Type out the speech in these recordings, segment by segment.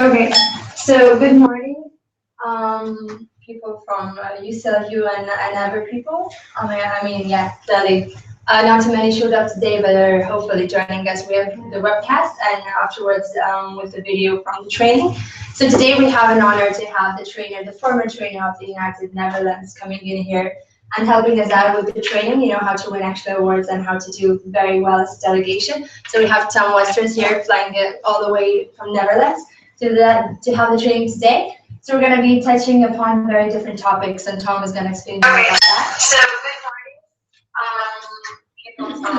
Okay, so good morning, people from UCLU and other people. Yeah, clearly, not too many showed up today, but are hopefully joining us. We have the webcast and afterwards with the video from the training. So today we have an honor to have the trainer, the former trainer of the United Netherlands, coming in here and helping us out with the training, how to win extra awards and how to do very well as a delegation. So we have Tom Westers here flying all the way from Netherlands to have the training today. So we're going to be touching upon very different topics, and Tom is going to explain more about that. So good morning, people from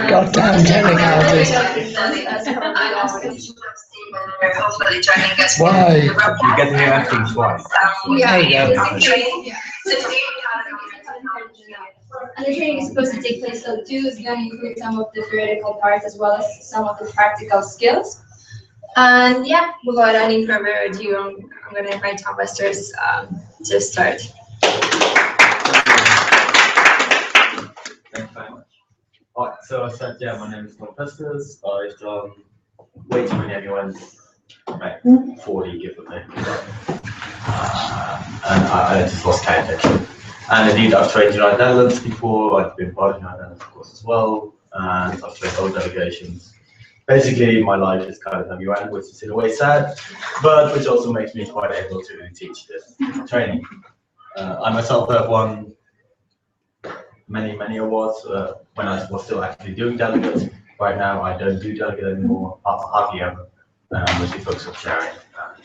goddamn technicalities. Why? You get to hear everything twice. And the training is supposed to take place, so 2 is going to include some of the theoretical parts as well as some of the practical skills. And yeah, without any further ado, I'm going to invite Tom Westers to start. Thanks very much. Alright, so I said, my name is Tom Westers. I've done way too many MUNs, like 40 give or take. And I just lost count actually. And indeed, I've trained United Netherlands before. I've been part of United Netherlands, of course, as well. And I've trained other delegations. Basically, my life is kind of MUN, which is in a way sad, but which also makes me quite able to teach this training. I myself have won many awards when I was still actually doing delegates. Right now, I don't do delegate anymore, hardly ever. And I'm mostly focused on sharing and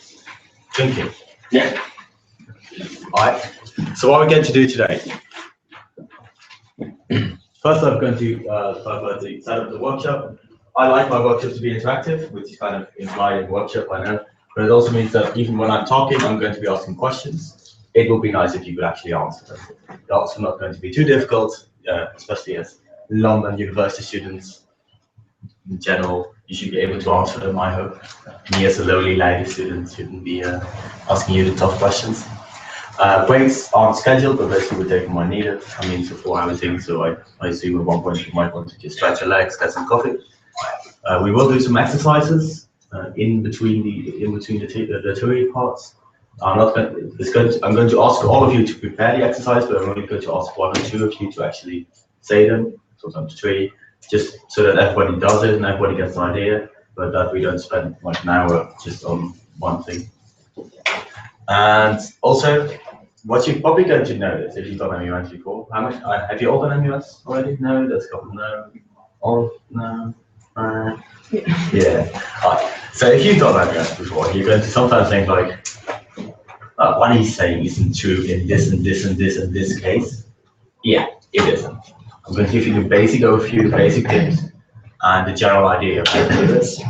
drinking. Yeah. Alright, so what we're going to do today. First, I'm going to set up the workshop. I like my workshop to be interactive, which is kind of implied in the workshop, I know. But it also means that even when I'm talking, I'm going to be asking questions. It would be nice if you could actually answer them. They're also not going to be too difficult, especially as London university students. In general, you should be able to answer them, I hope. Me as a lowly lady student shouldn't be asking you the tough questions. Breaks aren't scheduled, but basically we're taking when needed. I mean, it's a 4-hour thing, so I assume at one point you might want to just stretch your legs, get some coffee. We will do some exercises in between the theory parts. I'm going to ask all of you to prepare the exercise, but I'm only going to ask 1 or 2 of you to actually say them, sometimes 3, just so that everybody does it and everybody gets an idea, but that we don't spend like an hour just on one thing. And also, what you're probably going to notice if you've done MUNs before, have you all done MUNs already? No, that's a couple. No, all no. Yeah. Right. So if you've done MUNs before, you're going to sometimes think like, oh, what he's saying isn't true in this and this and this and this case. Yeah, it isn't. I'm going to give you the basic overview, the basic tips, and the general idea of how to do this.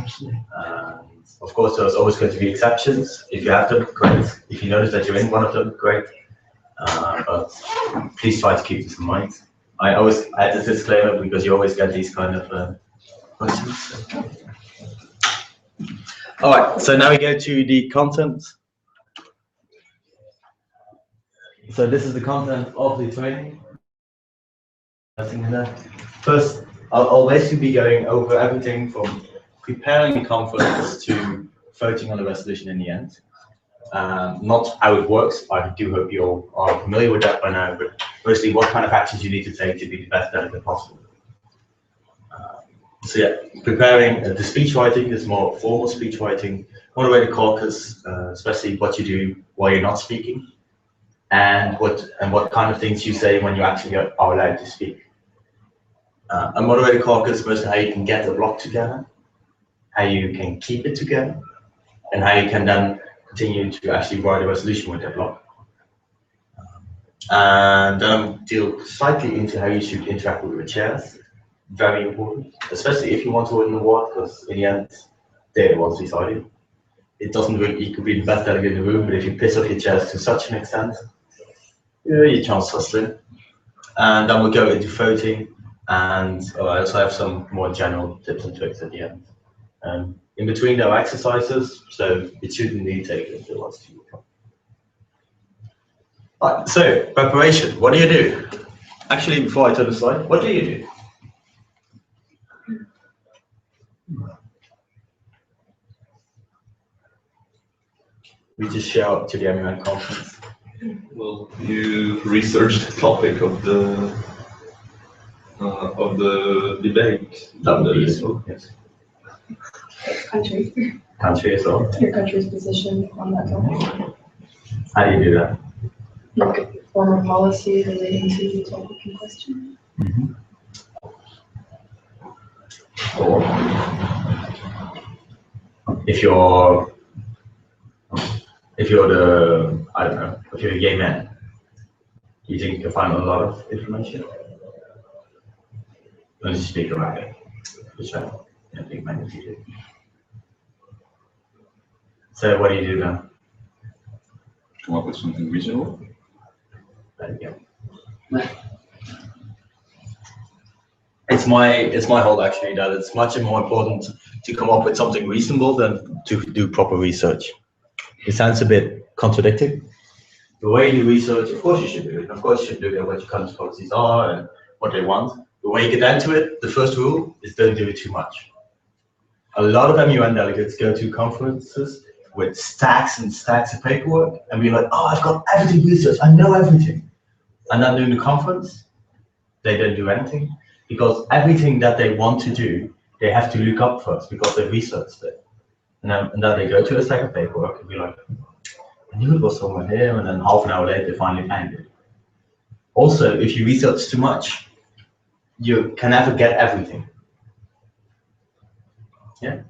Of course, there's always going to be exceptions. If you have them, great. If you notice that you're in one of them, great. But please try to keep this in mind. I always add this disclaimer because you always get these kind of questions. All right, so now we go to the content. So this is the content of the training. First, I'll basically be going over everything from preparing the conference to voting on the resolution in the end. Not how it works. I do hope you all are familiar with that by now, but firstly, what kind of actions you need to take to be the best delegate possible. So yeah, preparing the speech writing, this more formal speech writing, moderated caucus, especially what you do while you're not speaking, and what kind of things you say when you actually are allowed to speak. A moderated caucus, mostly how you can get the block together, how you can keep it together, and how you can then continue to actually write a resolution with that block. And then I'll deal slightly into how you should interact with your chairs. Very important, especially if you want to win an award, because in the end, they're the ones deciding. It doesn't really, you could be the best delegate in the room, but if you piss off your chairs to such an extent, your chance are slim. And then we'll go into voting, and I also have some more general tips and tricks at the end. In between, there are exercises, so it shouldn't really take until it's 2 o'clock. Right, so preparation. What do you do? Actually, before I turn the slide, what do you do? we just show up to the MUN conference? Well, you researched the topic of the debate. That would be useful, yes. Country. Country as well. Your country's position on that topic. How do you do that? Look at the former policy relating to the topic in question. Or if you're the, I don't know, if you're a gay man, you think you can find a lot of information? Let me speak about it, which I think many of you do. So what do you do then? Come up with something reasonable. There you go. It's my hold actually that it's much more important to come up with something reasonable than to do proper research. It sounds a bit contradicting. The way you research, of course you should do it. Of course you should look at what your country's policies are and what they want. The way you get down to it, the first rule is don't do it too much. A lot of MUN delegates go to conferences with stacks and stacks of paperwork and be like, oh, I've got everything researched, I know everything. And then during the conference, they don't do anything because everything that they want to do, they have to look up first because they researched it. And then they go to a stack of paperwork and be like, I knew it was somewhere here, and then half an hour later they finally find it. Also, if you research too much, you can never get everything. Yeah.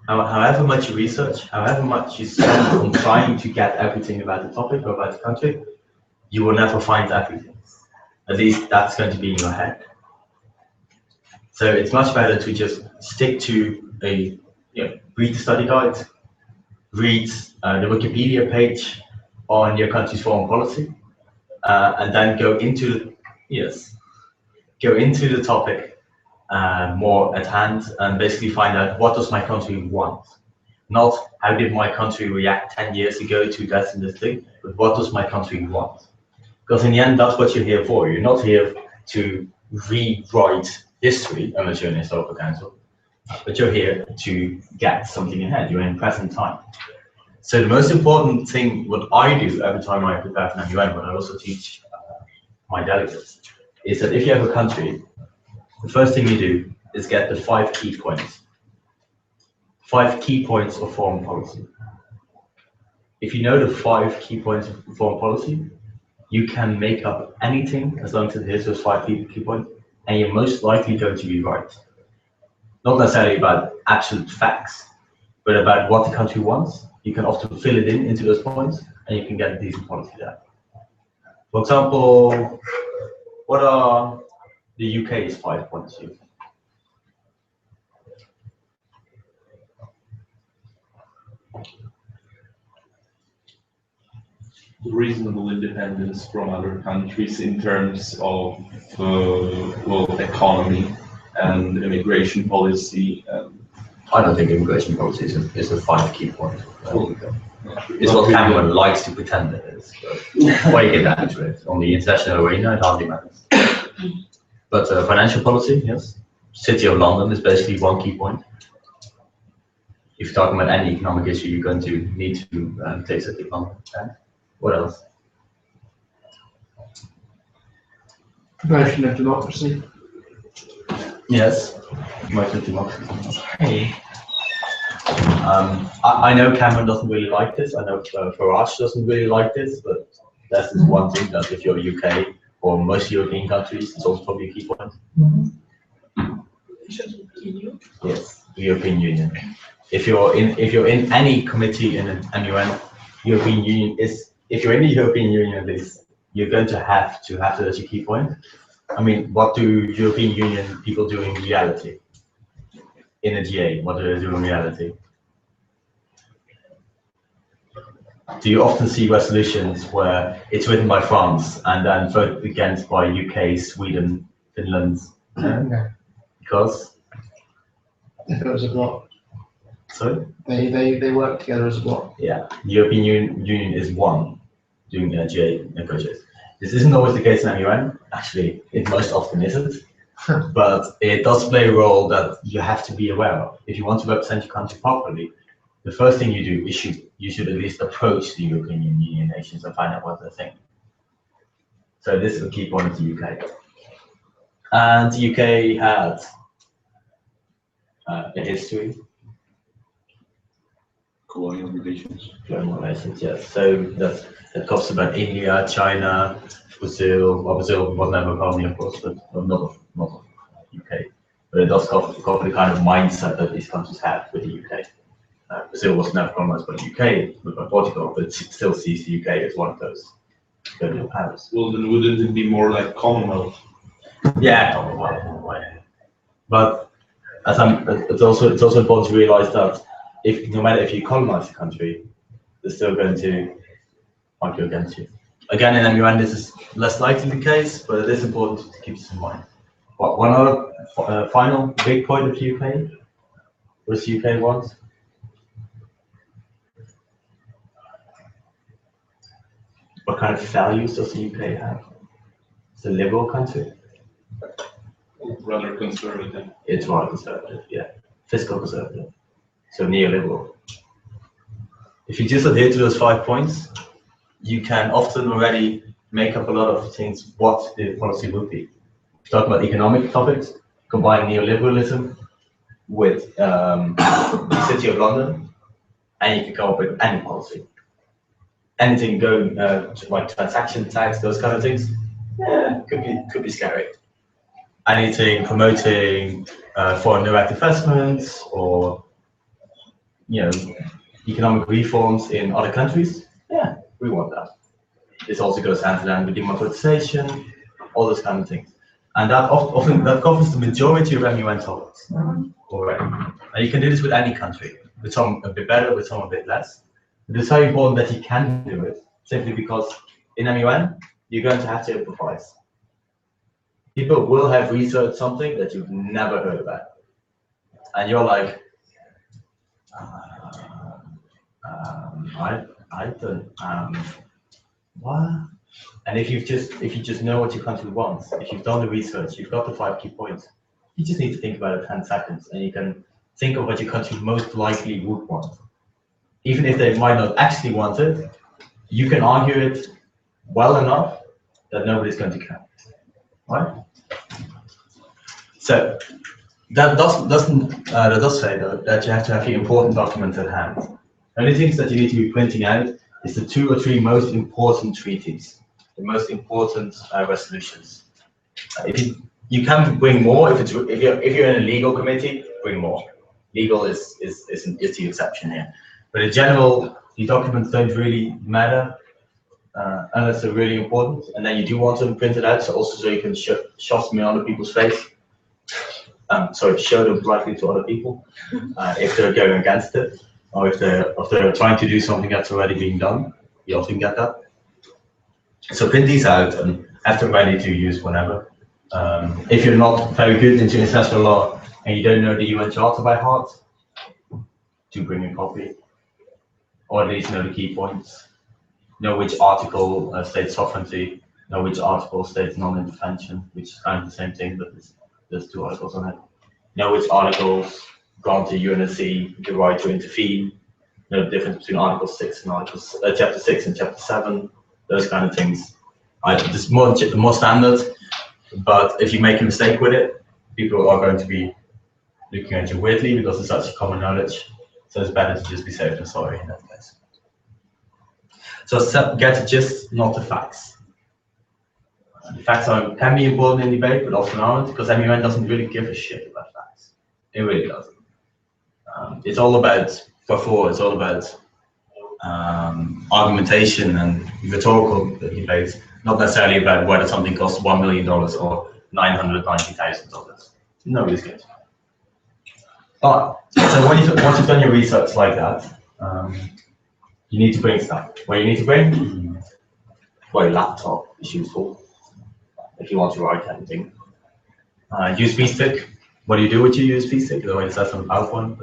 However much you research, however much you spend on trying to get everything about the topic or about the country, you will never find everything. At least that's going to be in your head. So it's much better to just stick to read the study guide, read the Wikipedia page on your country's foreign policy, and then go into the topic more at hand and basically find out what does my country want. Not how did my country react 10 years ago to that and this thing, but what does my country want? Because in the end, that's what you're here for. You're not here to rewrite history unless you're in a historical council, but you're here to get something ahead. You're in present time. So the most important thing, what I do every time I prepare for MUN, but I also teach my delegates, is that if you have a country, the first thing you do is get the 5 key points. 5 key points of foreign policy. If you know the 5 key points of foreign policy, you can make up anything as long as it hits those 5 key points, and you're most likely going to be right. Not necessarily about absolute facts, but about what the country wants. You can often fill it into those points, and you can get a decent policy there. For example, what are the UK's 5 points here? Reasonable independence from other countries in terms of economy and immigration policy. I don't think immigration policy is a 5 key point. It's what Cameron likes to pretend it is. But why you get down to it on the international arena, it hardly matters. But financial policy, yes. City of London is basically 1 key point. If you're talking about any economic issue, you're going to need to take City of London. Okay? What else? Promotion of democracy. Yes, promotion of democracy. Hey. I know Cameron doesn't really like this. I know Farage doesn't really like this, but that's just one thing that if you're UK or most European countries, it's also probably a key point. Yes, the European Union. If you're in any committee in an MUN, European Union is. If you're in the European Union, at least, you're going to have that as a key point. I mean, what do European Union people do in reality? In a GA, what do they do in reality? Do you often see resolutions where it's written by France and then voted against by UK, Sweden, Finland? No. Because? If it was a bloc. Sorry? They work together as a bloc. Yeah, the European Union is one doing GA negotiations. This isn't always the case in MUN. Actually, it most often isn't. But it does play a role that you have to be aware of. If you want to represent your country properly, the first thing you do is you should at least approach the European Union nations and find out what they think. So this is a key point of the UK. And the UK had a history. Colonial relations. Colonial relations, yes. So that covers about India, China, Brazil. Well, Brazil was never a colony, of course, but not of UK. But it does cover the kind of mindset that these countries had with the UK. Brazil was never colonized by the UK, but by Portugal, but it still sees the UK as one of those colonial powers. Well, then wouldn't it be more like Commonwealth? Yeah, Commonwealth. But it's also important to realize that no matter if you colonize a country, they're still going to argue against you. Again, in MUN, this is less likely the case, but it is important to keep this in mind. But one other final big point of the UK, what the UK wants. What kind of values does the UK have? It's a liberal country. Rather conservative. It's rather conservative, yeah. Fiscal conservative. So neoliberal. If you just adhere to those 5 points, you can often already make up a lot of things what the policy would be. Talk about economic topics, combine neoliberalism with the City of London, and you can come up with any policy. Anything going like transaction tax, those kind of things, yeah, could be scary. Anything promoting foreign direct investments or economic reforms in other countries, yeah, we want that. This also goes hand in hand with democratization, all those kind of things. And that often covers the majority of MUN topics already. And you can do this with any country, with some a bit better, with some a bit less. But it's very important that you can do it, simply because in MUN, you're going to have to improvise. People will have researched something that you've never heard about. And you're like, I don't, what? And if you just know what your country wants, if you've done the research, you've got the 5 key points, you just need to think about it 10 seconds and you can think of what your country most likely would want. Even if they might not actually want it, you can argue it well enough that nobody's going to care, right? So that does say though that you have to have the important documents at hand. The only things that you need to be printing out is the 2 or 3 most important treaties, the most important resolutions. If you can bring more, if you're in a legal committee, bring more. Legal is the exception here. But in general, the documents don't really matter unless they're really important. And then you do want them printed out, so you can shove them in other people's face. Show them politely to other people if they're going against it, or if they're trying to do something that's already being done. You often get that. So print these out and have them ready to use whenever. If you're not very good into international law and you don't know the UN Charter by heart, do bring a copy, or at least know the key points. Know which article states sovereignty, know which article states non-intervention, which is kind of the same thing, but there's 2 articles on it. Know which articles grant the UNSC the right to intervene. Know the difference between Article 6 and Chapter 6 and Chapter 7. Those kind of things. It's more standard, but if you make a mistake with it, people are going to be looking at you weirdly because it's such common knowledge. So it's better to just be safe than sorry in that case. So get the gist, not the facts. The facts can be important in debate, but often aren't, because MUN doesn't really give a shit about facts. It really doesn't. It's all about it's all about argumentation and rhetorical debates, not necessarily about whether something costs $1 million or $990,000. Nobody's going to. Alright, so once you've done your research like that, you need to bring stuff. What you need to bring? Well, your laptop is useful if you want to write anything. USB stick. What do you do with your USB stick? The way it says on PowerPoint.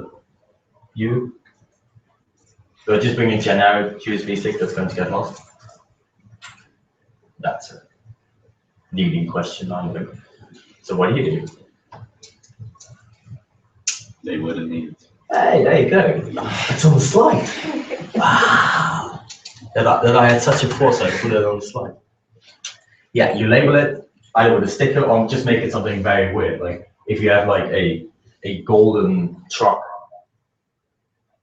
So just bring a generic USB stick that's going to get lost. That's a leading question, I think. So what do you do? They wouldn't need it. Hey, there you go. It's on the slide. Wow. That I had such a foresight to put it on the slide. Yeah, you label it either with a sticker or just make it something very weird. Like if you have like a golden truck,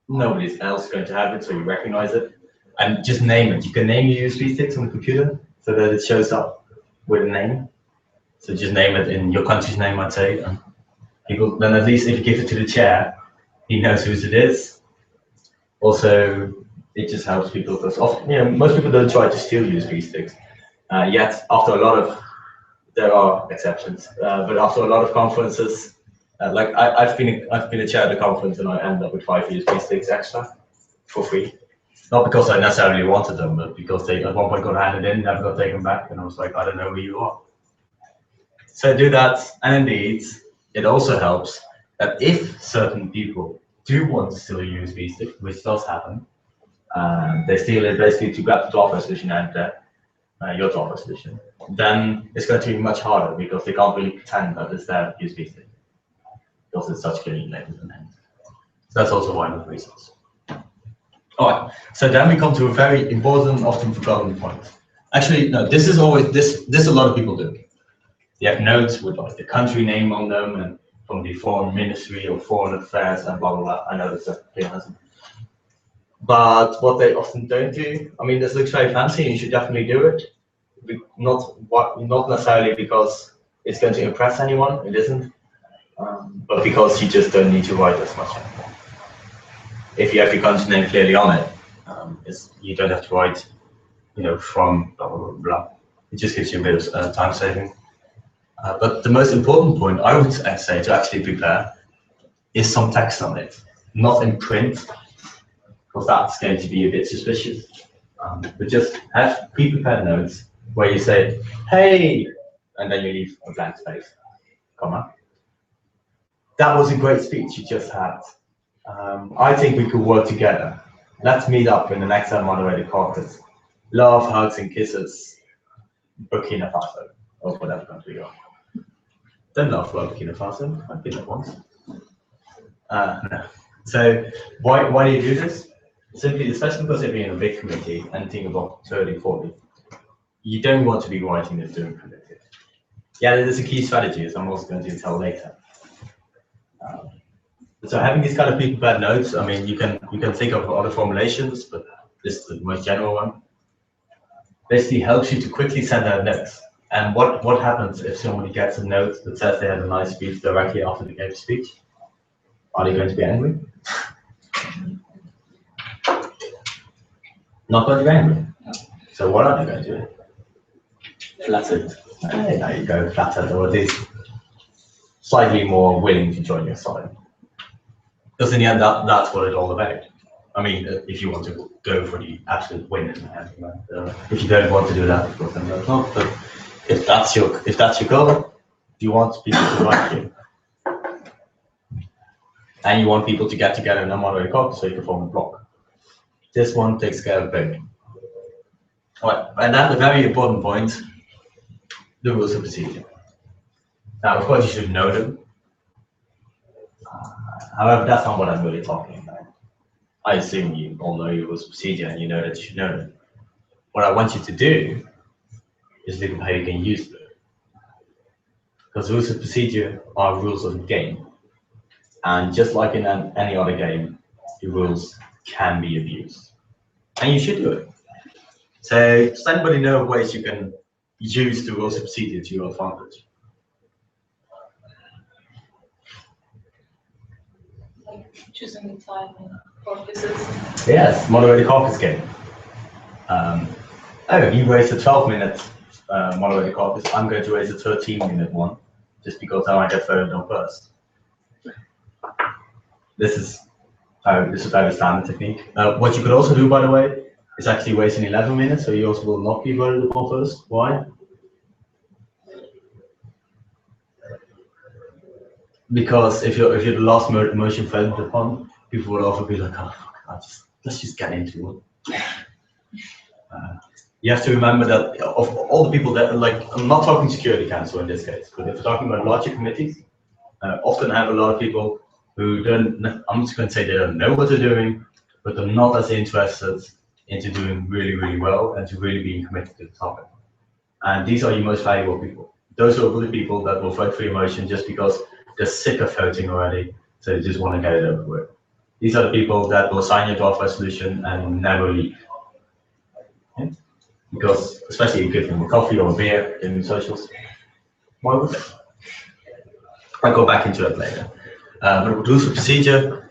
nobody else is going to have it, so you recognize it. And just name it. You can name your USB sticks on the computer so that it shows up with a name. So just name it in your country's name, I'd say. And people, then at least if you give it to the chair, he knows whose it is. Also, it just helps people because often, most people don't try to steal USB sticks. Yet, after a lot of, there are exceptions, but after a lot of conferences, like I've been a chair at a conference and I ended up with 5 USB sticks extra for free. Not because I necessarily wanted them, but because they at one point got handed in, never got taken back, and I was like, I don't know who you are. So do that, and indeed, it also helps that if certain people do want to steal a USB stick, which does happen, they steal it basically to grab the drop resolution and your drop resolution, then it's going to be much harder because they can't really pretend that it's their USB stick because it's such clean labels and names. So that's also one of the reasons. All right, so then we come to a very important, often forgotten point. Actually, no, this is always, this a lot of people do. You have notes with like the country name on them and from the foreign ministry or foreign affairs and blah, blah, blah. I know that's a pleonasm. But what they often don't do, I mean, this looks very fancy and you should definitely do it. Not necessarily because it's going to impress anyone, it isn't. But because you just don't need to write as much anymore. If you have your country name clearly on it, you don't have to write, from blah, blah, blah, blah. It just gives you a bit of time saving. But the most important point I would say to actually prepare is some text on it, not in print, because that's going to be a bit suspicious. But just have pre-prepared notes where you say, hey, and then you leave a blank space, comma. That was a great speech you just had. I think we could work together. Let's meet up in the next unmoderated caucus. Love, hugs, and kisses, Burkina Faso, or whatever country you are. Don't laugh about Burkina Faso. I've been there once. No. So why do you do this? Simply, especially because if you're in a big committee and think about 30, 40, you don't want to be writing this during committee. Yeah, it is a key strategy, as I'm also going to tell later. So having these kind of pre-prepared notes, I mean, you can think of other formulations, but this is the most general one. Basically helps you to quickly send out notes. And what happens if somebody gets a note that says they had a nice speech directly after they gave a speech? Are they going to be angry? Not going to be angry. So what are they going to do? Flattered. Hey, there you go, flattered, or at least slightly more willing to join your side. Because in the end, that's what it's all about. I mean, if you want to go for the absolute win, if you don't want to do that, of course, then that's not. But if that's your goal, you want people to like you, and you want people to get together in a moderated caucus so you can form a block. This one takes care of both. All right, and then the very important point: the rules of procedure. Now, of course, you should know them. However, that's not what I'm really talking about. I assume you all know your rules of procedure and you know that you should know them. What I want you to do is look at how you can use them. Because rules of procedure are rules of the game. And just like in any other game, the rules can be abused. And you should do it. So does anybody know ways you can use the rules of procedure to your advantage? Choosing the time and caucuses. Yes, moderated caucus game. You raised a 12-minute moderated caucus. I'm going to raise a 13-minute one, just because I might get voted on first. This is a very standard technique. What you could also do, by the way, is actually waste an 11 minutes, so you also will not be voted upon first. Why? Because if you're the last motion voted upon, people would often be like, oh, fuck, let's just get into it. You have to remember that of all the people that, like, I'm not talking Security Council in this case, but if we're talking about larger committees, often have a lot of people who don't, I'm just going to say they don't know what they're doing, but they're not as interested into doing really, really well and to really being committed to the topic. And these are your most valuable people. Those are the people that will vote for your motion just because they're sick of voting already, so they just want to get it over with. These are the people that will sign your draft resolution and never leave. Okay? Because, especially if you give them a coffee or a beer in socials, why would they? I'll go back into it later. But with rules of procedure,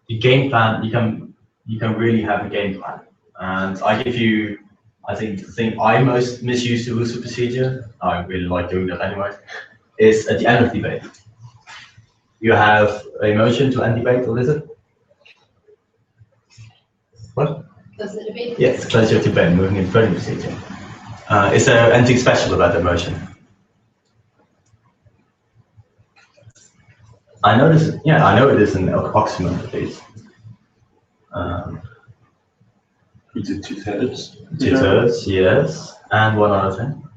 the game plan, you can really have a game plan. And I give you, I think the thing I most misuse the rules of procedure, I really like doing that anyway, is at the end of debate. You have a motion to end debate, what is it? What? Close the debate. Yes, close your debate, moving into voting procedure. Is there anything special about the motion? I know this. Yeah, I know it is an approximate at least. Is it 2/3? 2/3, yes. And one other thing.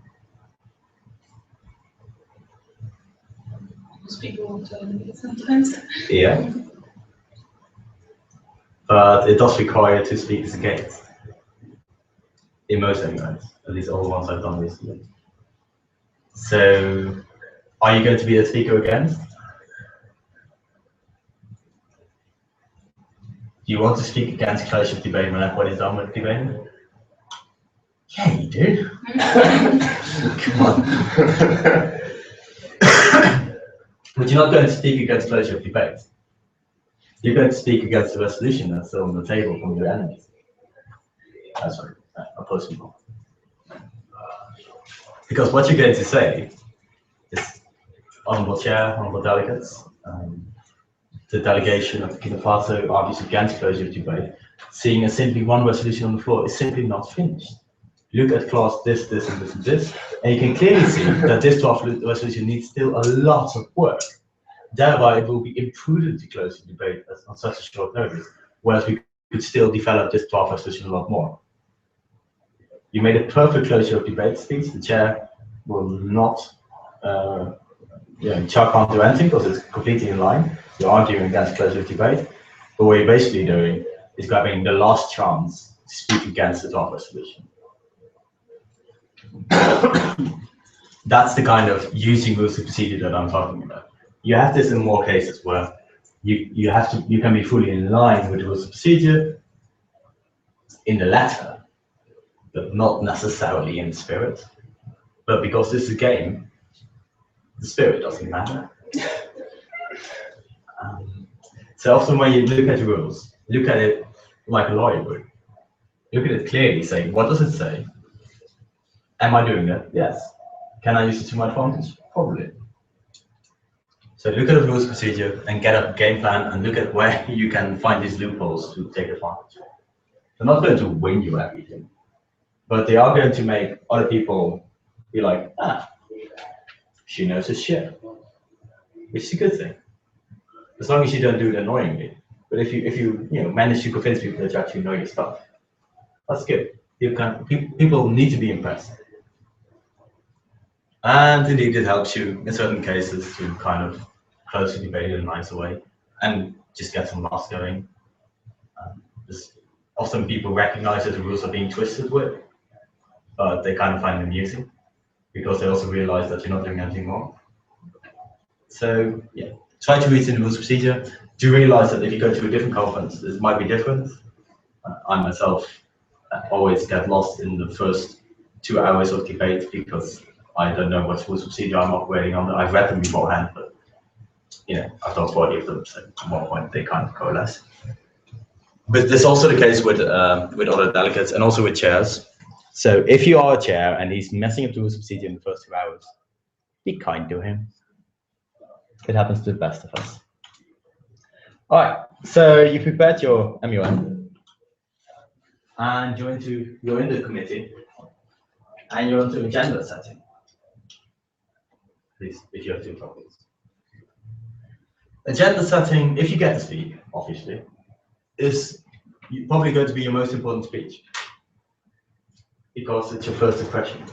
Most people want to end it sometimes. Yeah. But it does require two speakers against. In most anyways, at least all the ones I've done recently. So, are you going to be a speaker against? Do you want to speak against closure of debate when everybody's done with debating? Yeah, you do. Come on. But you're not going to speak against closure of debate. You're going to speak against the resolution that's still on the table from your enemies. Sorry, opposing people. Because what you're going to say is, Honourable Chair, Honourable Delegates, the delegation of Burkina Faso argues against closure of debate, seeing as simply one resolution on the floor is simply not finished. Look at clause this, this, and this, and this, and you can clearly see that this draft resolution needs still a lot of work. Thereby, it will be imprudent to close the debate on such a short notice, whereas we could still develop this draft resolution a lot more. You made a perfect closure of debate speech. The chair will not, chair can't do anything because it's completely in line. You're arguing against closure of debate, but what you're basically doing is grabbing the last chance to speak against the draft resolution. That's the kind of using rules of procedure that I'm talking about. You have this in more cases where you can be fully in line with the rules of procedure in the letter, but not necessarily in the spirit. But because this is a game, the spirit doesn't matter. So often when you look at the rules, look at it like a lawyer would. Look at it clearly, say, what does it say? Am I doing that? Yes. Can I use it to my advantage? Probably. So look at the rules of procedure and get a game plan and look at where you can find these loopholes to take advantage of. They're not going to win you everything, but they are going to make other people be like, she knows his shit, which is a good thing. As long as you don't do it annoyingly. But if you manage to convince people that you actually know your stuff, that's good. People need to be impressed. And indeed, it helps you in certain cases to kind of close the debate in a nicer way and just get some laughs going. Often people recognize that the rules are being twisted with, but they kind of find it amusing because they also realize that you're not doing anything wrong. So yeah, try to read in the rules of procedure. Do realize that if you go to a different conference, it might be different. I myself always get lost in the first 2 hours of debate because I don't know what rules of procedure I'm operating on. I've read them beforehand, but I've done 40 of them, so at one point they kind of coalesce. But this is also the case with other delegates and also with chairs. So if you are a chair and he's messing up the rules of procedure in the first 2 hours, be kind to him. It happens to the best of us. All right, so you prepared your MUN, and you're in the committee, and you're into agenda setting. Please, if you have 2 topics. Agenda setting, if you get to speak, obviously, is probably going to be your most important speech because it's your first impression,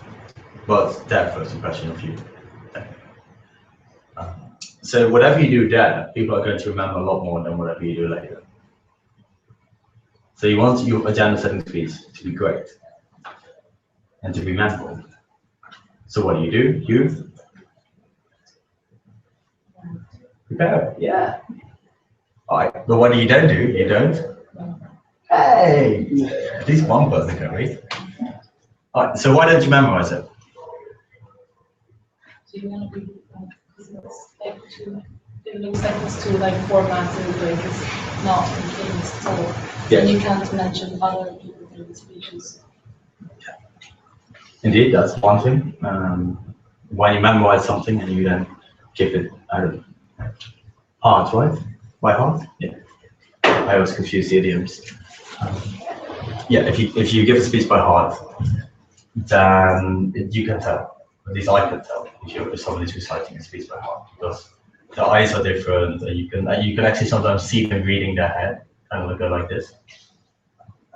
but their first impression of you. So whatever you do there, people are going to remember a lot more than whatever you do later. So you want your agenda setting speech to be great and to be memorable. So what do? You prepare. Yeah. All right. But what do? You don't. Hey, at least one person can read. All right. So why don't you memorize it? So you want to be it looks like it's too like formatted, like it's not in cadence, so then you can't mention other people in the speeches. Indeed, that's one thing. When you memorize something and you then keep it heart, right? By heart? Yeah. I always confuse the idioms. Yeah, if you give a speech by heart, then you can tell. At least I can tell if somebody's reciting a speech by heart, because the eyes are different. You can actually sometimes see them reading their head, kind of go like this,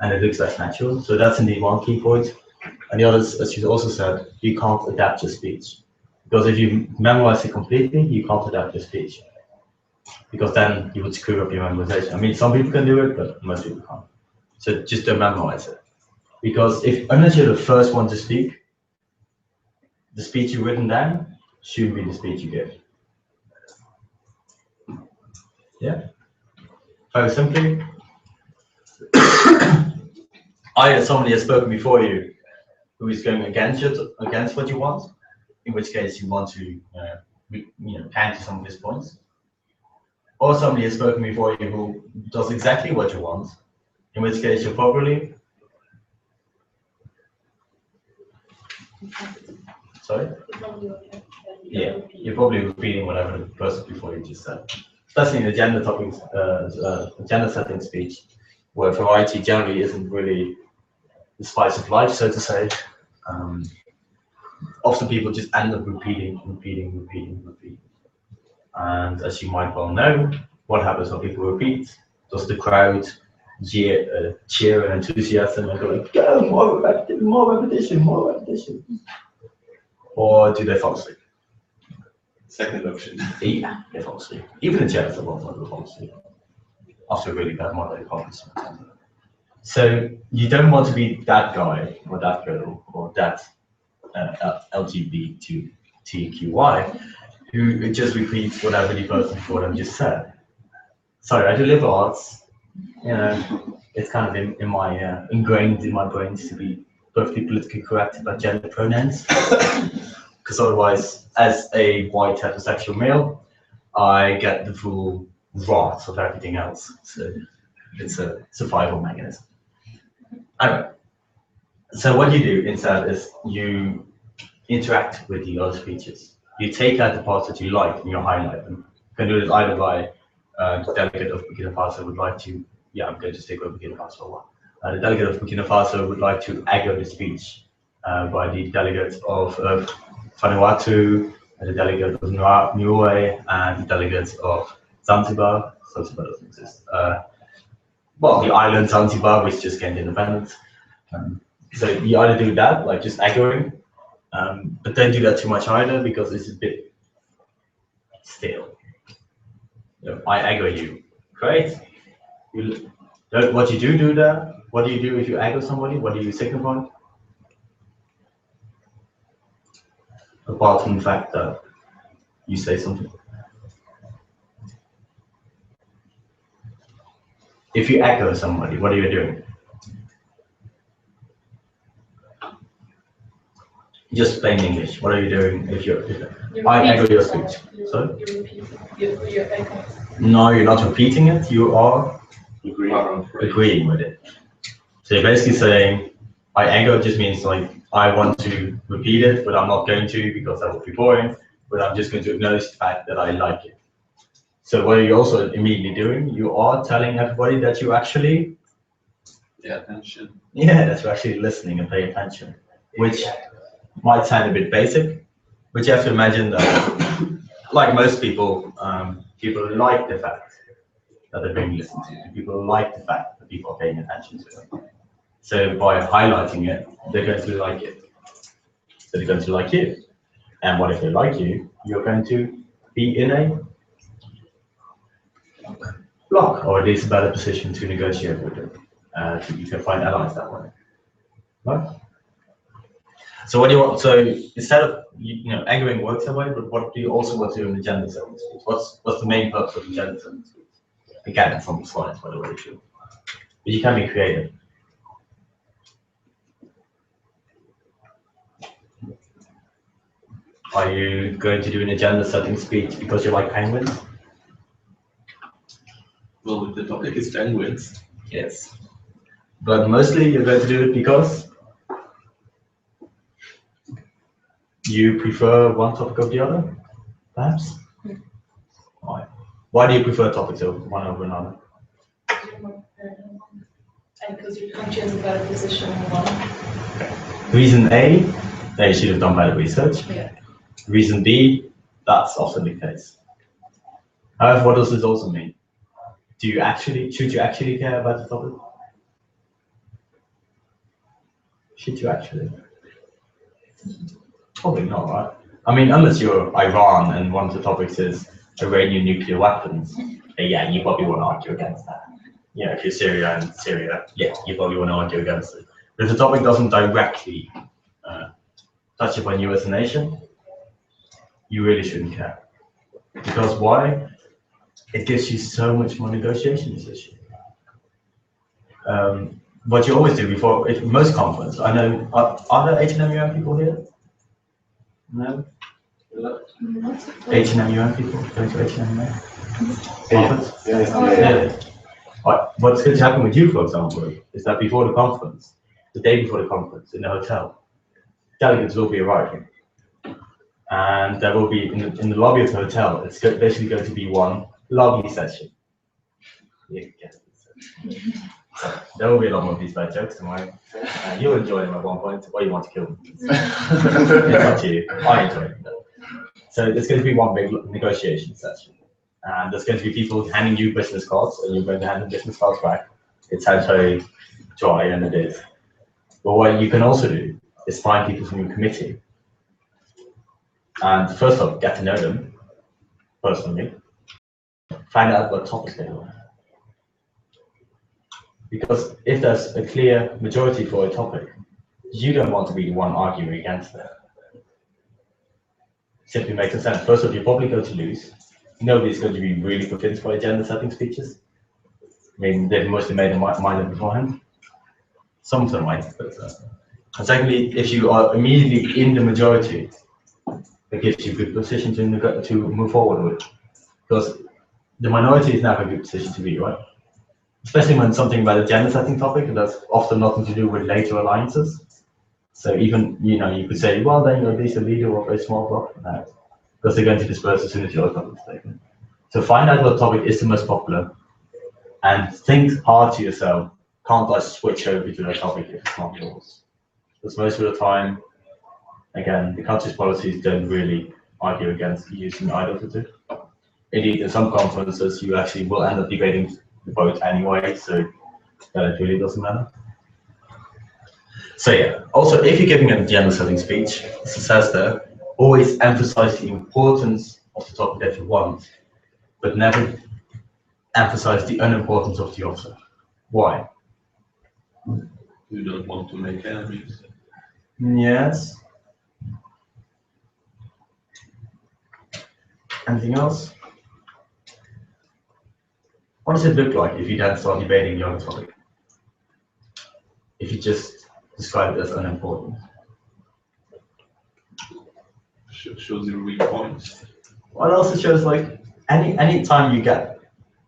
and it looks less natural. So that's indeed one key point. And the others, as you also said, you can't adapt your speech, because if you memorize it completely, you can't adapt your speech, because then you would screw up your memorization. I mean, some people can do it, but most people can't. So just don't memorize it, because unless you're the first one to speak, the speech you've written down shouldn't be the speech you give. Yeah, very simply. Somebody has spoken before you who is going against what you want, in which case you want to counter some of his points. Or somebody has spoken before you who does exactly what you want, in which case you're probably sorry? Yeah, you're probably repeating whatever the person before you just said. Especially in agenda topics, agenda setting speech, where variety generally isn't really the spice of life, so to say. Often people just end up repeating. And as you might well know, what happens when people repeat? Does the crowd cheer and enthusiasm and go like, go, more repetition. Or do they fall asleep? Second option. Yeah, they fall asleep. Even the chairs will fall asleep after a really bad moderated conference. So you don't want to be that guy or that girl or that LGBTQI who just repeats whatever the person before them just said. Sorry, I do liberal arts. It's kind of ingrained in my brain to be perfectly politically correct about gender pronouns. Because otherwise, as a white heterosexual male, I get the full wrath of everything else. So it's a survival mechanism. Anyway, so what you do instead is you interact with the other speeches. You take out the parts that you like and you highlight them. You can do this either by the delegate of Burkina Faso would like to, I'm going to stick with Burkina Faso a while. The delegate of Burkina Faso would like to echo the speech by the delegate of Vanuatu, the delegate of Niue, and the delegate of Zanzibar. Zanzibar doesn't exist. The island Zanzibar, which just gained independence. So you either do that, like just echoing, but don't do that too much either, because it's a bit stale. I echo you. Great. What you do there? What do you do if you echo somebody? What do you signify? Apart from the fact that you say something. If you echo somebody, what are you doing? Just plain English. What are you doing if I echo your speech? Sorry? You're echoing. No, you're not repeating it. You are agreeing with it. So you're basically saying, I echo just means like, I want to repeat it, but I'm not going to because that would be boring, but I'm just going to acknowledge the fact that I like it. So what are you also immediately doing? You are telling everybody that you actually pay attention. Yeah, that you're actually listening and paying attention, which might sound a bit basic, but you have to imagine that, like most people, people like the fact that they're being listened to. People like the fact that people are paying attention to them. So by highlighting it, they're going to like it. So they're going to like you. And what if they like you? You're going to be in a bloc, or at least a better position to negotiate with them. You can find allies that way, right? So what do you want? So instead of angering works away, but what do you also want to do in the gender setting speech? What's the main purpose of the gender setting speech? Again, from the slides, by the way, too. But you can be creative. Are you going to do an agenda setting speech because you like penguins? Well, if the topic is penguins. Yes. But mostly you're going to do it because you prefer one topic over the other, perhaps? Why? Why do you prefer topics over one over another? And because your country has a better position on one. Reason A, that you should have done better research. Yeah. Reason B, that's often the case. However, what does this also mean? Should you actually care about the topic? Should you actually? Probably not, right? I mean, unless you're Iran and one of the topics is Iranian nuclear weapons, yeah, you probably want to argue against that. Yeah, if you're Syria and Syria, yeah, you probably want to argue against it. But if the topic doesn't directly touch upon you as a nation, you really shouldn't care. Because why? It gives you so much more negotiation position. What you always do before most conference, I know, are there H&MUN people here? No? H&MUN people going to H&MUN conference? Yeah. Right. What's going to happen with you, for example, is that before the conference, the day before the conference in the hotel, delegates will be arriving. And there will be, in the lobby of the hotel, it's basically going to be one lobby session. Yeah, so there will be a lot more of these bad jokes, don't worry. You'll enjoy them at one point, or you want to kill them. It's up to you. I enjoy them though. So there's going to be one big negotiation session. And there's going to be people handing you business cards, and you're going to hand them business cards back. It sounds very dry, and it is. But what you can also do is find people from your committee. And first off, get to know them personally. Find out what topics they want. Because if there's a clear majority for a topic, you don't want to be the one arguing against it. Simply makes sense. First off, you're probably going to lose. Nobody's going to be really convinced by agenda setting speeches. I mean, they've mostly made their mind up beforehand. Some of them might, but and secondly, if you are immediately in the majority, it gives you a good position to move forward with. Because the minority is never a good position to be, right? Especially when something about a gender setting topic, and that's often nothing to do with later alliances. So even, you could say, well, then you're at least a leader of a small bloc. No, because they're going to disperse as soon as your topic is taken. So find out what topic is the most popular, and think hard to yourself. Can't I switch over to that topic if it's not yours? Because most of the time, again, the country's policies don't really argue against using either of the two. Indeed, in some conferences, you actually will end up debating the vote anyway, so that it really doesn't matter. So yeah, also if you're giving an agenda setting speech, as it says there, always emphasize the importance of the topic that you want, but never emphasize the unimportance of the author. Why? You don't want to make enemies. Yes. Anything else? What does it look like if you then start debating the other topic? If you just describe it as unimportant. Shows your weak points. Well, it also shows like any time you get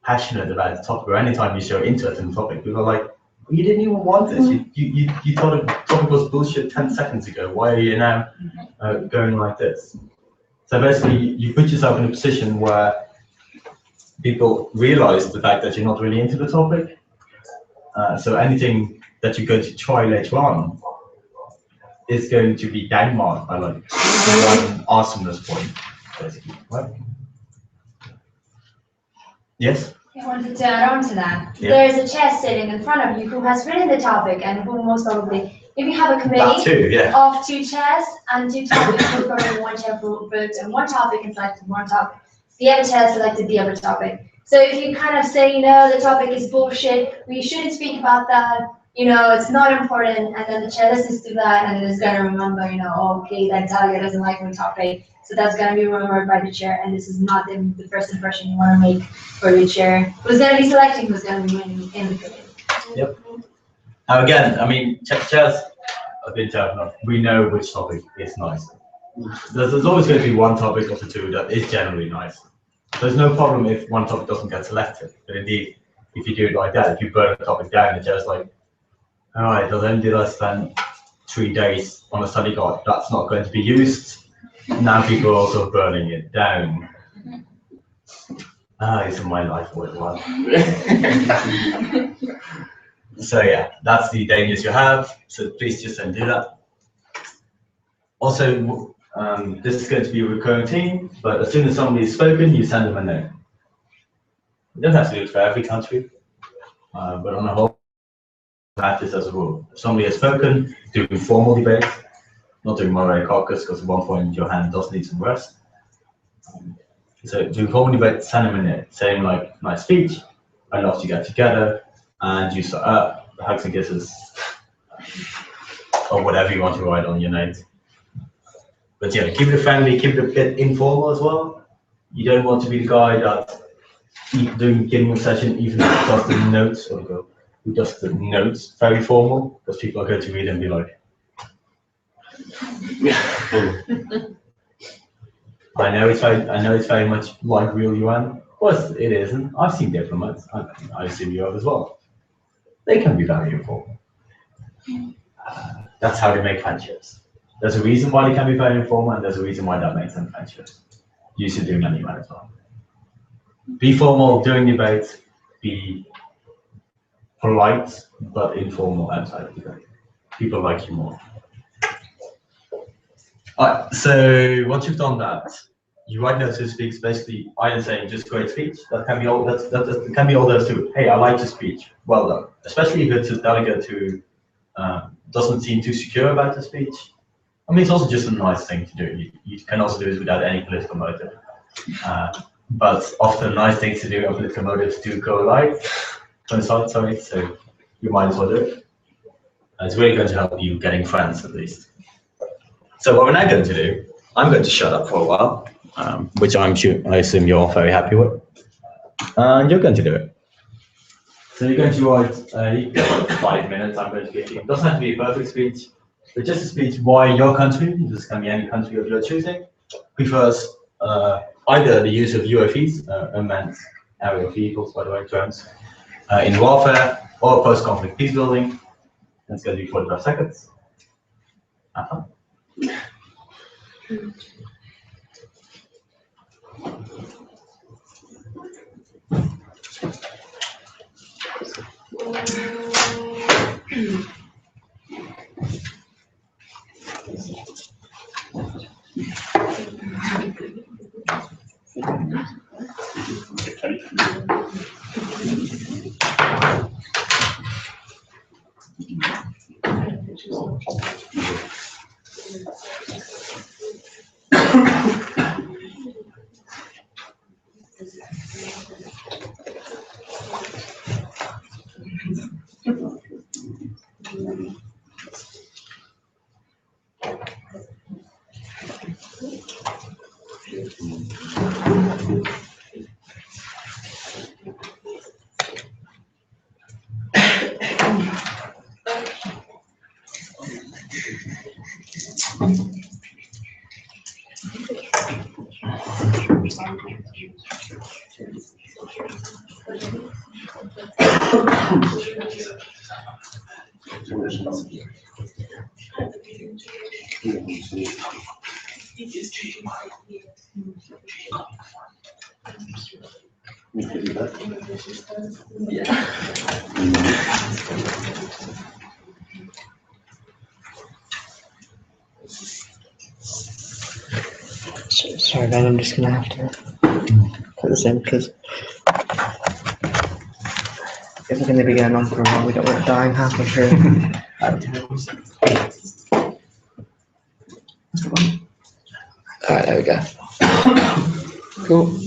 passionate about the topic, or any time you show interest in the topic, people are like, you didn't even want this. You thought the topic was bullshit 10 seconds ago. Why are you now going like this? So basically, you put yourself in a position where people realize the fact that you're not really into the topic. So anything that you're going to try later on is going to be downmarked by like one awesomeness point, basically. Right? Yes? I wanted to add on to that. Yeah. There's a chair sitting in front of you who has written the topic and who most probably, if you have a That committee too, yeah. of 2 chairs and 2 topics, you're going 1 chair for votes and 1 topic and selected 1 topic. The other chair selected the other topic. So if you kind of say, no, the topic is bullshit, we shouldn't speak about that, you know, it's not important, and then the chair listens to that and is gonna remember, you know, oh, okay, that delegate doesn't like my topic, so that's gonna be remembered by the chair, and this is not the first impression you wanna make for your chair, who's gonna be selecting who's gonna be winning in the committee. Yep. Now again, I mean, chairs have been chair enough. We know which topic is nice. There's always going to be one topic of the two that is generally nice. There's no problem if one topic doesn't get selected. But indeed, if you do it like that, if you burn a topic down, the chair's like, all right, well then did I spend 3 days on a study guide? That's not going to be used. Now people are also burning it down. Isn't my life worthwhile? So yeah, that's the dangers you have. So please just don't do that. Also, this is going to be a recurring theme, but as soon as somebody has spoken, you send them a note. You don't have to do it for every country, but on the whole, practice as a rule. If somebody has spoken, do informal debate, not doing moderate caucus, because at one point your hand does need some rest. So do informal debate, send them a note, saying like, nice speech, I'd love to get together, and you start up, hugs and kisses, or whatever you want to write on your note. But yeah, keep it friendly, keep it a bit informal as well. You don't want to be the guy that's giving a session, even if it does the notes, or girl who does the notes very formal, because people are going to read and be like, I know it's very much like real UN. Of course it isn't. I've seen diplomats. I assume you have as well. They can be very informal. That's how they make friendships. There's a reason why they can be very informal, and there's a reason why that makes them friendships. You should do many as well. Be formal during debates, be polite, but informal outside of debate. People like you more. Alright, so once you've done that, you write notes to speak, basically either saying just great speech, that can be all that can be all there is to it. Hey, I like your speech, well done. Especially if it's a delegate who doesn't seem too secure about the speech. I mean, it's also just a nice thing to do. You can also do it without any political motive. But often nice things to do and political motives do coincide, sorry, so you might as well do it. It's really going to help you getting friends, at least. So what we're now going to do, I'm going to shut up for a while, which I assume you're all very happy with. And you're going to do it. So you're going to write 5 minutes, I'm going to give you. It doesn't have to be a perfect speech, but just a speech why your country, this can be any country of your choosing, prefers either the use of UAVs, unmanned aerial vehicles, by the way, drones, in warfare, or post-conflict peace building. That's going to be 45 seconds. Sorry, Ben, I'm just going to have to put this in because if we're going to be going on for a while, we don't want to die halfway through. Alright, there we go. Cool.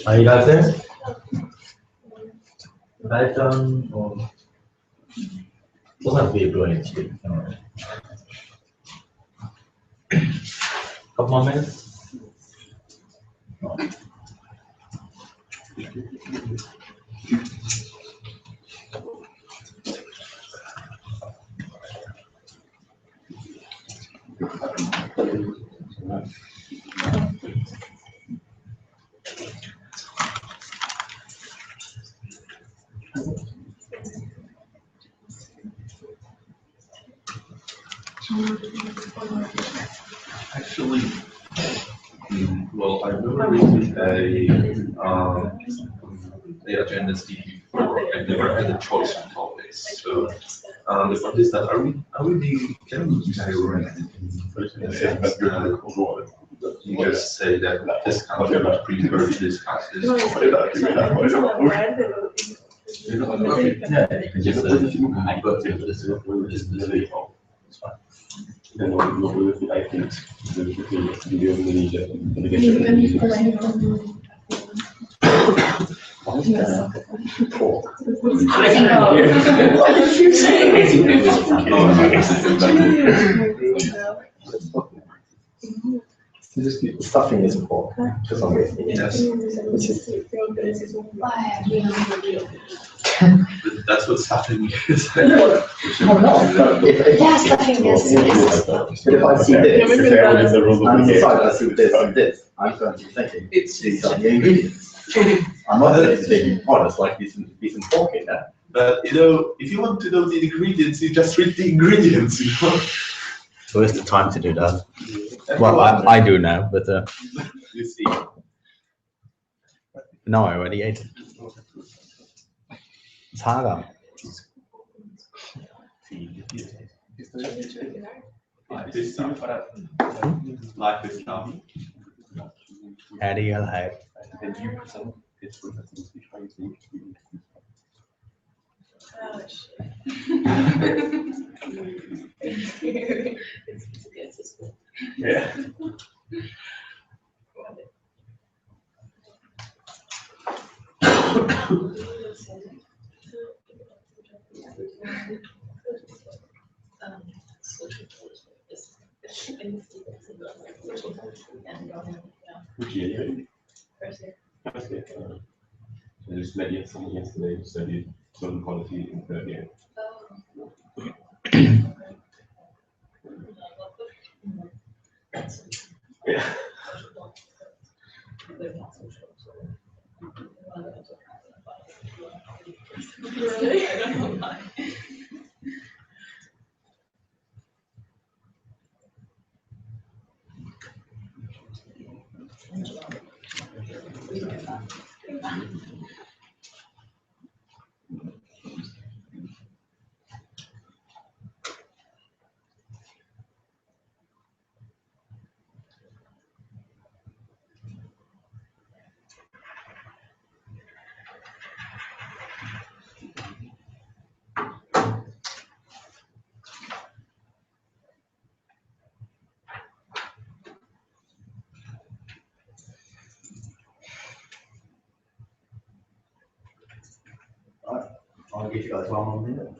Are you guys there? Right on, or doesn't have to be a brilliant speech. Couple more minutes. Actually, well, I've never written a agenda DP before. I've never had a choice of topics. So the point is that are we being can we you just say that this country was prepared to discuss this? Yeah, you can just I got to this week. It's fine. Stuffing is pork for some reason. Yes. Which is That's what's happening. if Yeah, stuffing is. but if I see this, and on the side I see this and this, I'm going to be thinking these are the ingredients. I'm not going to be thinking, oh, there's like decent pork in there. But you know, if you want to know the ingredients, you just read the ingredients, you know. So where's the time to do that? Well, I do now, but You see. no, I already ate it. It's haram. Like this now. Ariel had. Yeah. Which year? First year. I just met someone yesterday who studied social policy in third year. Yeah. Really? I don't know why. I'll give you guys one more minute.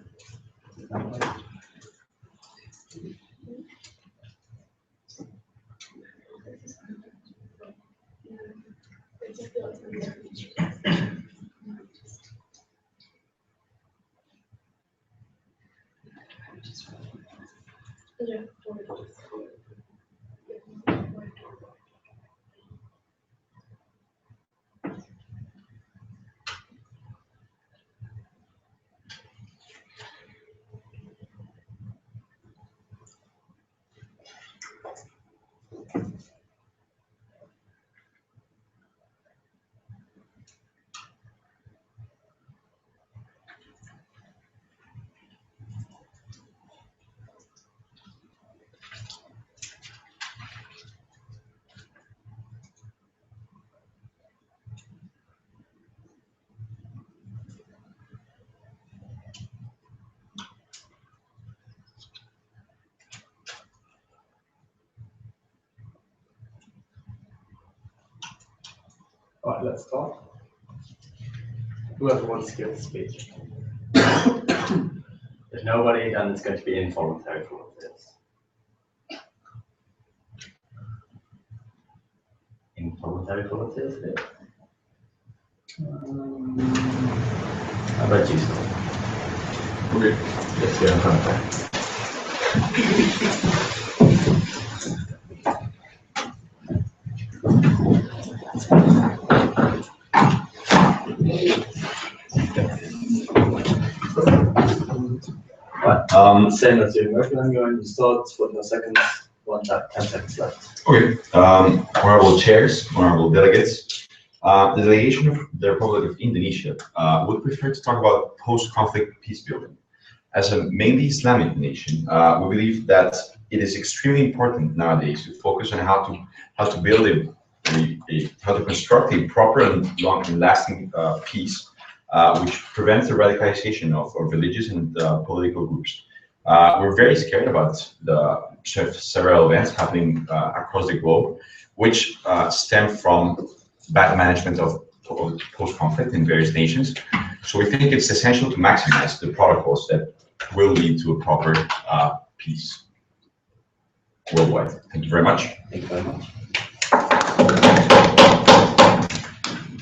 All right, let's start. Whoever wants to give the speech. If nobody, then it's going to be involuntary for this. Involuntary volunteers here. How about you, Scott? Okay. Let's go in front of that. Right, same as doing working, I'm going to start for 10 seconds, 10 seconds left. Okay, honorable chairs, honorable delegates, the delegation of the Republic of Indonesia would prefer to talk about post-conflict peace building. As a mainly Islamic nation, we believe that it is extremely important nowadays to focus on how to build how to construct a proper and long and lasting peace, which prevents the radicalization of religious and political groups. We're very scared about the several events happening across the globe, which stem from bad management of post-conflict in various nations. So we think it's essential to maximize the protocols that will lead to a proper peace worldwide. Thank you very much. Thank you very much.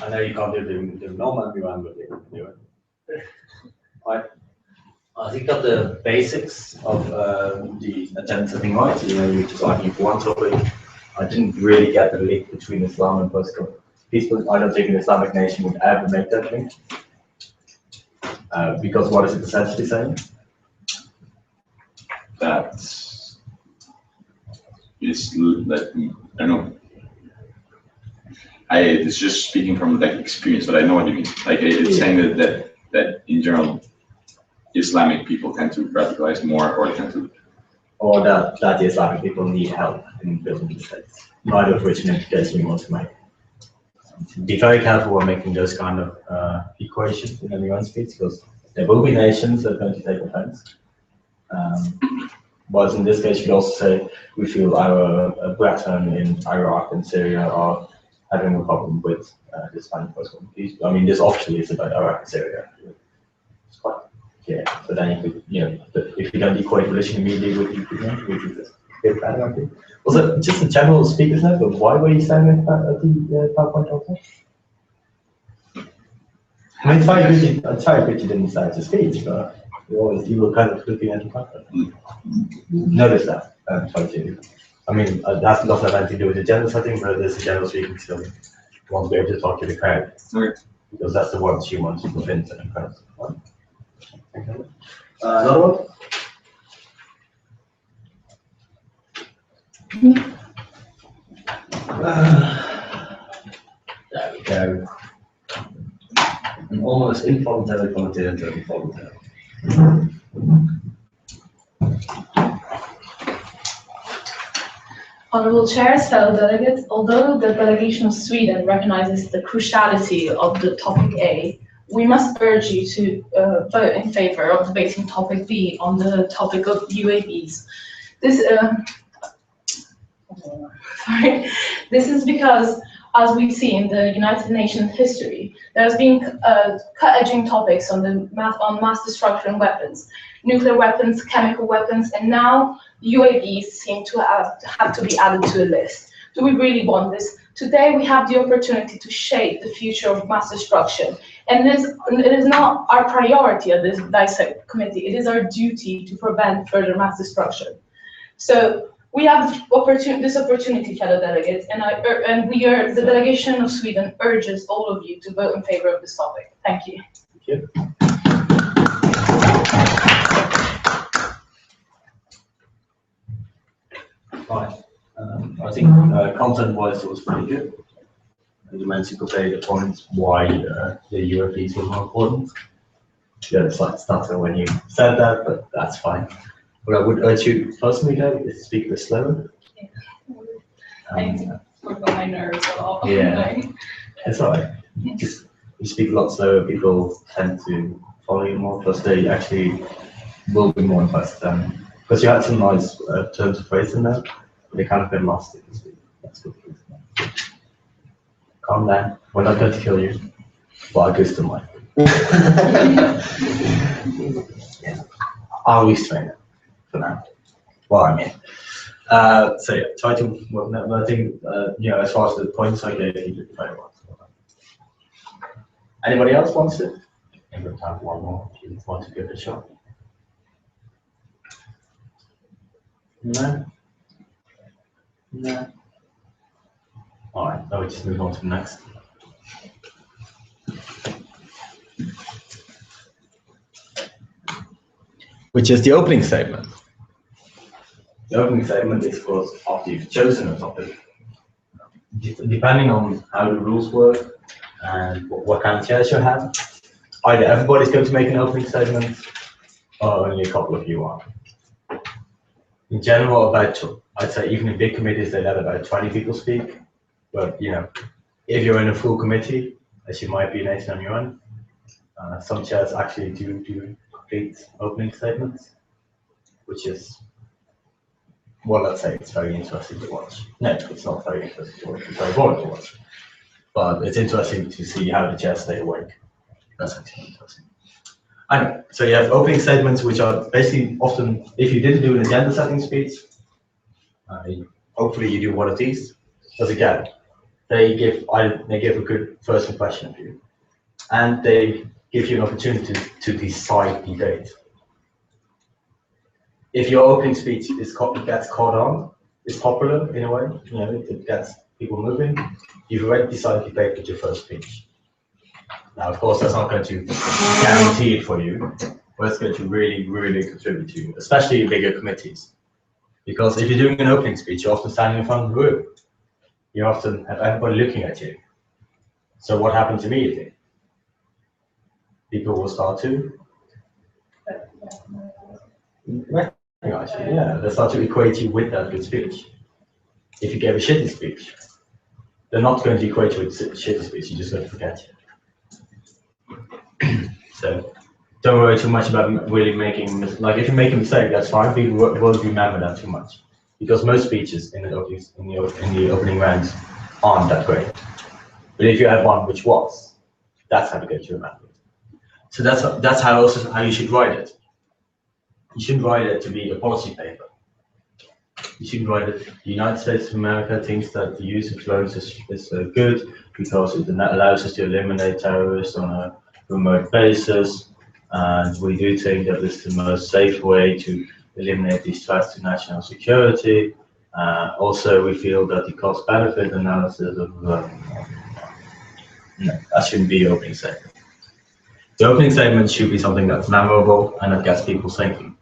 I know you can't do the normal MUN, but you can do it. Right. I think got the basics of the agenda setting right. You know, you're just arguing for one topic. I didn't really get the link between Islam and post-conflict peace building. I don't think an Islamic nation would ever make that link. Because what is it essentially saying? That is that I don't know. It's just speaking from like experience, but I know what you mean. Like it's saying that in general, Islamic people tend to radicalize more, or tend to, or that the Islamic people need help in building the states. Neither of which an implication you want to make. Be very careful when making those kind of equations in MUN speech, because there will be nations that are going to take offense. But in this case, you could also say we feel our brethren in Iraq and Syria are having a problem with this kind of post-conflict peace. I mean, this officially is about Iraq and Syria. It's quite clear. But then you could, you know, if you don't equate religion immediately with Ukraine, we do this. Was it just a general speaker's note, but why were you standing at the PowerPoint also? I mean, it's very good you didn't start to speech, but you were kind of looking at the PowerPoint. Notice that. I mean, that doesn't have anything to do with the agenda setting, but there's a general speaking still. You want to be able to talk to the crowd. Okay. Because that's the ones you want to convince the crowd. Another one? There we go. An almost involuntary commentary into involuntary. Honorable Chairs, fellow delegates, although the delegation of Sweden recognizes the cruciality of the topic A, we must urge you to vote in favor of debating topic B on the topic of UAVs. This is because, as we see in the United Nations history, there has been cut-edging topics on mass destruction weapons, nuclear weapons, chemical weapons, and now UAVs seem to have to be added to a list. Do we really want this? Today we have the opportunity to shape the future of mass destruction, and it is not our priority at this dissect committee. It is our duty to prevent further mass destruction. So we have this opportunity, fellow delegates, and the delegation of Sweden urges all of you to vote in favor of this topic. Thank you. Thank you. Right. I think content-wise it was pretty good. You mentioned the points why the UAVs were more important. Yeah, it's like stutter when you said that, but that's fine. What I would urge you personally though is to speak a bit slower. I work on my nerves a lot. Yeah, it's alright. Just you speak a lot slower, people tend to follow you more. Plus, they actually will be more impressed. Because you had some nice terms of phrase in there, but they kind of been lost if you speak. That's good. Calm down. We're not going to kill you. Well, I guess to mine. I'll restrain it for now. Well, I mean. So yeah, try to. Well, I think you know, as far as the points I gave, you did very well. Anybody else wants it? I think we'll have one more if you want to give it a shot. No. No. All right. Now we just move on to the next. Which is the opening statement. The opening statement is, of course, after you've chosen a topic. Depending on how the rules work and what kind of chairs you have, either everybody's going to make an opening statement or only a couple of you are. In general, I'd say even in big committees, they let about 20 people speak. But you know, if you're in a full committee, as you might be in MUN, some chairs actually do complete opening statements, which is, well, let's say it's very interesting to watch. No, it's not very interesting to watch, it's very boring to watch. But it's interesting to see how the chairs stay awake. That's actually interesting. Anyway, so you have opening statements, which are basically often, if you didn't do an agenda setting speech, hopefully you do one of these. Because again, they give a good first impression of you, and they give you an opportunity to decide the date. If your opening speech gets caught on, it's popular in a way, you know, it gets people moving, you've already decided the date with your first speech. Now, of course, that's not going to guarantee it for you, but it's going to really, really contribute to you, especially in bigger committees. Because if you're doing an opening speech, you're often standing in front of the room. You often have everybody looking at you. So what happens immediately? People will start to recognize you, yeah. They start to equate you with that good speech. If you gave a shitty speech, they're not going to equate you with shitty speech, you're just going to forget you. So don't worry too much about really making, like if you make a mistake, that's fine, people won't remember that too much. Because most speeches in the opening rounds aren't that great. But if you have one which was, that's how to get you remembered. So that's how you should write it. You shouldn't write it to be a policy paper. You shouldn't write it, the United States of America thinks that the use of drones is good because it allows us to eliminate terrorists on a remote basis. And we do think that this is the most safe way to eliminate these threats to national security. Also, we feel that the cost-benefit analysis of no, that shouldn't be your opening statement. The opening statement should be something that's memorable and that gets people thinking.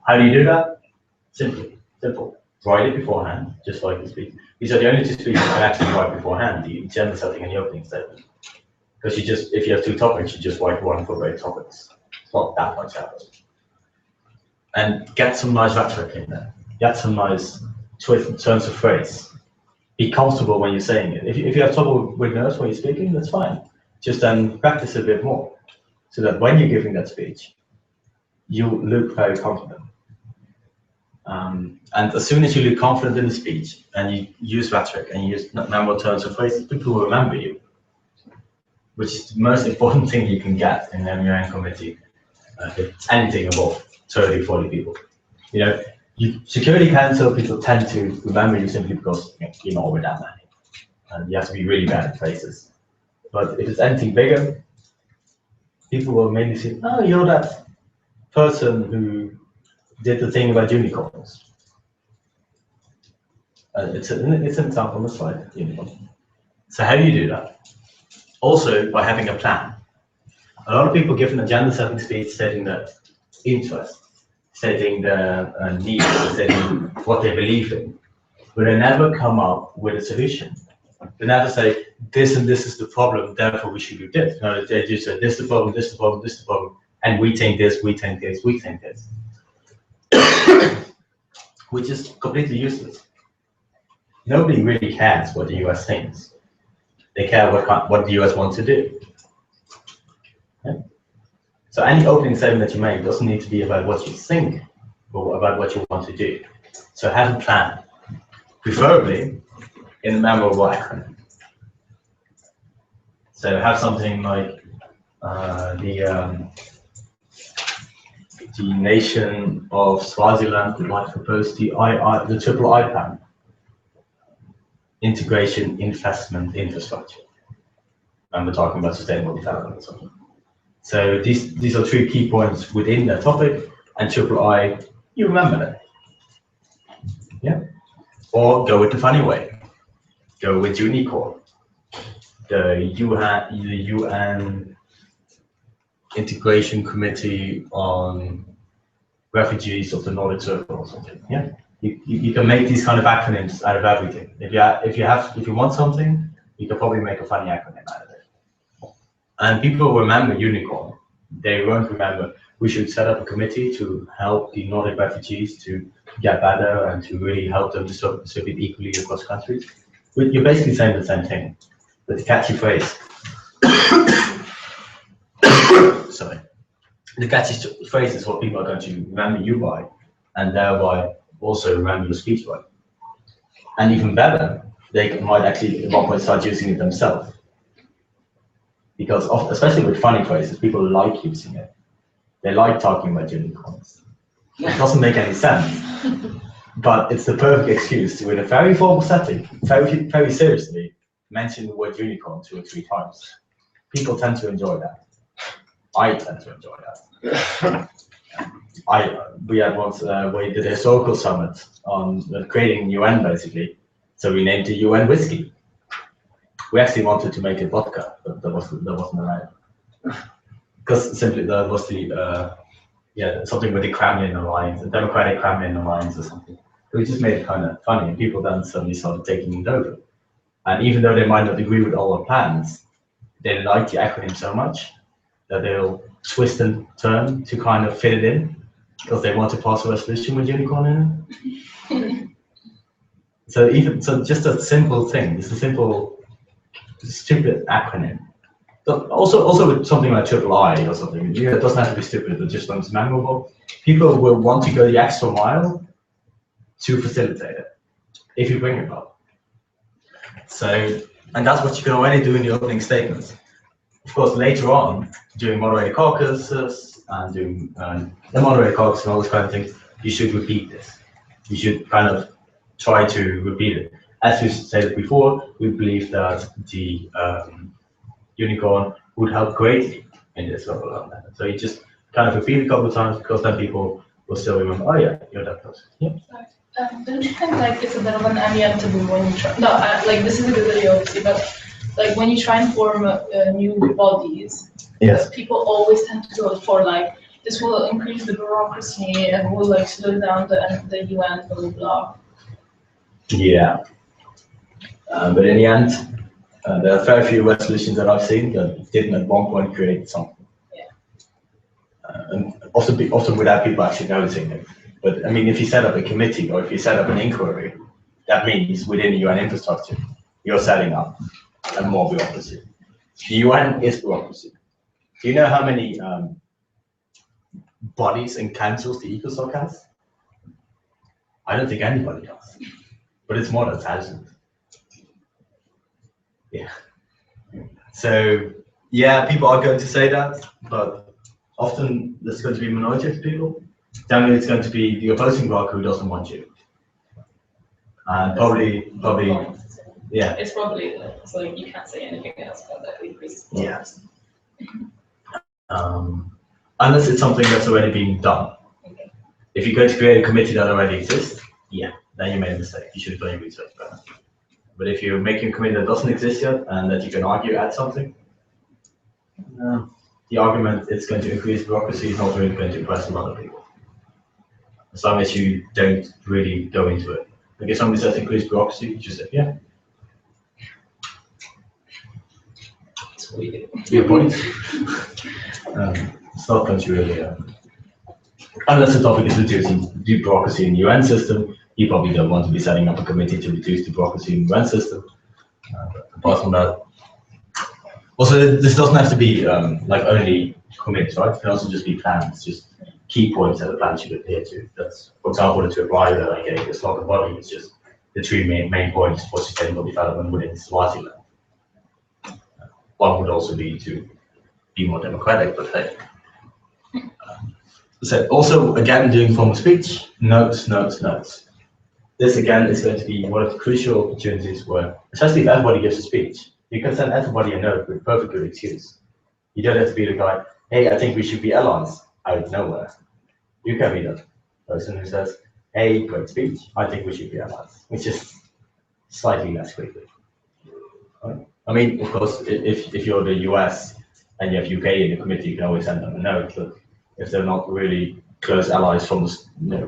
How do you do that? Simple. Write it beforehand, just like the speech. These are the only two speeches you can actually write beforehand: the agenda setting and the opening statement. Because if you have two topics, you just write one for both topics. It's not that much effort. And get some nice rhetoric in there. Get some nice turns of phrase. Be comfortable when you're saying it. If you have trouble with nerves when you're speaking, that's fine. Just then practice a bit more, so that when you're giving that speech, you look very confident. And as soon as you look confident in the speech, and you use rhetoric and you use memorable turns of phrase, people will remember you, which is the most important thing you can get in an MUN committee. If it's anything above 30, 40 people. You know, Security Council people tend to remember you simply because you're not with that many. And you have to be really bad at phrases. But if it's anything bigger, people will mainly say, oh, you're that person who did the thing about unicorns. It's an example on the slide, unicorn. So how do you do that? Also, by having a plan. A lot of people give an agenda setting speech stating their interest, stating their needs, stating what they believe in, but they never come up with a solution. They never say, this and this is the problem, therefore we should do this. No, they just say, this is the problem, this is the problem, this is the problem, and we think this, we think this, we think this. Which is completely useless. Nobody really cares what the US thinks. They care what the US wants to do. Okay? So any opening statement that you make doesn't need to be about what you think, but about what you want to do. So have a plan, preferably in a memorable acronym. So have something like the nation of Swaziland would like to propose the triple I plan. Integration, investment, infrastructure. And we're talking about sustainable development or something. So these are three key points within that topic, and triple I, you remember that. Yeah? Or go with the funny way. Go with unicorn. The UN Integration Committee on Refugees of the Nordic Circle or something. Yeah? You can make these kind of acronyms out of everything. If you want something, you can probably make a funny acronym out of it. And people remember unicorn. They won't remember we should set up a committee to help the Nordic refugees to get better and to really help them to distribute equally across countries. You're basically saying the same thing, but the catchy phrase. Sorry. The catchy phrase is what people are going to remember you by, and thereby also remember your speech by. And even better, they might actually at one point start using it themselves. Because especially with funny phrases, people like using it. They like talking about unicorns. It doesn't make any sense. But it's the perfect excuse to, in a very formal setting, very seriously, mention the word unicorn 2 or 3 times. People tend to enjoy that. I tend to enjoy that. We had once, we did a historical summit on creating UN basically. So we named it UN whiskey. We actually wanted to make it vodka, but that wasn't allowed. Because simply that was the, something with the Kremlin alliance, the Democratic Kremlin alliance or something. We just made it kind of funny, and people then suddenly started taking it over. And even though they might not agree with all our plans, they like the acronym so much that they'll twist and turn to kind of fit it in, because they want to pass a resolution with unicorn in it. So just a simple thing, just a simple, stupid acronym. Also with something like III or something, it doesn't have to be stupid, but just when it's memorable, people will want to go the extra mile to facilitate it, if you bring it up. So, and that's what you can already do in the opening statements. Of course, later on, during moderated caucuses and doing the moderated caucus and all those kind of things, you should repeat this. You should kind of try to repeat it. As we said before, we believe that the unicorn would help greatly in this level of that. So you just kind of repeat a couple of times, because then people will still remember, oh yeah, you're that person. Yeah. Don't you think like it's a bit of an MUN taboo when you try? No, like this is a good video, obviously, but like when you try and form new bodies, yes, people always tend to go for like this will increase the bureaucracy and will like slow down the UN, blah blah blah. Yeah, but in the end, there are very few resolutions that I've seen that didn't at one point create something. Yeah. And often without people actually noticing it. But I mean, if you set up a committee or if you set up an inquiry, that means within the UN infrastructure, you're setting up a more bureaucracy. The UN is bureaucracy. Do you know how many bodies and councils the ECOSOC has? I don't think anybody does, but it's more than 1,000. Yeah. So yeah, people are going to say that, but often there's going to be a minority of people. Generally, it's going to be the opposing bloc who doesn't want you, and probably, yeah. It's probably so you can't say anything else about that increase. Yeah. Unless it's something that's already being done. Okay. If you're going to create a committee that already exists, yeah, then you made a mistake. You should have done your research better. But if you're making a committee that doesn't exist yet and that you can argue at something, the argument it's going to increase bureaucracy is not really going to impress a lot of people. As long as you don't really go into it. Like if somebody says increase bureaucracy, you just say, yeah. It's weird. Your point. It's not going to really, unless the topic is reducing bureaucracy in the UN system, you probably don't want to be setting up a committee to reduce the bureaucracy in the UN system. Apart from that, also this doesn't have to be like only committees, right? It can also just be plans, just key points that the plan should adhere to. That's, for example, the reply that I gave. It's not the body, it's just the 3 main points for sustainable development within Swaziland. One would also be to be more democratic, but hey. So also, again, doing formal speech, notes. This again is going to be one of the crucial opportunities where, especially if everybody gives a speech, you can send everybody a note with perfect good excuse. You don't have to be the guy, hey, I think we should be allies, out of nowhere. You can be the person who says, hey, great speech, I think we should be allies, which is slightly less quickly. Right? I mean, of course, if you're the US and you have UK in the committee, you can always send them a note, but if they're not really close allies from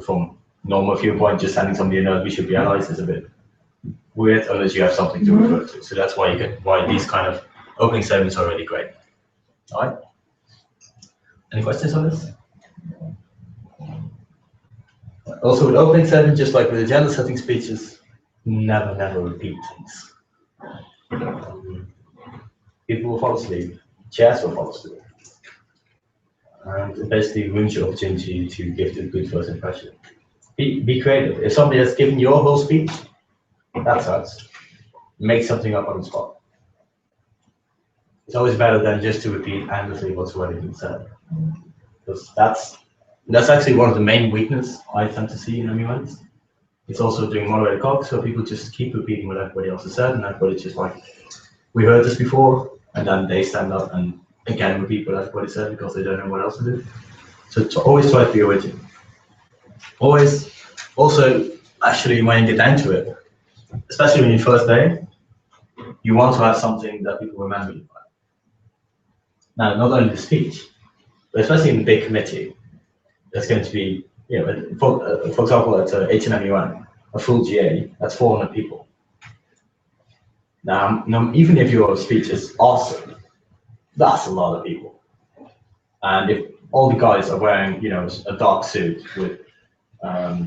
from normal viewpoint, just sending somebody a note, we should be allies, is a bit weird unless you have something to refer to. So that's why why these kind of opening statements are really great. All right. Any questions on this? Also with opening statement, just like with agenda setting speeches, never repeat things. People will fall asleep, chairs will fall asleep. And it basically ruins your opportunity to give a good first impression. Be creative. If somebody has given your whole speech, that sucks. Make something up on the spot. It's always better than just to repeat endlessly what's already been said. Because that's actually one of the main weaknesses I tend to see in MUNs. It's also doing moderated cog, so people just keep repeating what everybody else has said, and everybody's just like, we heard this before, and then they stand up and again repeat what everybody said because they don't know what else to do. So always try to be original. Always, also, actually, when you get down to it, especially when you first day, you want to have something that people remember you by. Now, not only the speech, but especially in a big committee, there's going to be, for example, at MUN, a full GA, that's 400 people. Now, even if your speech is awesome, that's a lot of people. And if all the guys are wearing, a dark suit with, I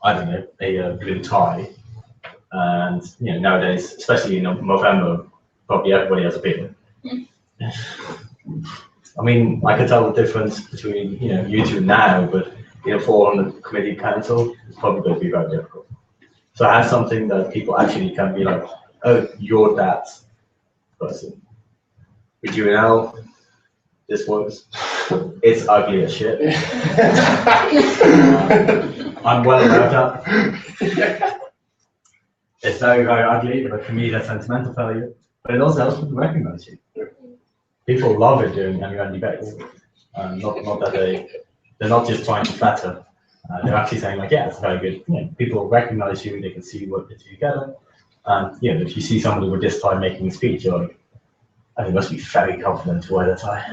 don't know, a blue tie, and nowadays, especially in November, probably everybody has a beard. I mean, I can tell the difference between you two now, but 400 committee council is probably going to be very difficult. So have something that people actually can be like, oh, you're that person. With UNL, this works. It's ugly as shit. I'm well aware of that. It's very, very ugly, but for me, that's sentimental value. But it also helps people recognize you. People love it doing MUN debates. Not that they're not just trying to flatter. They're actually saying like, yeah, it's very good. People recognize you, they can see what you do together. And if you see somebody with this tie making a speech, you're like, oh, they must be very confident to wear the tie.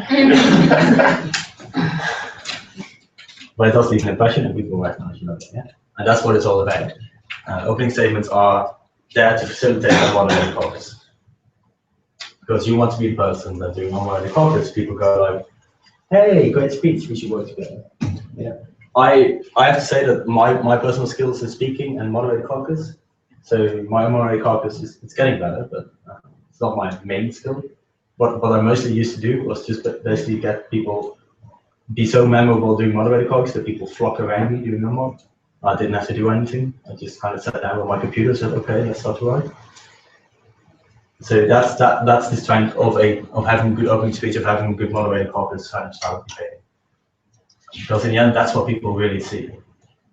But it does leave an impression and people recognize you. Yeah? And that's what it's all about. Opening statements are there to facilitate the moderated caucus. Because you want to be the person that doing moderated caucus, people go like, hey, great speech, we should work together. Yeah. I have to say that my personal skills is speaking and moderated caucus. So my moderated caucus it's getting better, but it's not my main skill. What I mostly used to do was just basically get people be so memorable doing moderated caucus that people flock around me doing no more. I didn't have to do anything. I just kind of sat down with my computer and said, okay, let's start to write. So that's the strength of having a good opening speech, of having a good moderated caucus kind of style of debate. Because in the end, that's what people really see.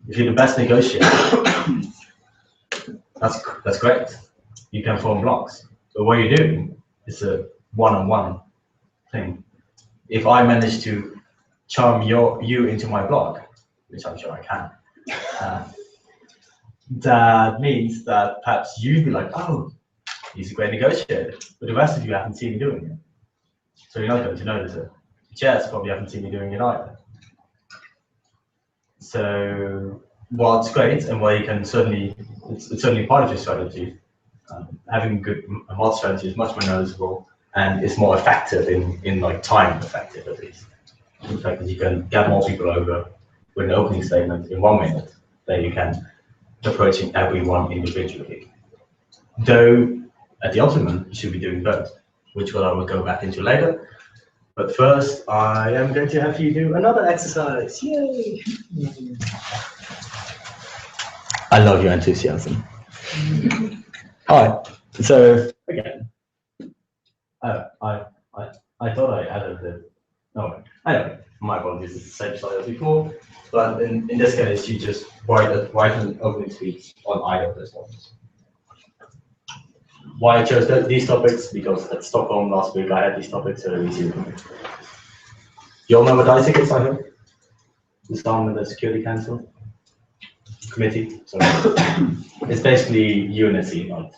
If you're the best negotiator, that's great. You can form blocks. But what you're doing is a one-on-one thing. If I manage to charm you into my block, which I'm sure I can, that means that perhaps you'd be like, oh, he's a great negotiator, but the rest of you haven't seen me doing it. So you're not going to notice it. The chairs probably haven't seen me doing it either. So while it's great, and while you can it's certainly part of your strategy, having a good mod strategy is much more noticeable and it's more effective in like time effective at least. In fact, that you can get more people over with an opening statement in 1 minute than you can approaching everyone individually. Though at the ultimate, you should be doing both, which I will go back into later. But first, I am going to have you do another exercise. Yay! I love your enthusiasm. All right. So again, I thought I added the. No, anyway, my apologies. It's the same slide as before, but in this case, you just write an opening speech on either of those ones. Why I chose these topics? Because at Stockholm last week I had these topics, so they're easy for me. You all know what DICIC is, I hope? The Starman with the Security Council Committee. Sorry. It's basically unity, right?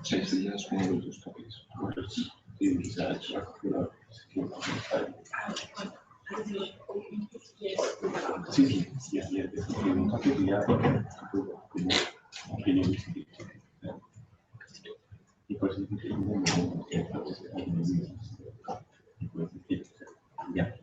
Sí, sería uno de tus topics. Sí, sí, es un topic ya como y pues ya,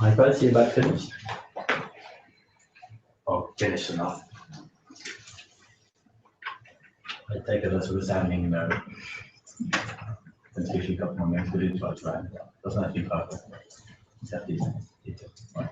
I both you about finished? Or finished enough? I take it as a resounding no. And see if you've got more minutes to do to round it up. Doesn't have to be perfect. It's have decent. Right.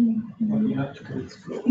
You have to go explore.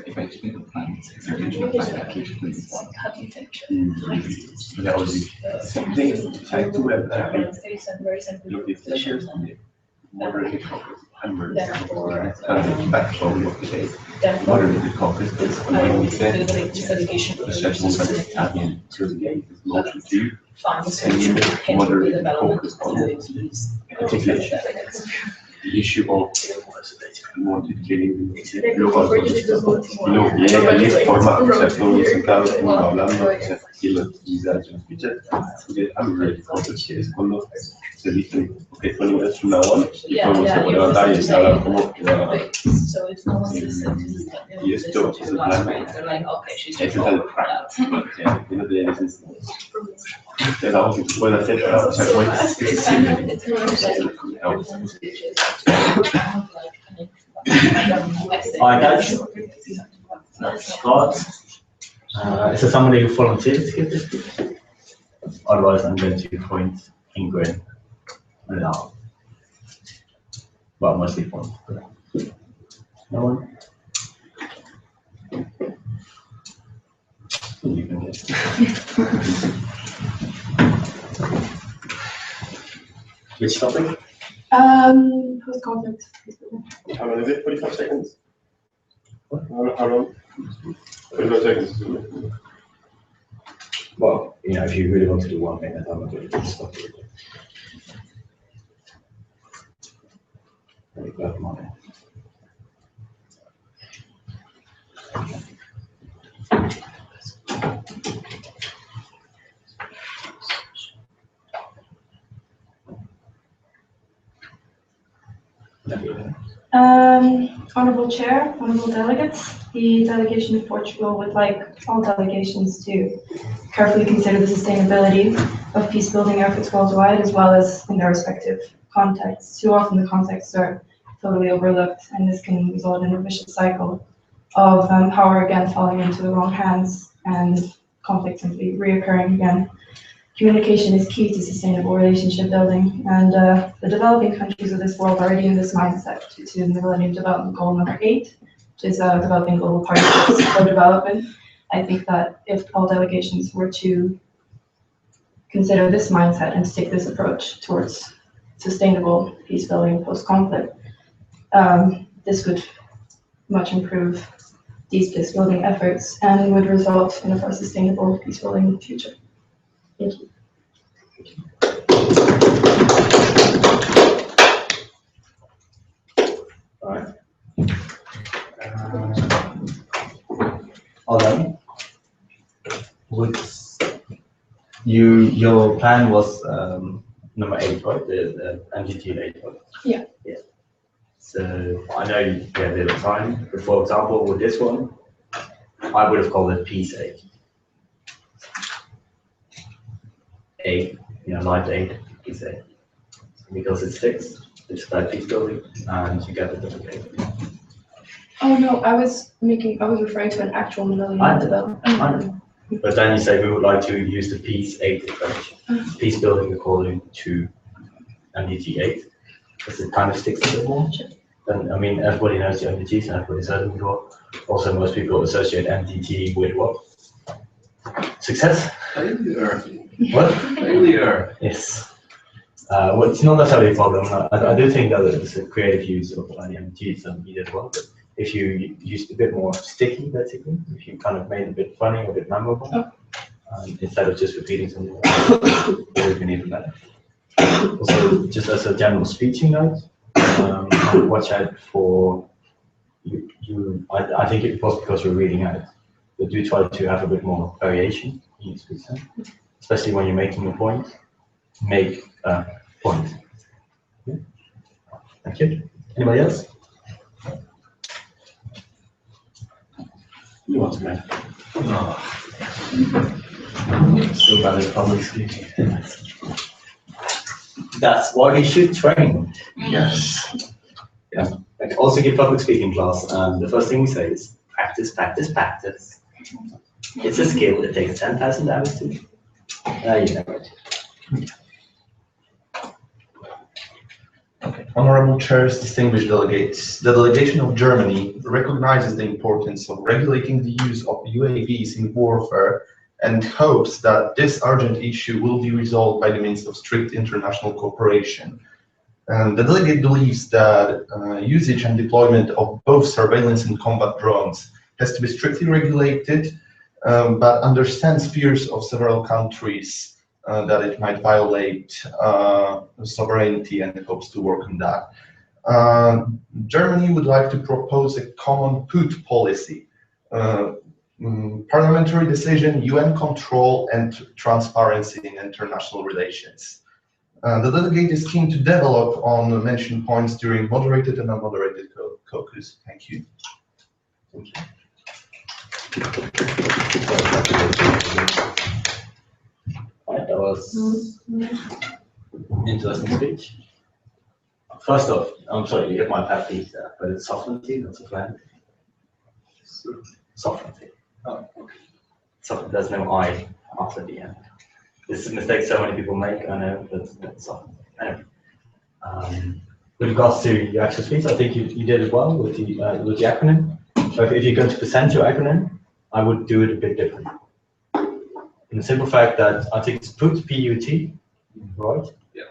If I explain the plan, it's very interesting. Yeah, I do have look at the shares on the moderated caucus. Therefore, backbone of the day. Moderated caucus is when we said the session admin to the gate is motion to and moderated caucus on particular the issue of wanted getting local jest forma akceptu centralną hablando y lo utilización porque hambre entonces es cuando se dice que cuando es una one y cuando se puede levantar y escalar como y esto es el plan este es el plan no te dices es algo que se puede hacer para hacer buenas Hi guys. Scott. Is there somebody who volunteered to give this speech? Otherwise, I'm going to point Ingrid and out. Well, mostly point. No one? You can get Which topic? Post-conflict. How long is it? 45 seconds? How long? 45 seconds. Well, you know, if you really want to do 1 minute, I'm not going to stop it. Let me grab mine. Honorable Chair, honorable delegates, the delegation of Portugal would like all delegations to carefully consider the sustainability of peace-building efforts worldwide, as well as in their respective contexts. Too often the contexts are totally overlooked, and this can result in a vicious cycle of power again falling into the wrong hands and conflict simply reoccurring again. Communication is key to sustainable relationship building, and the developing countries of this world are already in this mindset due to the Millennium Development Goal number 8, which is developing global partnerships for development. I think that if all delegations were to consider this mindset and to take this approach towards sustainable peace building post-conflict, this would much improve these peace building efforts and would result in a more sustainable peace building future. Thank you. All right. All done. Your plan was number 8, right? The MGT 8, right? Yeah. Yeah. So I know you had a bit of time, but for example, with this one, I would have called it Peace 8. 8, you know, light 8, Peace 8. Because it sticks, it's about peace building, and you get it okay. Oh no, I was referring to an actual Millennium Development. But then you say we would like to use the Peace 8 approach, peace building according to MDG 8, because it kind of sticks a bit more. Then, I mean, everybody knows the MDGs and everybody's heard them before. Also, most people associate MDG with what? Success? Failure. What? Failure. Yes. Well, it's not necessarily a problem. I do think that it's a creative use of MDGs and needed as well. But if you used a bit more sticky, basically, if you kind of made it a bit funny, a bit memorable, instead of just repeating something, it would have been even better. Also, just as a general speeching note, watch out for I think it was because you're reading out, but do try to have a bit more variation in each speech, especially when you're making a point. Make a point. Yeah. Thank you. Anybody else? You want to go? No. So bad at public speaking. That's why we should train. Yes. Yeah. Like also give public speaking class, and the first thing we say is practice, practice, practice. It's a skill. It takes 10,000 hours to. You know it. Okay. Honorable chairs, distinguished delegates, the delegation of Germany recognizes the importance of regulating the use of UAVs in warfare and hopes that this urgent issue will be resolved by the means of strict international cooperation. The delegate believes that usage and deployment of both surveillance and combat drones has to be strictly regulated, but understands fears of several countries that it might violate sovereignty and hopes to work on that. Germany would like to propose a common PUT policy, parliamentary decision, UN control, and transparency in international relations. The delegate is keen to develop on the mentioned points during moderated and unmoderated caucus. Thank you. Thank you. Right, that was interesting speech. First off, I'm sorry, you get my pet peeve there, but it's sovereignty, not sovereignty. Sovereignty. Oh, okay. So there's no I after the end. This is a mistake so many people make, I know, but that's sovereignty. Anyway. With regards to your actual speech, I think you did as well with the acronym. So if you're going to present your acronym, I would do it a bit different. In the simple fact that I think it's PUT, P-U-T, right? Yeah.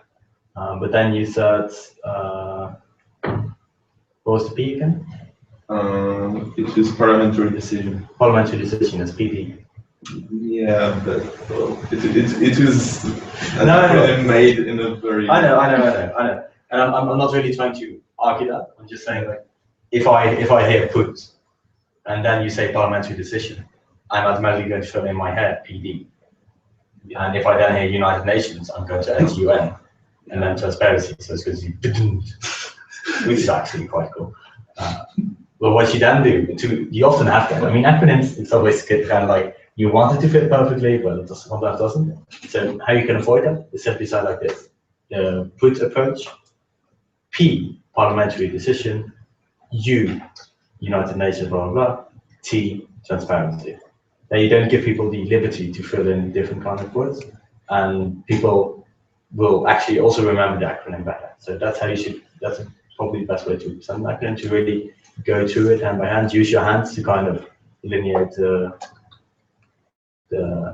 But then you said, what was the P again? It was parliamentary decision. Parliamentary decision is PD. Yeah, but it was made in a very. I know. And I'm not really trying to argue that. I'm just saying like, if I hear PUT, and then you say parliamentary decision, I'm automatically going to fill in my head PD. And if I then hear United Nations, I'm going to add UN, and then transparency. So it's because you, which is actually quite cool. Well, what you then do, you often have that. I mean, acronyms, it's always kind of like, you want it to fit perfectly, but it sometimes doesn't. So how you can avoid that is simply say like this. The PUT approach, P, parliamentary decision, U, United Nations, blah, blah, blah, T, transparency. Now you don't give people the liberty to fill in different kind of words, and people will actually also remember the acronym better. So that's how you should, that's probably the best way to present an acronym, to really go through it hand by hand, use your hands to kind of delineate the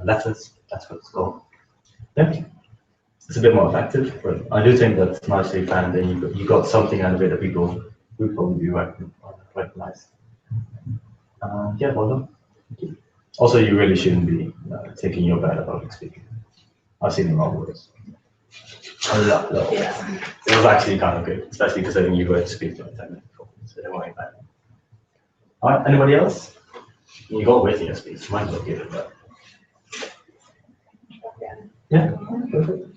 letters, that's what it's called. Yeah. It's a bit more effective, but I do think that's nicely planned, and you got something out of it that people would probably recognize. Yeah, well done. Thank you. Also, you really shouldn't be taking your bad at public speaking. I've seen the wrong words. A lot. Yeah. It was actually kind of good, especially considering you were to speak like 10 minutes before, so it wasn't bad. All right, anybody else? You got waiting your speech, you might as well give it back. Yeah, perfect.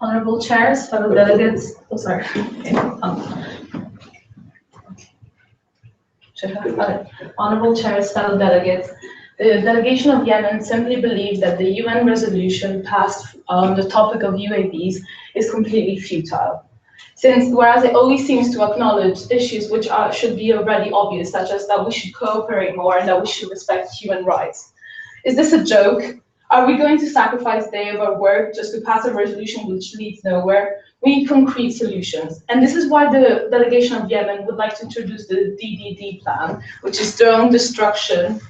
Honorable chairs, fellow delegates, oh sorry. Honorable chairs, fellow delegates, the delegation of Yemen simply believes that the UN resolution passed on the topic of UAVs is completely futile. Since, whereas it always seems to acknowledge issues which should be already obvious, such as that we should cooperate more and that we should respect human rights. Is this a joke? Are we going to sacrifice a day of our work just to pass a resolution which leads nowhere? We need concrete solutions. And this is why the delegation of Yemen would like to introduce the DDD plan, which is drone destruction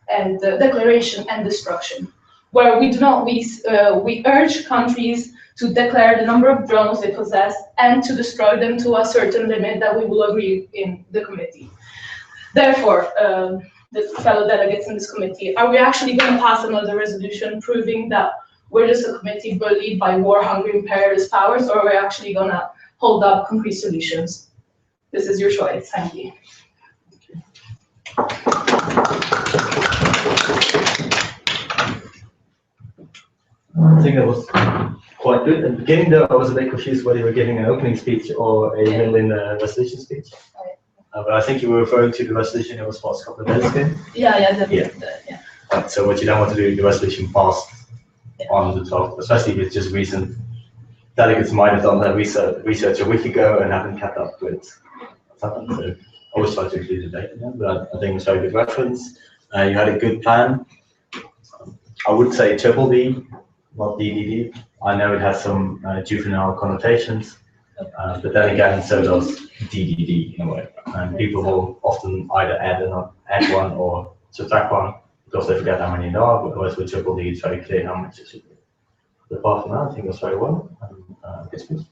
and declaration and destruction, where we urge countries to declare the number of drones they possess and to destroy them to a certain limit that we will agree in the committee. Therefore, the fellow delegates in this committee, are we actually going to pass another resolution proving that we're just a committee bullied by war-hungry imperialist powers, or we're actually gonna hold up concrete solutions. This is your choice. Thank you. I think that was quite good. At the beginning, though, I was a bit confused whether you were giving an opening speech or a middle in the resolution speech. But I think you were referring to the resolution that was passed a couple of days ago. Yeah. So what you don't want to do, the resolution passed on the top, especially if it's just recent. Delegates might have done that research a week ago and haven't kept up with what's happened. So I always try to include the data there, but I think it's a very good reference. You had a good plan. I would say triple D, not DDD. I know it has some juvenile connotations, but then again, so does DDD in a way. And people will often either add one or subtract one because they forget how many there are, because with triple D it's very clear how much it should be. But apart from that, I think that's very well. Yes, please.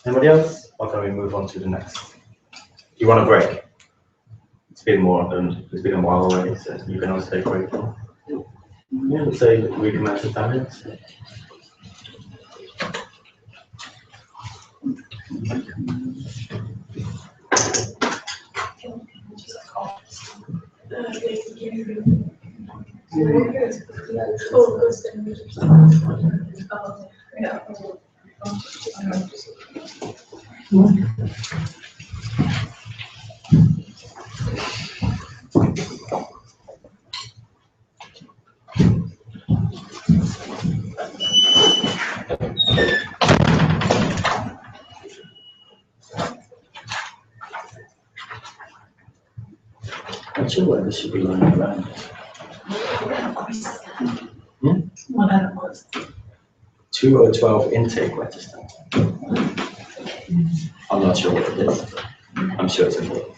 Anybody else? Or can we move on to the next? You want a break? It's been a while already, so you can always take a break. Yeah, let's say we commence in 10 minutes. I'm sure where this should be lying around. 2012 intake register. I'm not sure what it is. I'm sure it's important.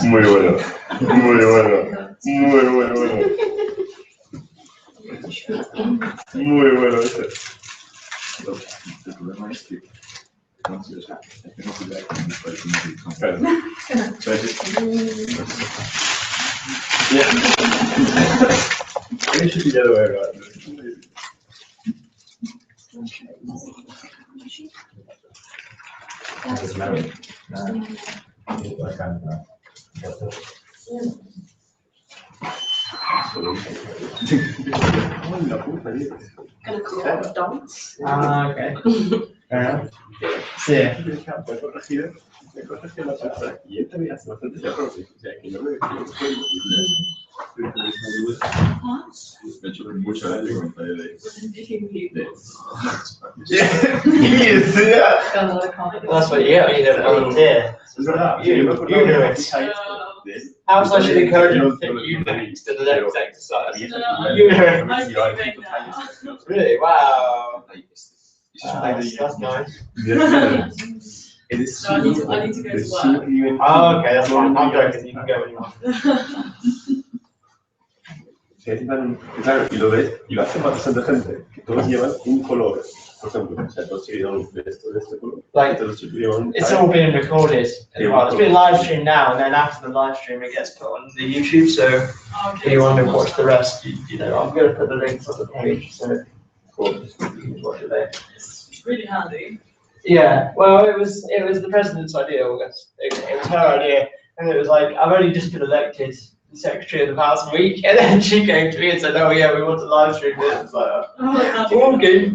Muy bueno, muy bueno, muy bueno. Muy bueno ese. El problema es que no se usa. Es que no se da como Claro. Maybe should be the other way around. It's married. Ah, okay. Fair enough. Sí. Me corregí la palabra y él también hace bastantes errores, o sea que no me he hecho mucho daño con el That's what you don't volunteer. Es verdad, You do it. How much I should encourage you to think you do it instead of the next exercise? You do it. Really? Wow. That's nice. So I need to go to work. Oh, okay, that's fine. I'm joking. You can go when you want. Claro, y lo ves, y lo hace bastante gente, que todos llevan un color, por ejemplo, o sea, todos llevan de este color. Like, todos llevan, it's all being recorded as well. It's being live streamed now, and then after the live stream, it gets put on the YouTube. So if you want to watch the rest, you know, I'm going to put the links on the page, so you can watch it there. It's really handy. Yeah, well, it was the president's idea, August. It was her idea, and it was like, I've only just been elected secretary of the past week, and then she came to me and said, "Oh yeah, we want to live stream this." It's like, okay.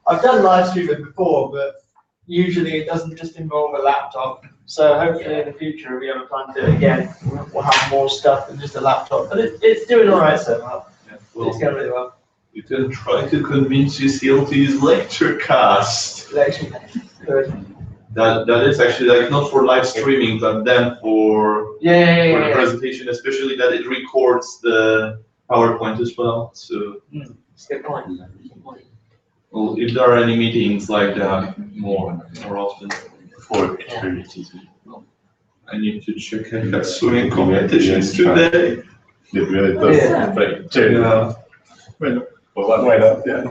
I've done live streaming before, but usually it doesn't just involve a laptop. So hopefully in the future we have a plan to do it again. We'll have more stuff than just a laptop, but it's doing all right so far. Yeah, well, It's going really well. you can try to convince UCL to use Lecturecast. Good. That is actually like not for live streaming, but then for the presentation, especially that it records the PowerPoint as well. So It's a good point. Well, if there are any meetings like that more often, For experiences. I need to check if that's swimming competitions today. It really does. But, Yeah. well, why not? Yeah.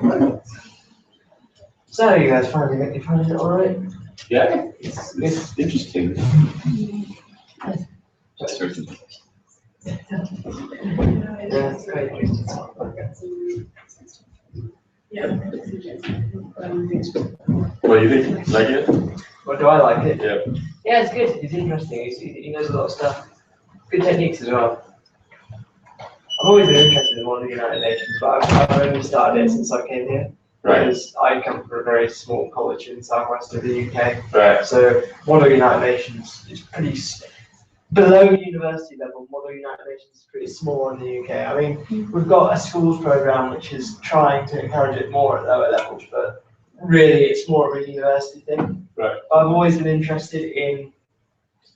So how are you guys finding it? You finding it alright? Yeah, it's interesting. Certainly. Yeah, it's great. What do you think? Like it? What do I like it? Yeah. Yeah, it's good. It's interesting. He knows a lot of stuff. Good techniques as well. I've always been interested in one of the United Nations, but I've only started it since I came here. Right. Because I come from a very small college in the southwest of the UK. Right. So Model United Nations is pretty below university level. Model United Nations is pretty small in the UK. I mean, we've got a schools program which is trying to encourage it more at lower levels, but really it's more of a university thing. Right. I've always been interested in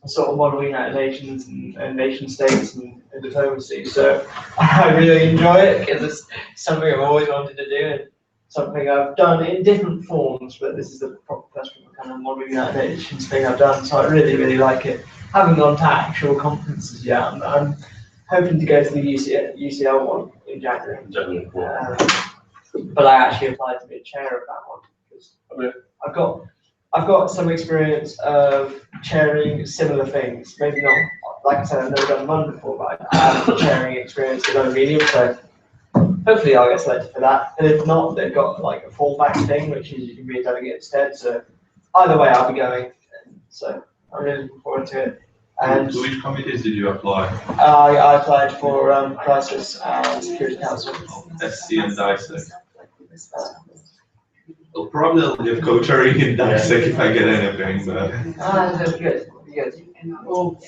sort of Model United Nations and nation states and diplomacy. So I really enjoy it because it's something I've always wanted to do. And something I've done in different forms, but this is the first kind of Model United Nations thing I've done, so I really, really like it. Haven't gone to actual conferences yet. I'm hoping to go to the UCL one in January. But I actually applied to be a chair of that one because I've got some experience of chairing similar things. Maybe not, like I said, I've never done MUN before, but I have chairing experience in other medium, so hopefully I'll get selected for that. And if not, they've got like a fallback thing, which is you can be a delegate instead. So either way, I'll be going. So I'm really looking forward to it. And to which committees did you apply? I applied for Crisis and Security Council. SC and DISEC. Well, probably I'll get co-chairing in DISEC if I get anything, but That's good. Good. well,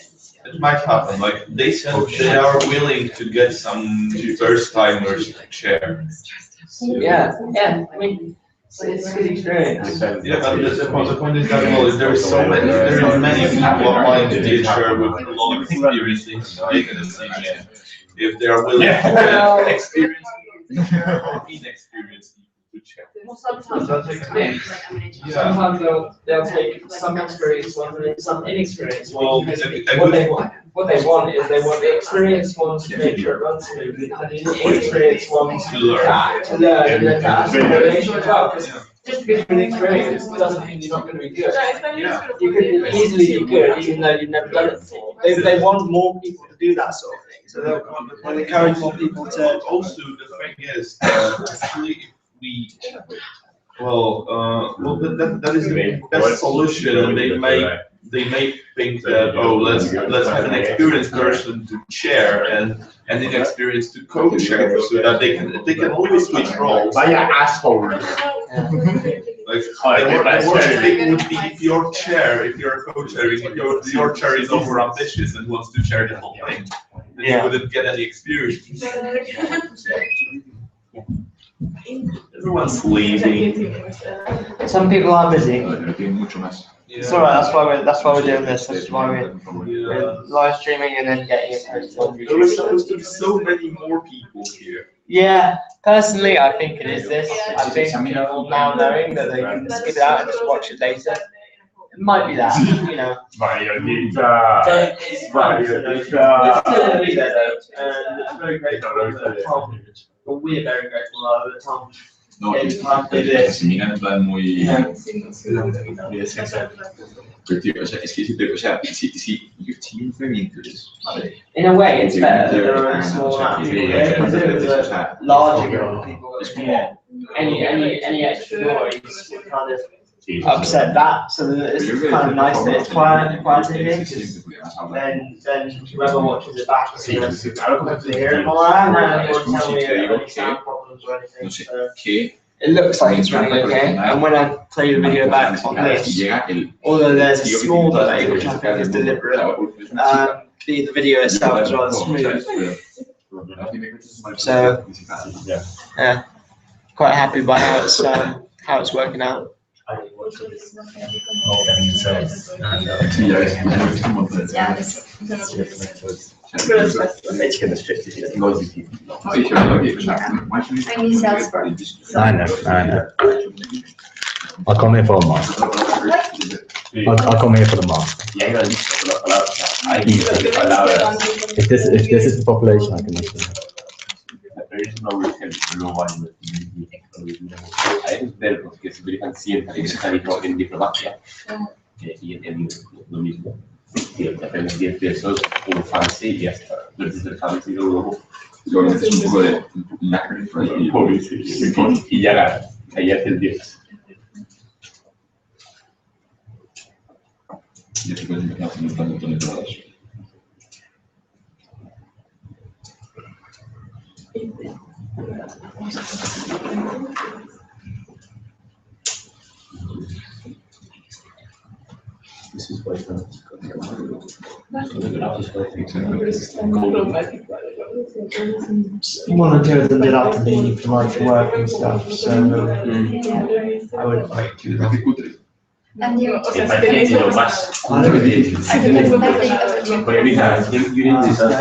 it might happen. Like they said, they are willing to get some first timers to chair. Yeah, I mean, it's a good experience. Yeah, but the point is that well, there are many people applying to be a chair with a lot of experience in making a decision. If they are willing to get experienced or inexperienced people to chair. Well, sometimes they'll take a mix. Sometimes they'll take some experienced ones and some inexperienced Well, ones. What they want is they want the experienced ones to make sure it runs smoothly, and the inexperienced ones To learn. to learn and then to ask for motivation as well. Because just because you're inexperienced doesn't mean you're not going to be good. Yeah. You could easily be good even though you've never done it before. They want more people to do that sort of thing, so they'll encourage more people to. Also, the thing is, actually, if we that is the best solution, and they may think that let's have an experienced person to chair and an inexperienced to co-chair, so that they can always switch roles. But yeah, assholes. Like the worst thing would be if you're co-chairing, if your chair is over ambitious and wants to chair the whole thing, then you wouldn't get any experience. Everyone's leaving. Some people are busy. Yeah. It's alright. That's why we're doing this. That's why we're live streaming and then getting it posted. There was supposed to be so many more people here. Yeah, personally, I think it is this. I think people now knowing that they can skip it out and just watch it later. It might be that, you know. But it's still early there though, and I'm very grateful that Tom. Well, we're very grateful that Tom gave time to do this. In a way, it's better that there are a small amount of people there, because if it was a larger group of people, any extra noise would kind of upset that, so that it's kind of nice that it's quiet in here, because then whoever watches it back will hopefully hear it more. I haven't had anyone tell me any sound problems or anything, so it looks like it's running okay, and when I play the video back on this, although there's a small delay, which I think is deliberate, the video itself is rather smooth. So, yeah, quite happy by how it's working out. hiding what is not getting themselves. And Yeah, this. It's kind of strict, noisy people. I need Salesforce. I know. I'll come here for a mask. I'll come here for the mask. Y ahí lo han dicho, la palabra, o sea, hay diferentes palabras. If this is the population, I can listen. Pero es una evolución, luego hay verbos que se utilizan siempre en diplomacia y en lo mismo. Aprendes 10 de esos, un fancy y ya está. Desde el fancy luego Es un poco de lacre y ya ganas. Ahí hace el 10. Ya te puedes imaginar un montón de palabras. This is quite fun. Volunteers have been up to me for like work and stuff, so I would like to. And you. Más. Porque mira, you need to start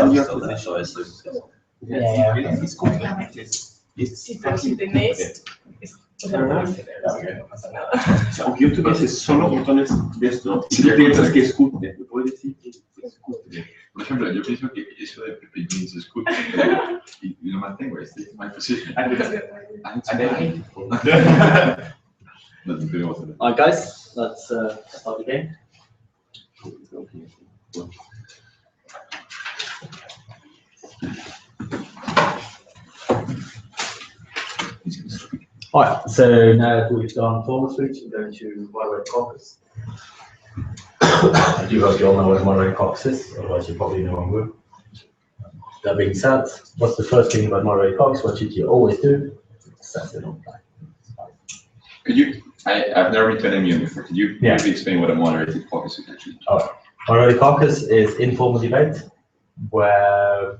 aunque yo tuviese solo botones de esto, si tú piensas que es cutre, te puedo decir que es cutre. Por ejemplo, yo pienso que eso de Pepe Jeans es cutre y lo mantengo, este es my position. Alright guys, let's start the game. Alright, so now that we've done formal speech, we're going to moderate caucus. I do hope you all know what a moderate caucus is, otherwise you probably know one word. That being said, what's the first thing about moderate caucus? What should you always do? Set it on time. Could you, I've never been to an MUN before, could you maybe explain what a moderated caucus is actually? Moderated caucus is informal debate where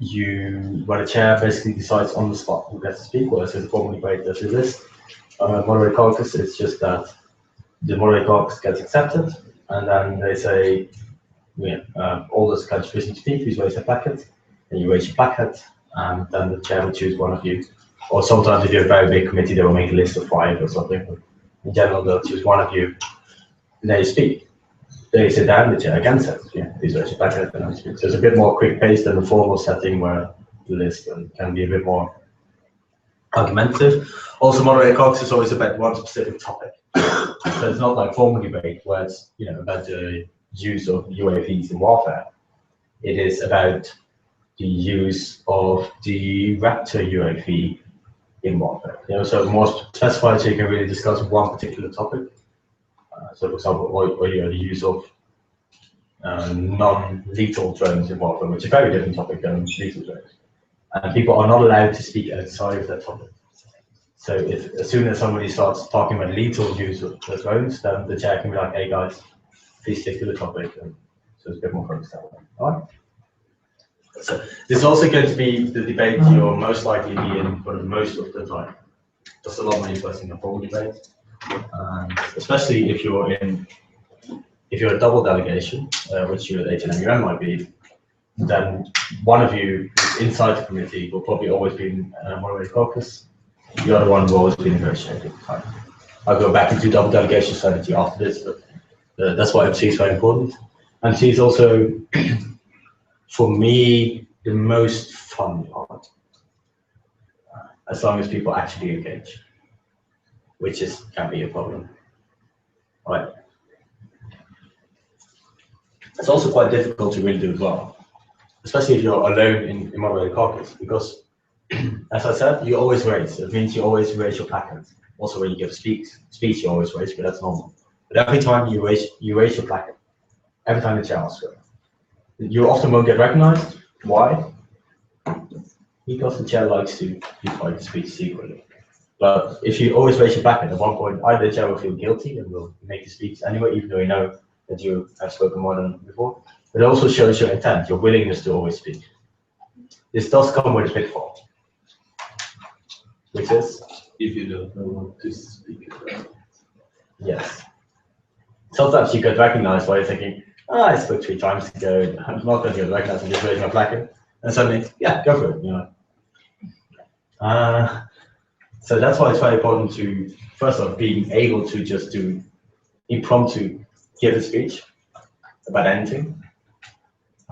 the chair basically decides on the spot who gets to speak, whereas in a formal debate there's a list. Moderated caucus is just that the moderated caucus gets accepted, and then they say, all those candidates wishing to speak, please raise your packet, and you raise your packet, and then the chair will choose one of you. Or sometimes if you're a very big committee, they will make a list of 5 or something. But in general, they'll choose one of you, and then you speak. Then you sit down, the chair again says, please raise your packet, and then you speak. So it's a bit more quick paced than the formal setting where the list can be a bit more argumentative. Also, moderated caucus is always about one specific topic. So it's not like formal debate where it's about the use of UAVs in warfare. It is about the use of the Raptor UAV in warfare. So more specified, so you can really discuss one particular topic. So, for example, or the use of non-lethal drones in warfare, which is a very different topic than lethal drones. And people are not allowed to speak outside of that topic. So as soon as somebody starts talking about lethal use of the drones, then the chair can be like, hey guys, please stick to the topic. And so it's a bit more focused that way. All right? So this is also going to be the debate you'll most likely be in for most of the time. There's a lot more interesting than formal debate. Especially if you're a double delegation, which you at HNMUN might be, then one of you who's inside the committee will probably always be in moderated caucus. The other one will always be negotiated. I'll go back into double delegation strategy after this, but that's why MC is very important. MC is also, for me, the most fun part, as long as people actually engage, which can be a problem. All right. It's also quite difficult to really do as well, especially if you're alone in moderated caucus, because as I said, you always raise. It means you always raise your packet. Also, when you give a speech you always raise, but that's normal. But every time you raise your placket, every time the chair asks for it, you often won't get recognized. Why? Because the chair likes to be quiet to speak secretly. But if you always raise your placket, at one point, either the chair will feel guilty and will make the speech anyway, even though you know that you have spoken more than before. But it also shows your intent, your willingness to always speak. This does come with a pitfall, which is if you don't know what to speak about. Yes. Sometimes you get recognized while you're thinking, oh, I spoke 3 times ago, I'm not going to get recognized, I'm just raising my placard. And suddenly, yeah, go for it, you know. So that's why it's very important to, first of all, being able to just do impromptu give a speech about anything,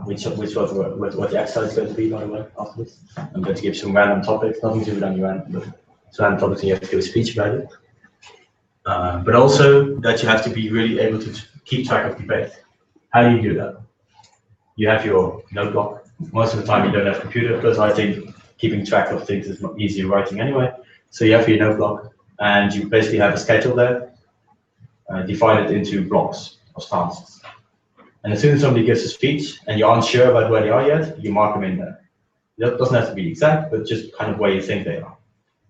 which was what the exercise is going to be, by the way, afterwards. I'm going to give some random topics, nothing to do with any random, but some random topics, and you have to give a speech about it. But also that you have to be really able to keep track of debate. How do you do that? You have your note block. Most of the time you don't have a computer, because I think keeping track of things is not easier writing anyway. So you have your note block, and you basically have a schedule there, divided into blocks of stances. And as soon as somebody gives a speech and you're unsure about where they are yet, you mark them in there. That doesn't have to be exact, but just kind of where you think they are.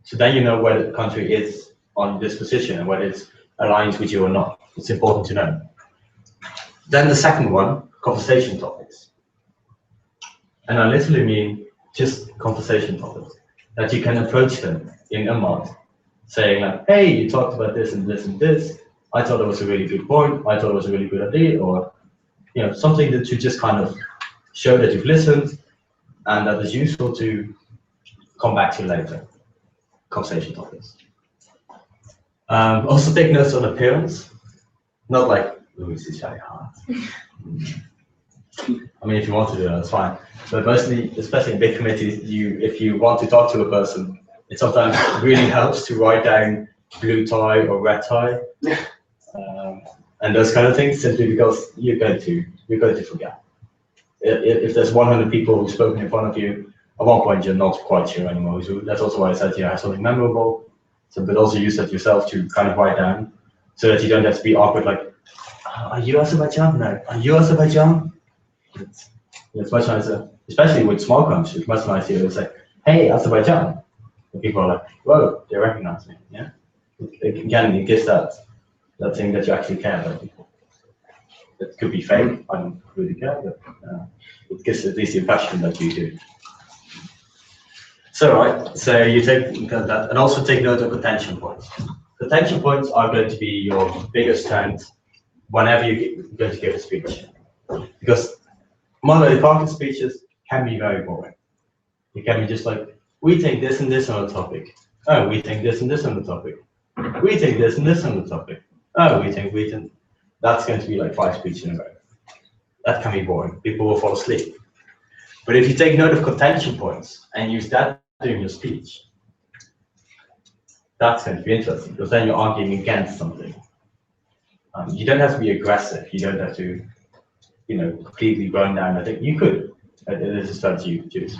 So then you know where the country is on this position and whether it aligns with you or not. It's important to know. Then the second one, conversation topics. And I literally mean just conversation topics, that you can approach them in a month, saying like, hey, you talked about this and this and this. I thought it was a really good point. I thought it was a really good idea, or something that you just kind of show that you've listened and that is useful to come back to later. Conversation topics. Also take notes on appearance. Not like, Louis is very hard. I mean, if you want to do that, that's fine. But mostly, especially in big committees, if you want to talk to a person, it sometimes really helps to write down blue tie or red tie, and those kind of things, simply because you're going to forget. If there's 100 people who've spoken in front of you, at one point you're not quite sure anymore. So that's also why I said you have something memorable. So, but also use that yourself to kind of write down, so that you don't have to be awkward. Like, are you Azerbaijan? No. Are you Azerbaijan? It's much nicer, especially with small countries. It's much nicer to say, "Hey, Azerbaijan." And people are like, "Whoa, they recognize me." Yeah. Again, it gives that thing that you actually care about people. It could be fake. I don't really care, but it gives at least the impression that you do. So, right, so you take that, and also take note of attention points. Attention points are going to be your biggest strength whenever you're going to give a speech, because moderated parking speeches can be very boring. It can be just like, we think this and this on the topic. Oh, we think this and this on the topic. We think this and this on the topic. Oh, we think. That's going to be like 5 speeches in a row. That can be boring. People will fall asleep. But if you take note of contention points and use that during your speech, that's going to be interesting, because then you're arguing against something. You don't have to be aggressive. You don't have to, completely run down. I think you could. It is a strategy you could use.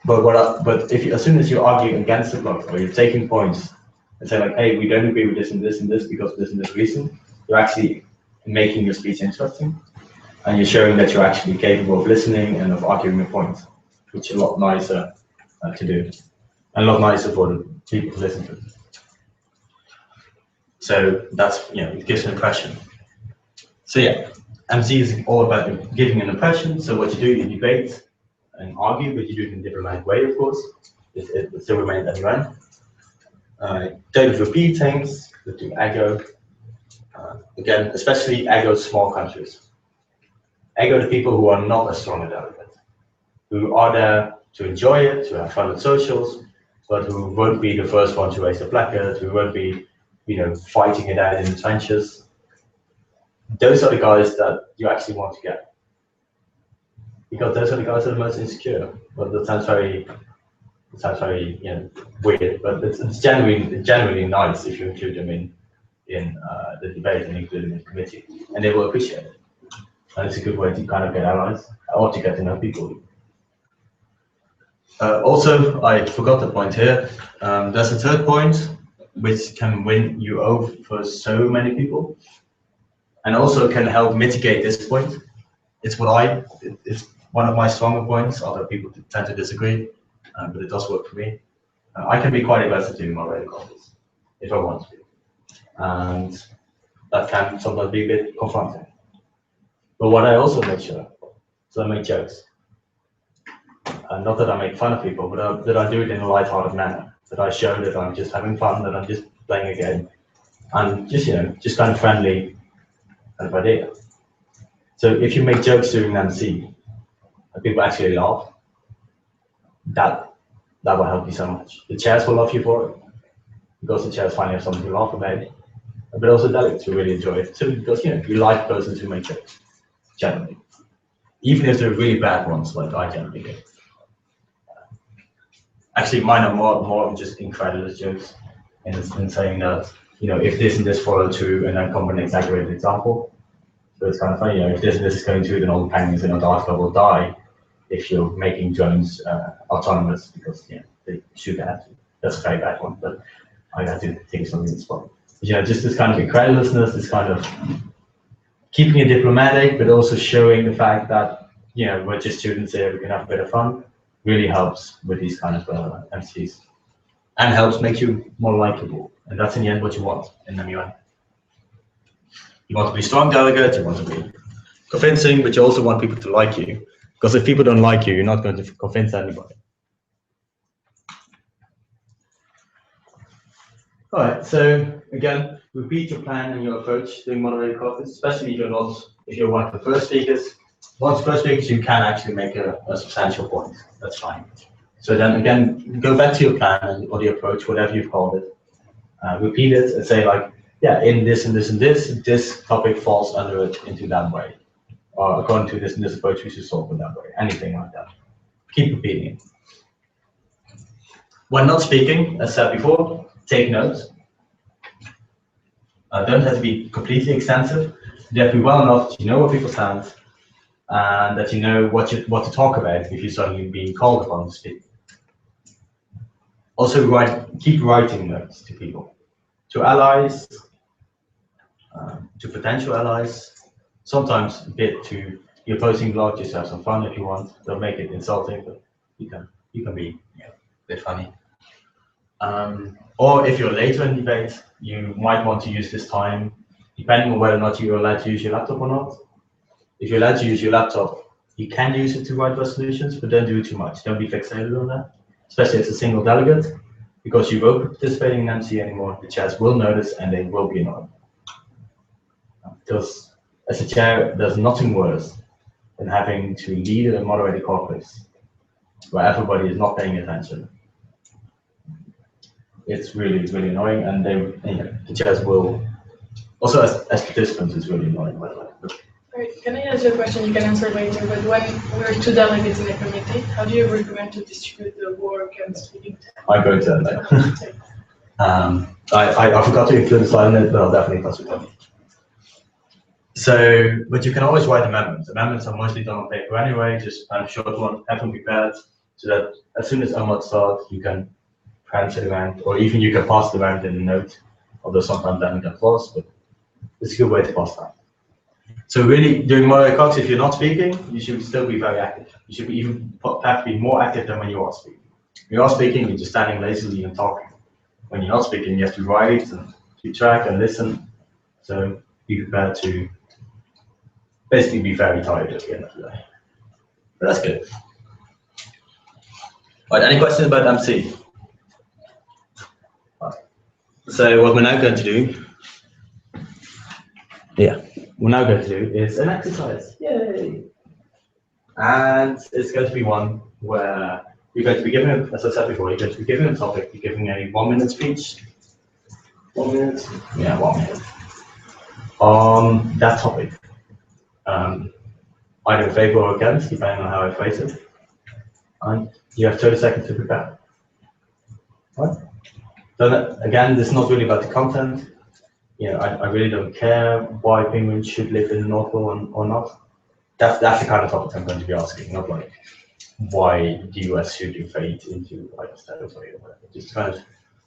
But as soon as you're arguing against the block, or you're taking points and say like, hey, we don't agree with this and this and this because of this and this reason, you're actually making your speech interesting, and you're showing that you're actually capable of listening and of arguing your points, which is a lot nicer to do, and a lot nicer for the people to listen to. So that's, it gives an impression. So yeah, MC is all about giving an impression. So what you do, you debate and argue, but you do it in a different way, of course. It still remains at the end. Don't repeat things, but do ego. Again, especially ego small countries. Ego the people who are not as strong a delegate, who are there to enjoy it, to have fun at socials, but who won't be the first one to raise the placard, who won't be, fighting it out in the trenches. Those are the guys that you actually want to get, because those are the guys that are the most insecure. But that sounds very, weird. But it's generally nice if you include them in the debate and include them in the committee, and they will appreciate it. And it's a good way to kind of get allies, or to get to know people. Also, I forgot the point here. There's a third point, which can win you over for so many people, and also can help mitigate this point. It's one of my stronger points, although people tend to disagree, but it does work for me. I can be quite aggressive in my radio conference, if I want to be. And that can sometimes be a bit confronting. But what I also make sure, so I make jokes. Not that I make fun of people, but that I do it in a light-hearted manner. That I show that I'm just having fun, that I'm just playing a game. and just, just kind of friendly kind of idea. So if you make jokes during an MC, and people actually laugh, that will help you so much. The chairs will love you for it, because the chairs finally have something to laugh about it. But also delegates will really enjoy it, too, because you like persons who make jokes, generally. Even if they're really bad ones, like I generally do. Actually, mine are more of just incredulous jokes, in saying that, if this and this follow through, and then come with an exaggerated example. So it's kind of funny, if this and this is going through, then all the penguins in Antarctica will die if you're making drones autonomous, because they should have to. That's a very bad one, but I had to think of something that's funny. But, just this kind of incredulousness, this kind of keeping it diplomatic, but also showing the fact that we're just students here, we can have a bit of fun, really helps with these kind of MCs, and helps make you more likable. And that's in the end what you want in MUN. You want to be strong delegate, you want to be convincing, but you also want people to like you. Because if people don't like you, you're not going to convince anybody. All right, so again, repeat your plan and your approach during moderated coffees, especially if you're one of the first speakers. Once first speakers, you can actually make a substantial point. That's fine. So then again, go back to your plan or the approach, whatever you've called it. Repeat it and say like, yeah, in this and this and this topic falls under it into that way. Or according to this and this approach, we should solve it that way. Anything like that. Keep repeating it. When not speaking, as said before, take notes. Don't have to be completely extensive. You have to be well enough that you know where people stand, and that you know what to talk about if you're suddenly being called upon to speak. Also, keep writing notes to people, to allies, to potential allies. Sometimes a bit to the opposing blog, just have some fun if you want. Don't make it insulting, but you can be a bit funny. Or if you're later in debate, you might want to use this time, depending on whether or not you're allowed to use your laptop or not. If you're allowed to use your laptop, you can use it to write resolutions, but don't do it too much. Don't be fixated on that, especially as a single delegate, because you won't be participating in MC anymore. The chairs will notice and they will be annoyed. Because as a chair, there's nothing worse than having to lead a moderated caucus where everybody is not paying attention. It's really, really annoying, and the chairs will also, as participants, it's really annoying. By the way. Right. Can I ask you a question? You can answer later. But when we're two delegates in a committee, how do you recommend to distribute the work and speaking time? I go to that later. I forgot to include a slide in it, but I'll definitely pass it on. So, but you can always write amendments. Amendments are mostly done on paper anyway, just kind of short one, have them prepared, so that as soon as Ahmad starts, you can prance it around, or even you can pass it around in a note, although sometimes that gets lost, but it's a good way to pass time. So really, during moderated talks, if you're not speaking, you should still be very active. You should even have to be more active than when you are speaking. When you are speaking, you're just standing lazily and talking. When you're not speaking, you have to write and keep track and listen. So be prepared to basically be very tired at the end of the day. But that's good. All right, any questions about MC? So what we're now going to do, is an exercise. Yay! And it's going to be one where you're going to be given, as I said before, you're going to be given a topic, you're giving a 1 minute speech. 1 minute? Yeah, 1 minute. On that topic. Either in favor or against, depending on how I phrase it. And you have 30 seconds to prepare. Right? So again, this is not really about the content. I really don't care why penguins should live in the North Pole or not. That's the kind of topic I'm going to be asking, not like why the US should invade into US territory or whatever. Just kind of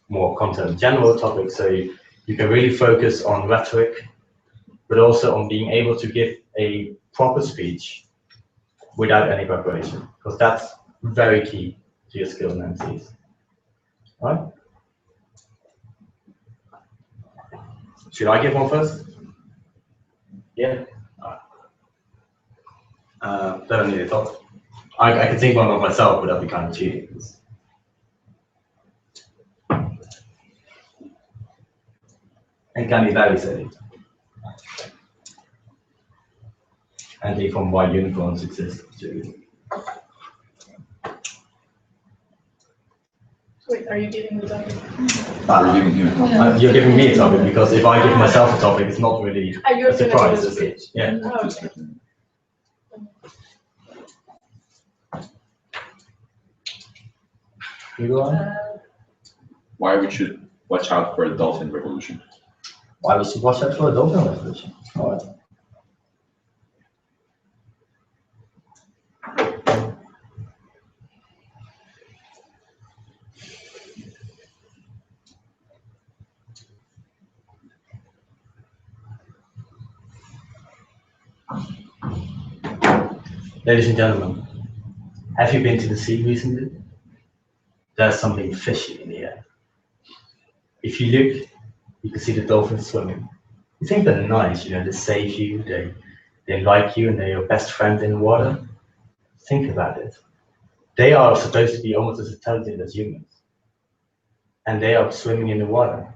more content, general topics, so you can really focus on rhetoric, but also on being able to give a proper speech without any preparation, because that's very key to your skill in MCs. Right? Should I give one first? Yeah. Don't need a thought. I can think one of myself, but that'd be kind of cheating. and can be very silly. And they from why unicorns exist too. Wait, are you giving the topic? You're giving me a topic, because if I give myself a topic, it's not really You're a surprise, gonna is do the it? speech. Yeah. Oh, okay. You go on. Why we should watch out for a dolphin revolution. Why we should watch out for a dolphin revolution? All right. Ladies and gentlemen, have you been to the sea recently? There's something fishy in the air. If you look, you can see the dolphins swimming. You think they're nice, they save you, they like you, and they're your best friend in the water. Think about it. They are supposed to be almost as intelligent as humans. And they are swimming in the water.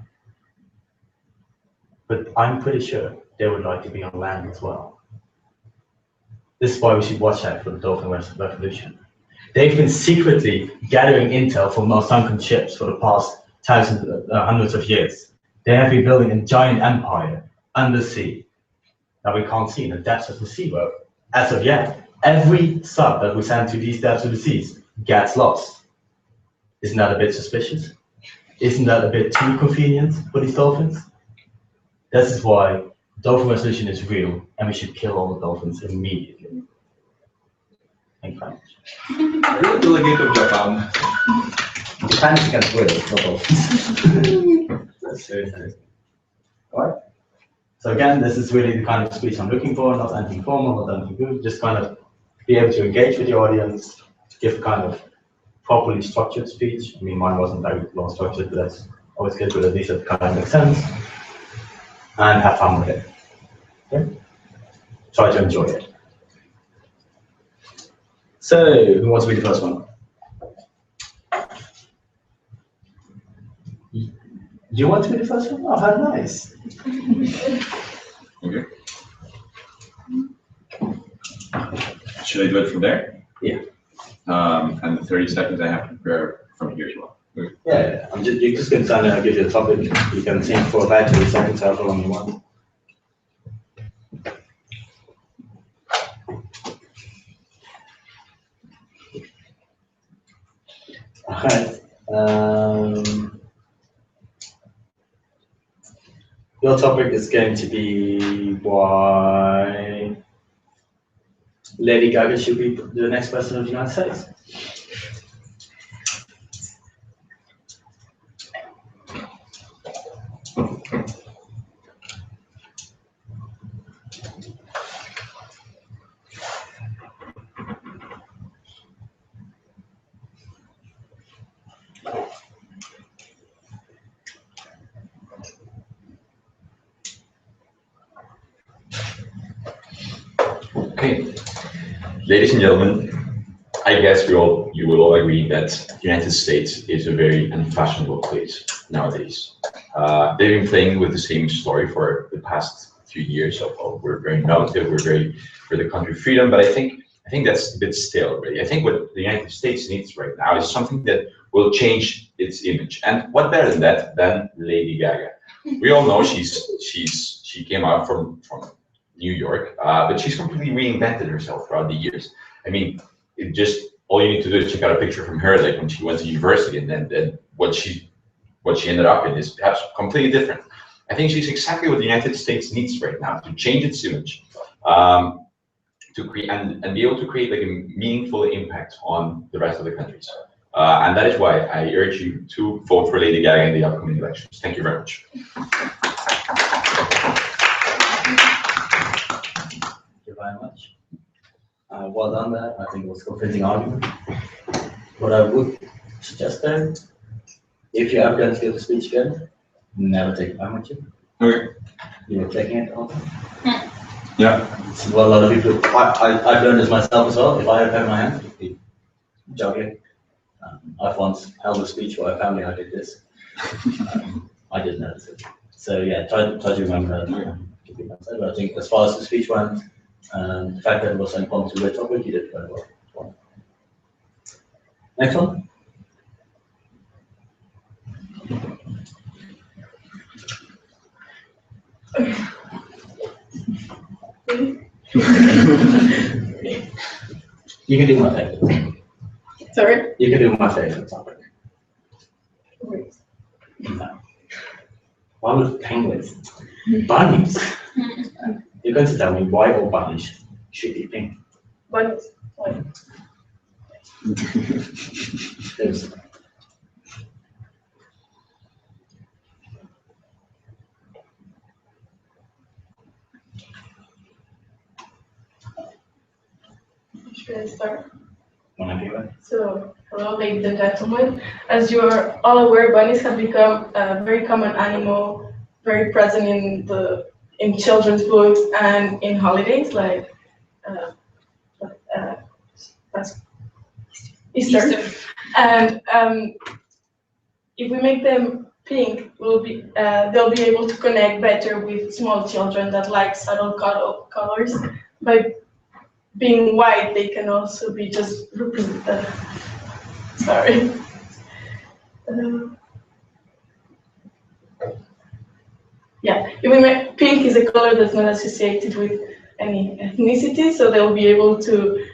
But I'm pretty sure they would like to be on land as well. This is why we should watch out for the dolphin revolution. They've been secretly gathering intel from our sunken ships for the past hundreds of years. They have been building a giant empire undersea that we can't see in the depths of the sea. But as of yet, every sub that we send to these depths of the seas gets lost. Isn't that a bit suspicious? Isn't that a bit too convenient for these dolphins? This is why dolphin revolution is real, and we should kill all the dolphins immediately. Thank you very much. Are you a delegate of Japan? Japan is against whales, not dolphins. That's very nice. Alright. So again, this is really the kind of speech I'm looking for, not anything formal, not anything good, just kind of be able to engage with the audience, give a kind of properly structured speech. I mean, mine wasn't very well structured, but that's always good, but at least it kind of makes sense. And have fun with it. Okay? Try to enjoy it. So, who wants to be the first one? You want to be the first one? Oh, how nice. Okay. Should I do it from there? Yeah. And the 30 seconds I have to prepare from here as well. Okay. Yeah, you're just going to give you a topic. You can think for about 30 seconds, however long you want. Alright. Your topic is going to be why Lady Gaga should be the next president of the United States. Okay, ladies and gentlemen, I guess you will all agree that the United States is a very unfashionable place nowadays. They've been playing with the same story for the past few years of, oh, we're very innovative, we're very for the country freedom, but I think that's a bit stale already. I think what the United States needs right now is something that will change its image. And what better than that than Lady Gaga? We all know she came out from New York, but she's completely reinvented herself throughout the years. I mean, all you need to do is check out a picture from her, like when she went to university, and then what she ended up in is perhaps completely different. I think she's exactly what the United States needs right now to change its image, to create and be able to create like a meaningful impact on the rest of the countries. And that is why I urge you to vote for Lady Gaga in the upcoming elections. Thank you very much. Thank you very much. Well done there. I think it was a convincing argument. What I would suggest there, if you're ever going to give a speech again, never take it back with you. Okay. You're taking it off. Yeah. Well, a lot of people, I've learned this myself as well. If I have my hand, it'd be jogging. I've once held a speech for a family, I did this. I didn't notice it. So yeah, try to remember that. But I think as far as the speech went, the fact that it was an impromptu topic, you did very well. Next one. You can do my favorite. Sorry? You can do my favorite topic. No. Why would penguins? Bunnies. You're going to tell me why all bunnies should be pink. Bunnies. Why? There's- Should I start? Anyway. So, hello, ladies and gentlemen. As you are all aware, bunnies have become a very common animal, very present in children's books and in holidays like Easter. And if we make them pink, they'll be able to connect better with small children that like subtle colors. By being white, they can also be just sorry. Yeah, if we make pink is a color that's not associated with any ethnicity, so they'll be able to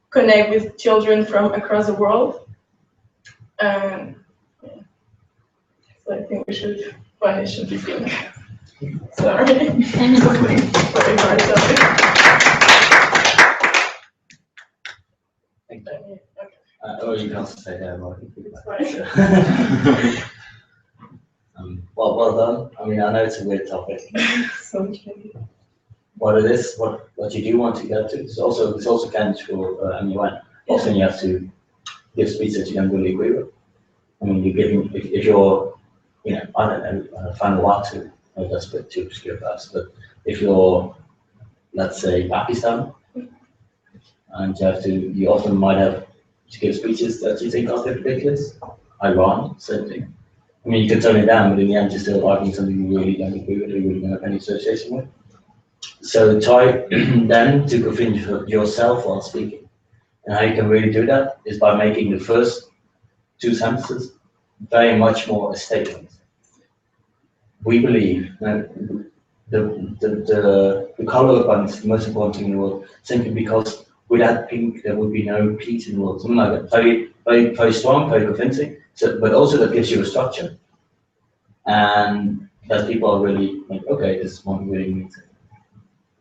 connect with children from across the world. Yeah. So I think bunnies should be pink. Sorry. Very hard topic. You can also say that about well done. I mean, I know it's a weird topic. So What it is, what you do want to get to. It's also counts for MUN. Often you have to give speeches that you don't really agree with. I mean, you're giving if you're, I don't know, Vanuatu. That's a bit too obscure perhaps, but if you're, let's say, Pakistan, and you often might have to give speeches that you think are a bit ridiculous. Iran, same thing. I mean, you can turn it down, but in the end, you're still arguing something you really don't agree with, or you really don't have any association with. So try then to convince yourself while speaking. And how you can really do that is by making the first two sentences very much more a statement. We believe that the color of bunnies is the most important thing in the world, simply because without pink there would be no peace in the world. Something like that. Very, very, very strong, very convincing. So, but also that gives you a structure, and that people are really like, okay, this is what we really need.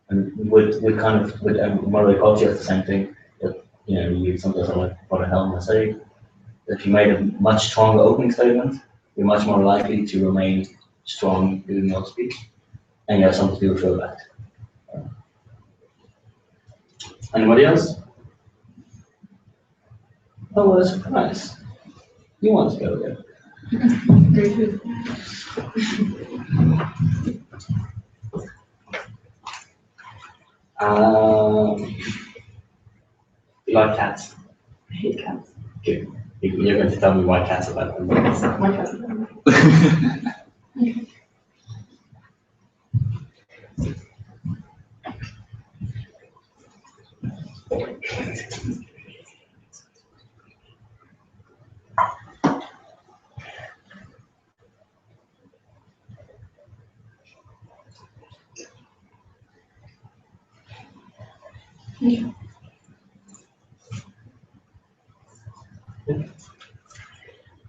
And with moral ecology, it's the same thing. That you sometimes are like, what the hell am I saying? If you made a much stronger opening statement, you're much more likely to remain strong during your speech, and you have something to refer back to. Anybody else? Oh, what a surprise. You want to go there? You like cats? I hate cats. Good. You're going to tell me why cats are bad. My cat's not.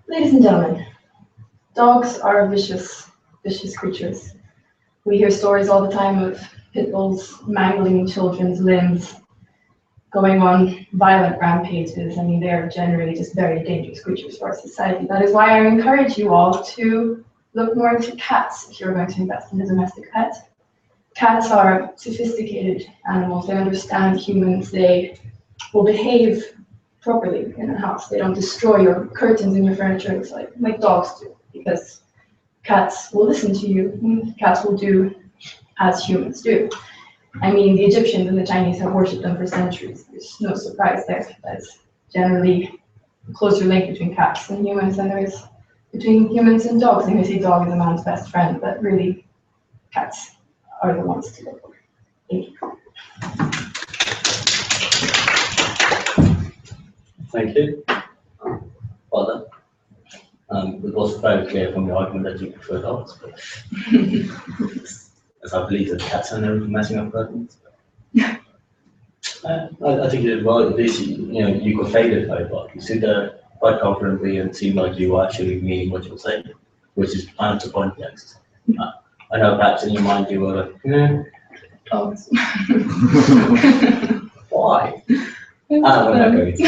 Ladies and gentlemen, dogs are vicious creatures. We hear stories all the time of pit bulls mangling children's limbs, going on violent rampages. I mean, they are generally just very dangerous creatures for our society. That is why I encourage you all to look more into cats if you're going to invest in a domestic pet. Cats are sophisticated animals. They understand humans. They will behave properly in a house. They don't destroy your curtains and your furniture like dogs do, because cats will listen to you, and cats will do as humans do. I mean, the Egyptians and the Chinese have worshipped them for centuries. There's no surprise there. That's generally a closer link between cats and humans than there is between humans and dogs, and we say dog is a man's best friend, but really cats are the ones to look for. Thank you. Thank you. Well done. It was very clear from the argument that you prefer dogs, but as I believe that cats are known for messing up curtains. I think you did well. At least you got faded very well. You stood there quite confidently and seemed like you were actually meaning what you were saying, which is kind of the point of the exercise. I know perhaps in your mind you were like, dogs. Why? We're not going to.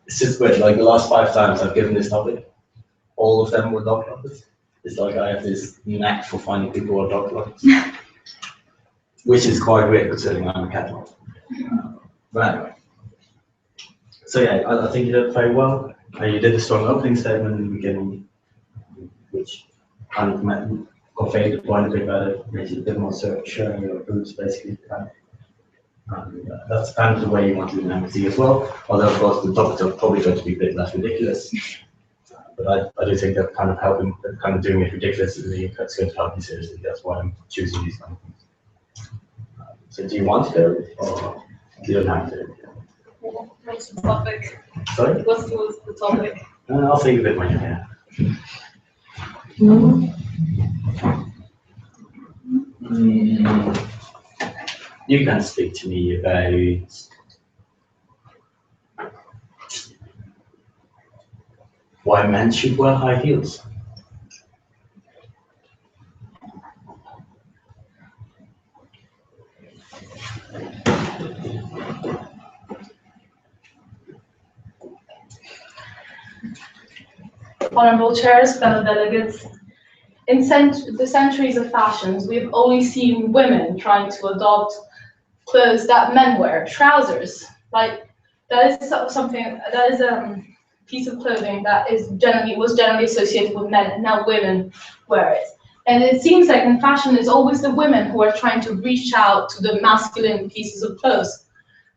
It's just weird, like the last 5 times I've given this topic, all of them were dog lovers. It's like I have this knack for finding people who are dog lovers. Which is quite weird considering I'm a cat lover. But anyway. So yeah, I think you did very well. You did a strong opening statement in the beginning, which kind of got faded quite a bit better, makes it a bit more sharing your roots basically. That's kind of the way you want to do an MSc as well. Although of course the topics are probably going to be a bit less ridiculous. But I do think that kind of helping, kind of doing it ridiculously, that's going to help you seriously. That's why I'm choosing these kind of things. So do you want to go, or you don't have to? What's the topic? Sorry? What's the topic? I'll think of it when you're here. You can speak to me about why men should wear high heels. Honorable chairs, fellow delegates, in the centuries of fashions, we've only seen women trying to adopt clothes that men wear, trousers. Like that is something, that is a piece of clothing that was generally associated with men, and now women wear it. And it seems like in fashion, it's always the women who are trying to reach out to the masculine pieces of clothes.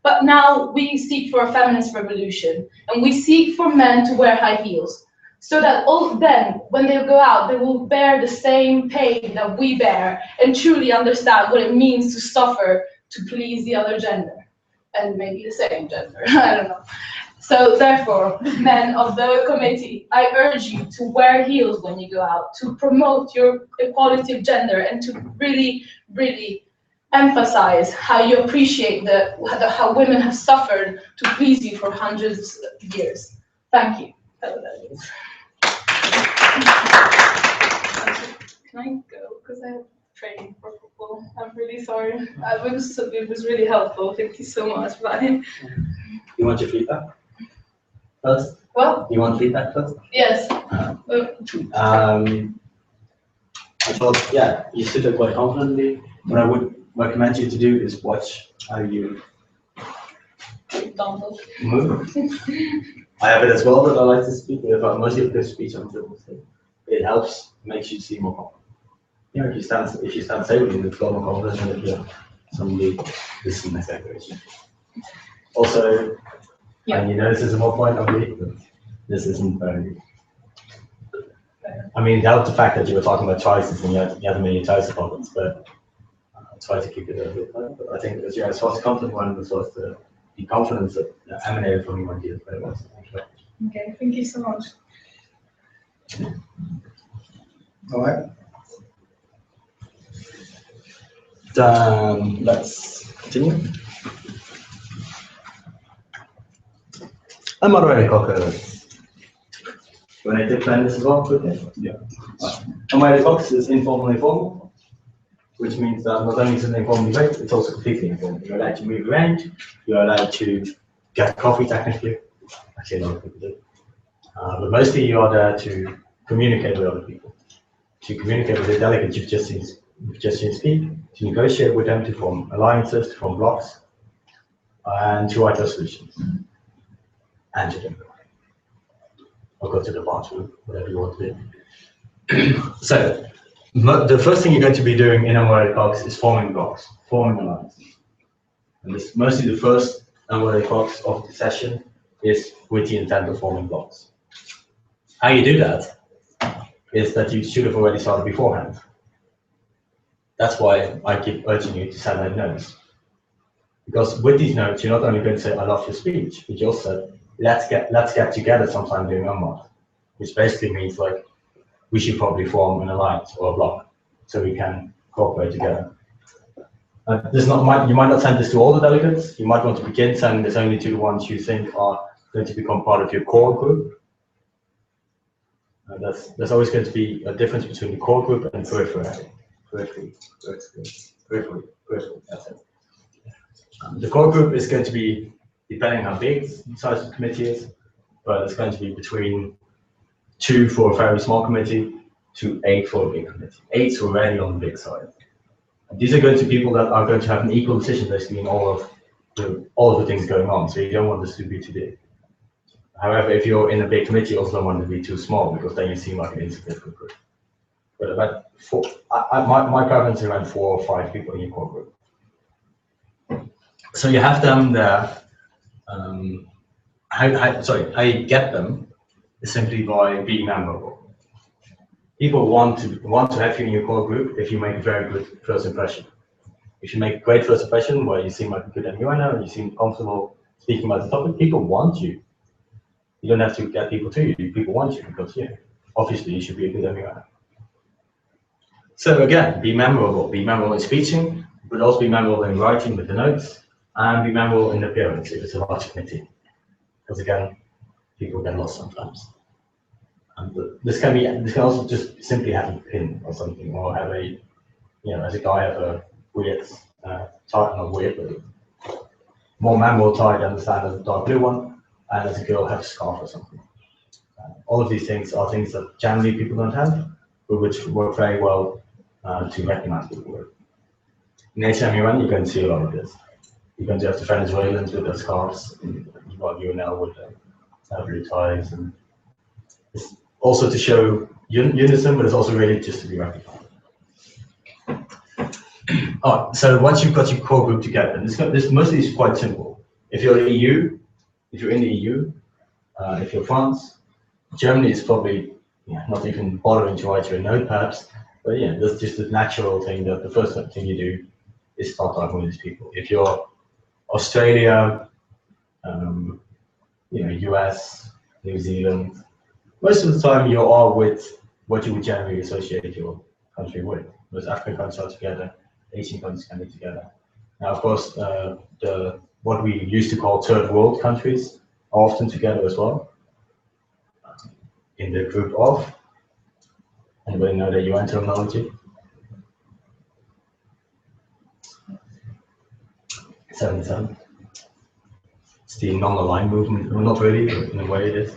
But now we seek for a feminist revolution, and we seek for men to wear high heels, so that then, when they go out, they will bear the same pain that we bear and truly understand what it means to suffer to please the other gender, and maybe the same gender, I don't know. So therefore, men of the committee, I urge you to wear heels when you go out, to promote your equality of gender, and to really, really emphasize how you appreciate how women have suffered to please you for hundreds of years. Thank you. Can I go? Because I have training for football. I'm really sorry. It was really helpful. Thank you so much. Bye. You want your feedback first? What? You want feedback first? Yes. I thought, yeah, you stood there quite confidently. What I would recommend you to do is watch how you move. I have it as well that I like to speak, but mostly because speech on film. It helps, makes you seem more confident. You know, if you stand stably, you feel more confident than if you're somebody this is my separation. Also, and you know this is a more point of view, but this isn't very. I mean, it helped the fact that you were talking about choices and you had a million choice problems, but try to keep it a bit fun. But I think as your source confident one was sort of the confidence that emanated from your ideas very well. Okay, thank you so much. All right. Let's continue. I'm moderator Cocker. When I did plan this as well, quickly. Yeah. Moderator Cox is informal, which means that not only is it informally based, it's also completely informal. You're allowed to move around. You're allowed to get coffee technically. Actually, a lot of people do. But mostly you are there to communicate with other people, to communicate with the delegates you've just seen speak, to negotiate with them, to form alliances, to form blocks, and to write those solutions, and to deliver. Or go to the bathroom, whatever you want to do. So, the first thing you're going to be doing in MUN Conference is forming blocks, forming alliances. And this mostly the first MUN Conference of the session is with the intent of forming blocks. How you do that is that you should have already started beforehand. That's why I keep urging you to send out notes. Because with these notes, you're not only going to say, I love your speech, but you also said, let's get together sometime during a month, which basically means like, we should probably form an alliance or a bloc so we can cooperate together. You might not send this to all the delegates. You might want to begin sending this only to the ones you think are going to become part of your core group. There's always going to be a difference between the core group and periphery. Periphery. That's it. The core group is going to be, depending on how big the size of the committee is, but it's going to be between 2 for a very small committee to 8 for a big committee. 8's already on the big side. And these are going to be people that are going to have an equal decision basically in all of the things going on. So you don't want this to be too big. However, if you're in a big committee, you also don't want it to be too small because then you seem like an insignificant group. But about 4, my preference is around 4 or 5 people in your core group. So you have them there. How you get them is simply by being memorable. People want to have you in your core group if you make a very good first impression. If you make a great first impression where you seem like a good MUNer and you seem comfortable speaking about the topic, people want you. You don't have to get people to you. People want you because, yeah, obviously you should be a good MUNer. So again, be memorable. Be memorable in speaking, but also be memorable in writing with the notes, and be memorable in appearance if it's a large committee. Because again, people get lost sometimes. And this can also just simply have a pin or something, or have a, as a guy have a weird tie, not weird, but more memorable tie than the standard dark blue one, and as a girl have a scarf or something. All of these things are things that generally people don't have, but which work very well to recognize people with. In HMUN, you're going to see a lot of this. You're going to have the Venezuelans with their scarves, and you've got UNL with their blue ties, and it's also to show unison, but it's also really just to be recognized. So once you've got your core group together, and this mostly is quite simple. If you're in the EU, if you're France, Germany is probably not even bothering to write you a note, perhaps. But yeah, that's just a natural thing that the first thing you do is start talking with these people. If you're Australia, US, New Zealand, most of the time you are with what you would generally associate your country with. Most African countries are together, Asian countries can be together. Now, of course, what we used to call third world countries are often together as well. In the group of, anybody know the UN terminology? 77. It's the non-aligned movement, well, not really, but in a way it is.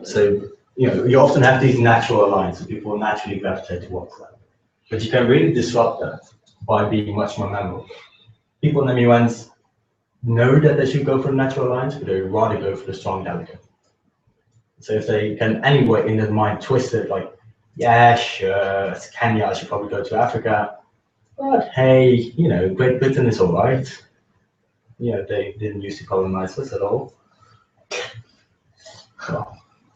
So, you often have these natural alliances, people naturally gravitate towards that. But you can really disrupt that by being much more memorable. People in MUNs know that they should go for a natural alliance, but they would rather go for the strong delegate. So if they can anyway in their mind twist it like, yeah, sure, it's Kenya, I should probably go to Africa. But hey, Great Britain is all right. They didn't used to colonize us at all.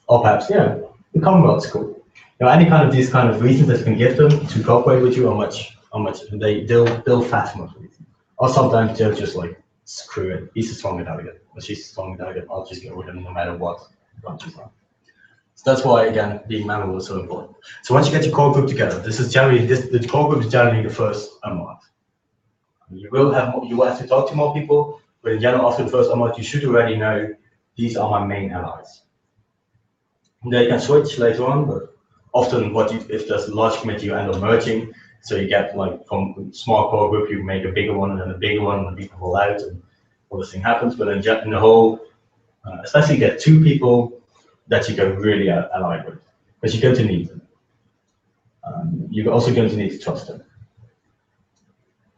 Or perhaps, the Commonwealth's cool. Any kind of these kind of reasons that you can give them to cooperate with you are much they'll fathom of reasons. Or sometimes they'll just like, screw it, he's a stronger delegate, or she's a stronger delegate, I'll just get with him no matter what countries are. So that's why, again, being memorable is so important. So once you get your core group together, the core group is generally the first month. You will have to talk to more people, but in general, after the first month, you should already know these are my main allies. They can switch later on, but often if there's a large committee, you end up merging. So you get like from small core group, you make a bigger one and then a bigger one, and people fall out, and all this thing happens. But in the whole, especially you get 2 people that you can really ally with, because you're going to need them. You're also going to need to trust them.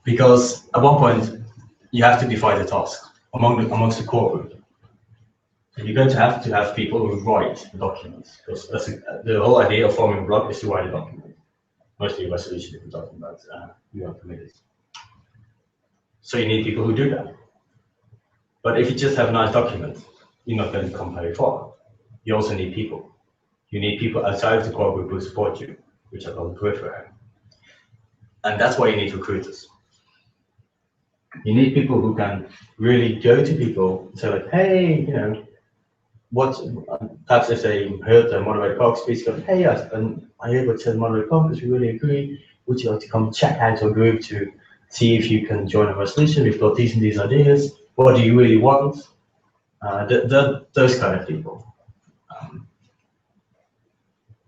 Because at one point, you have to divide the task amongst the core group. And you're going to have people who write the documents, because the whole idea of forming a block is to write a document. Mostly a resolution if we're talking about UN committees. So you need people who do that. But if you just have a nice document, you're not going to come very far. You also need people. You need people outside of the core group who support you, which are called periphery. And that's why you need recruiters. You need people who can really go to people and say like, hey, you know, perhaps if they heard the moderator Park speech, go, hey, I heard what said moderator Park, we really agree. Would you like to come check out our group to see if you can join a resolution? We've got these and these ideas. What do you really want? Those kind of people.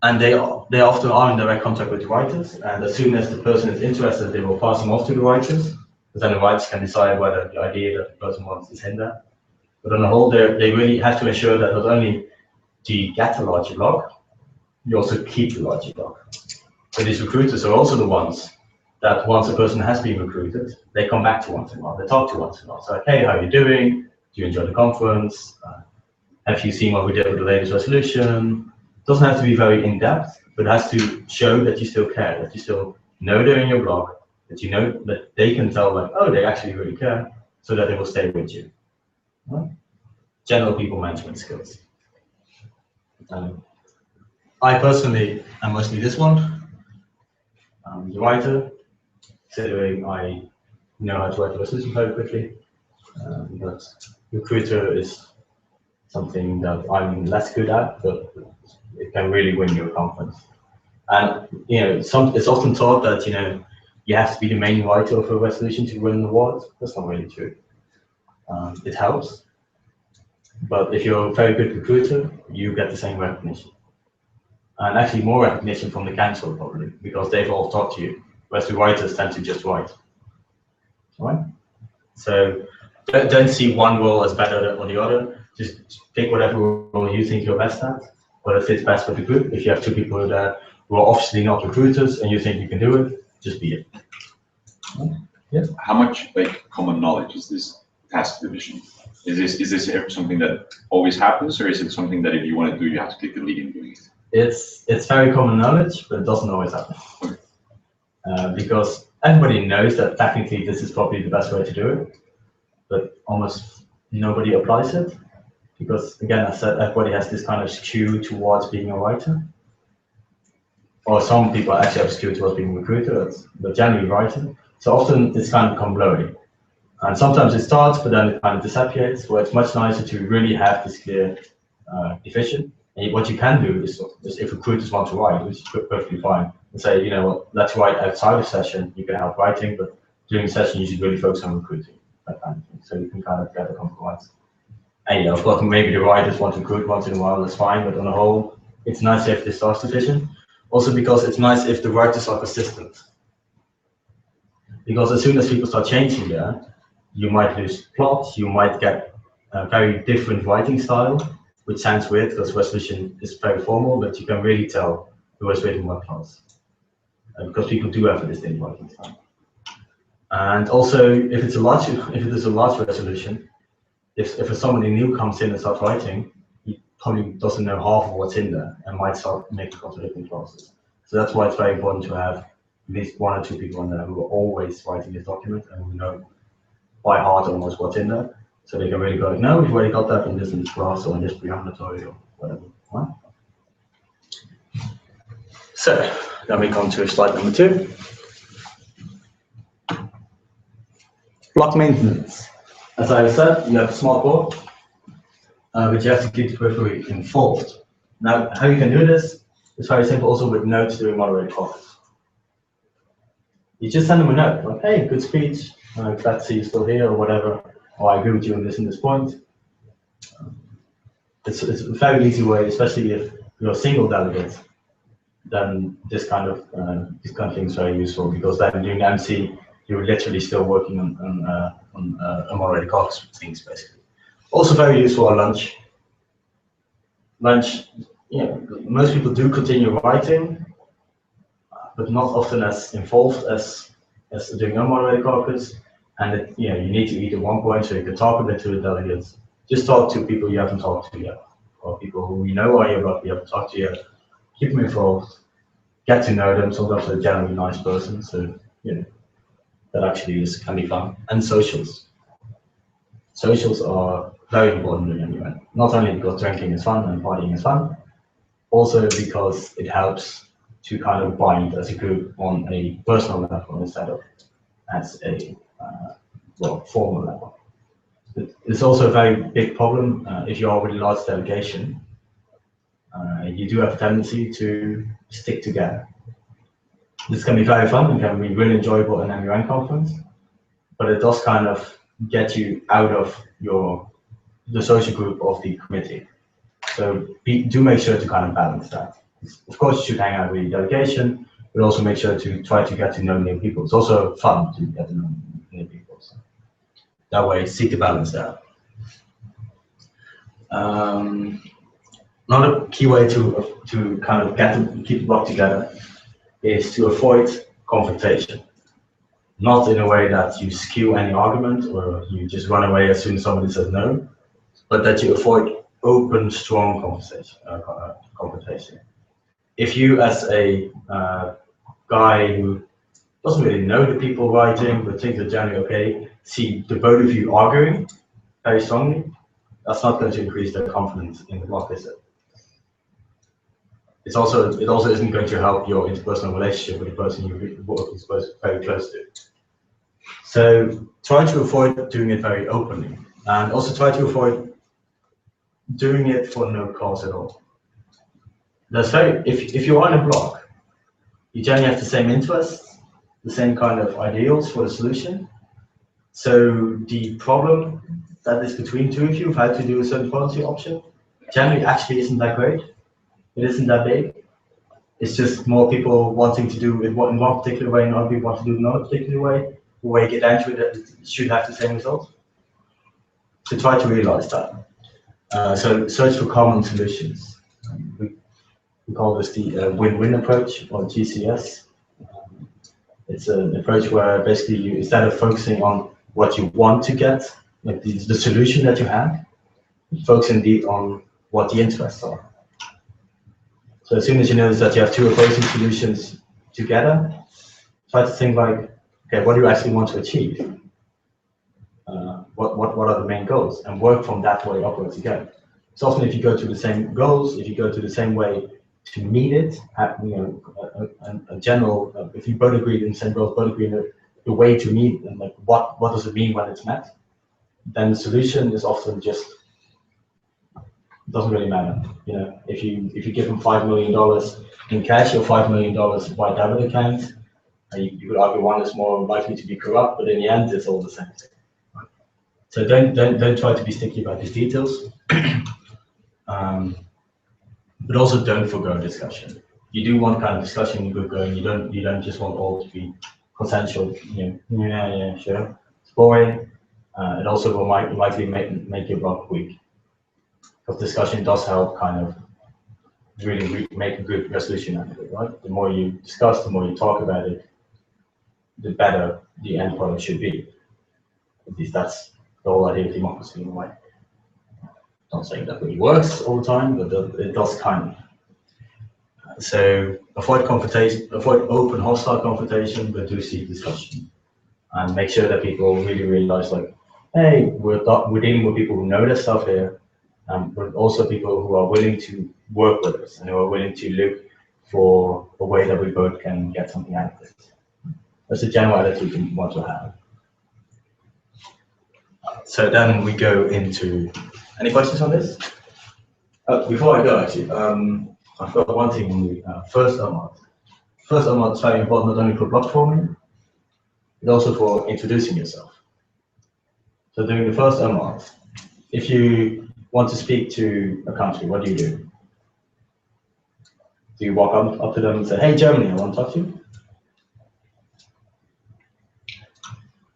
And they often are in direct contact with writers, and as soon as the person is interested, they will pass them off to the writers, because then the writers can decide whether the idea that the person wants is in there. But on the whole, they really have to ensure that not only do you get a larger blog, you also keep the larger blog. So these recruiters are also the ones that once a person has been recruited, they come back to once in a while, they talk to once in a while. So like, hey, how are you doing? Do you enjoy the conference? Have you seen what we did with the latest resolution? It doesn't have to be very in-depth, but it has to show that you still care, that you still know they're in your blog, that you know that they can tell like, oh, they actually really care, so that they will stay with you. Right? General people management skills. I personally am mostly this one. The writer, considering I know how to write a resolution very quickly, but recruiter is something that I'm less good at, but it can really win you a conference. And you know, it's often thought that you have to be the main writer of a resolution to win an award. That's not really true. It helps, but if you're a very good recruiter, you get the same recognition, and actually more recognition from the council probably, because they've all talked to you, whereas the writers tend to just write. All right? So don't see one role as better than the other. Just pick whatever role you think you're best at, or that fits best with the group. If you have two people there who are obviously not recruiters and you think you can do it, just be it. Yeah. How much like common knowledge is this task division? Is this something that always happens, or is it something that if you want to do, you have to take the lead in doing it? It's very common knowledge, but it doesn't always happen. Because everybody knows that technically this is probably the best way to do it, but almost nobody applies it. Because again, I said everybody has this kind of skew towards being a writer. Or some people actually have skew towards being a recruiter, but generally writing. So often it's kind of become blurry. And sometimes it starts, but then it kind of disappears, where it's much nicer to really have this clear division. And what you can do is if recruiters want to write, which is perfectly fine, and say, you know what, let's write outside of session, you can help writing, but during session you should really focus on recruiting, that kind of thing. So you can kind of get a compromise. And of course, maybe the writers want to recruit once in a while, that's fine, but on the whole, it's nice if this task division. Also because it's nice if the writers are consistent. Because as soon as people start changing there, you might lose plots, you might get a very different writing style, which sounds weird because resolution is very formal, but you can really tell who has written what plots. Because people do have a distinct writing style. And also, if it is a large resolution, if somebody new comes in and starts writing, he probably doesn't know half of what's in there and might start making contradicting clauses. So that's why it's very important to have at least one or two people in there who are always writing this document and who know by heart almost what's in there. So they can really go, no, we've already got that in this class or in this preambulatory or whatever. Right? So then we come to slide number 2. Block maintenance. As I said, you have a smart board, but you have to keep the periphery involved. Now, how you can do this is very simple also with notes during moderated classes. You just send them a note, like, hey, good speech, glad to see you still here or whatever, or I agree with you on this and this point. It's a very easy way, especially if you're a single delegate, then this kind of thing is very useful, because then during MC, you're literally still working on a moderated caucus things, basically. Also very useful at lunch. Lunch, most people do continue writing, but not often as involved as doing unmoderated caucus. And you need to eat at one point, so you can talk a bit to the delegates. Just talk to people you haven't talked to yet, or people who you know are your block you haven't talked to yet. Keep them involved, get to know them. Sometimes they're a generally nice person, so that actually can be fun. And socials. Socials are very important in MUN. Not only because drinking is fun and partying is fun, Also because it helps to kind of bind as a group on a personal level instead of as a formal level. It's also a very big problem if you are with a large delegation. You do have a tendency to stick together. This can be very fun and can be really enjoyable in an MUN conference, but it does kind of get you out of the social group of the committee. So do make sure to kind of balance that. Of course, you should hang out with the delegation, but also make sure to try to get to know new people. It's also fun to get to know new people. So that way, seek the balance there. Another key way to kind of keep the block together is to avoid confrontation. Not in a way that you skew any argument or you just run away as soon as somebody says no, but that you avoid open, strong confrontation. If you, as a guy who doesn't really know the people writing, but thinks they're generally okay, see the both of you arguing very strongly, that's not going to increase their confidence in the block, is it? It also isn't going to help your interpersonal relationship with the person you work very close to. So try to avoid doing it very openly, and also try to avoid doing it for no cause at all. If you're on a block, you generally have the same interests, the same kind of ideals for the solution. So the problem that is between two of you, of how to do a certain policy option, generally actually isn't that great. It isn't that big. It's just more people wanting to do it in one particular way and other people want to do it in another particular way. The way you get down to it should have the same result. So try to realize that. So search for common solutions. We call this the win-win approach, or GCS. It's an approach where basically you, instead of focusing on what you want to get, like the solution that you have, you focus indeed on what the interests are. So as soon as you notice that you have two opposing solutions together, try to think like, okay, what do you actually want to achieve? What are the main goals? And work from that way upwards again. So often if you go to the same goals, if you go to the same way to meet it, a general, if you both agree in the same goals, both agree in the way to meet, and like what does it mean when it's met, then the solution is often just, doesn't really matter. You know, if you give them $5 million in cash or $5 million by debit account, you could argue one is more likely to be corrupt, but in the end, it's all the same thing. So don't try to be sticky about these details, but also don't forgo discussion. You do want kind of discussion in good going. You don't just want all to be consensual. You know, yeah, sure. It's boring. It also will likely make your block weak. Because discussion does help kind of really make a good resolution out of it, right? The more you discuss, the more you talk about it, the better the end product should be. At least that's the whole idea of democracy in a way. Not saying that really works all the time, but it does kind of. So avoid confrontation, avoid open hostile confrontation, but do seek discussion. And make sure that people really realize like, hey, we're dealing with people who know their stuff here, but also people who are willing to work with us and who are willing to look for a way that we both can get something out of this. That's a general attitude we want to have. So then we go into, any questions on this? Before I go, actually, I've got one thing on the first MUN. First MUN is very important not only for block forming, but also for introducing yourself. So during the first MUN, if you want to speak to a country, what do you do? Do you walk up to them and say, hey, Germany, I want to talk to you?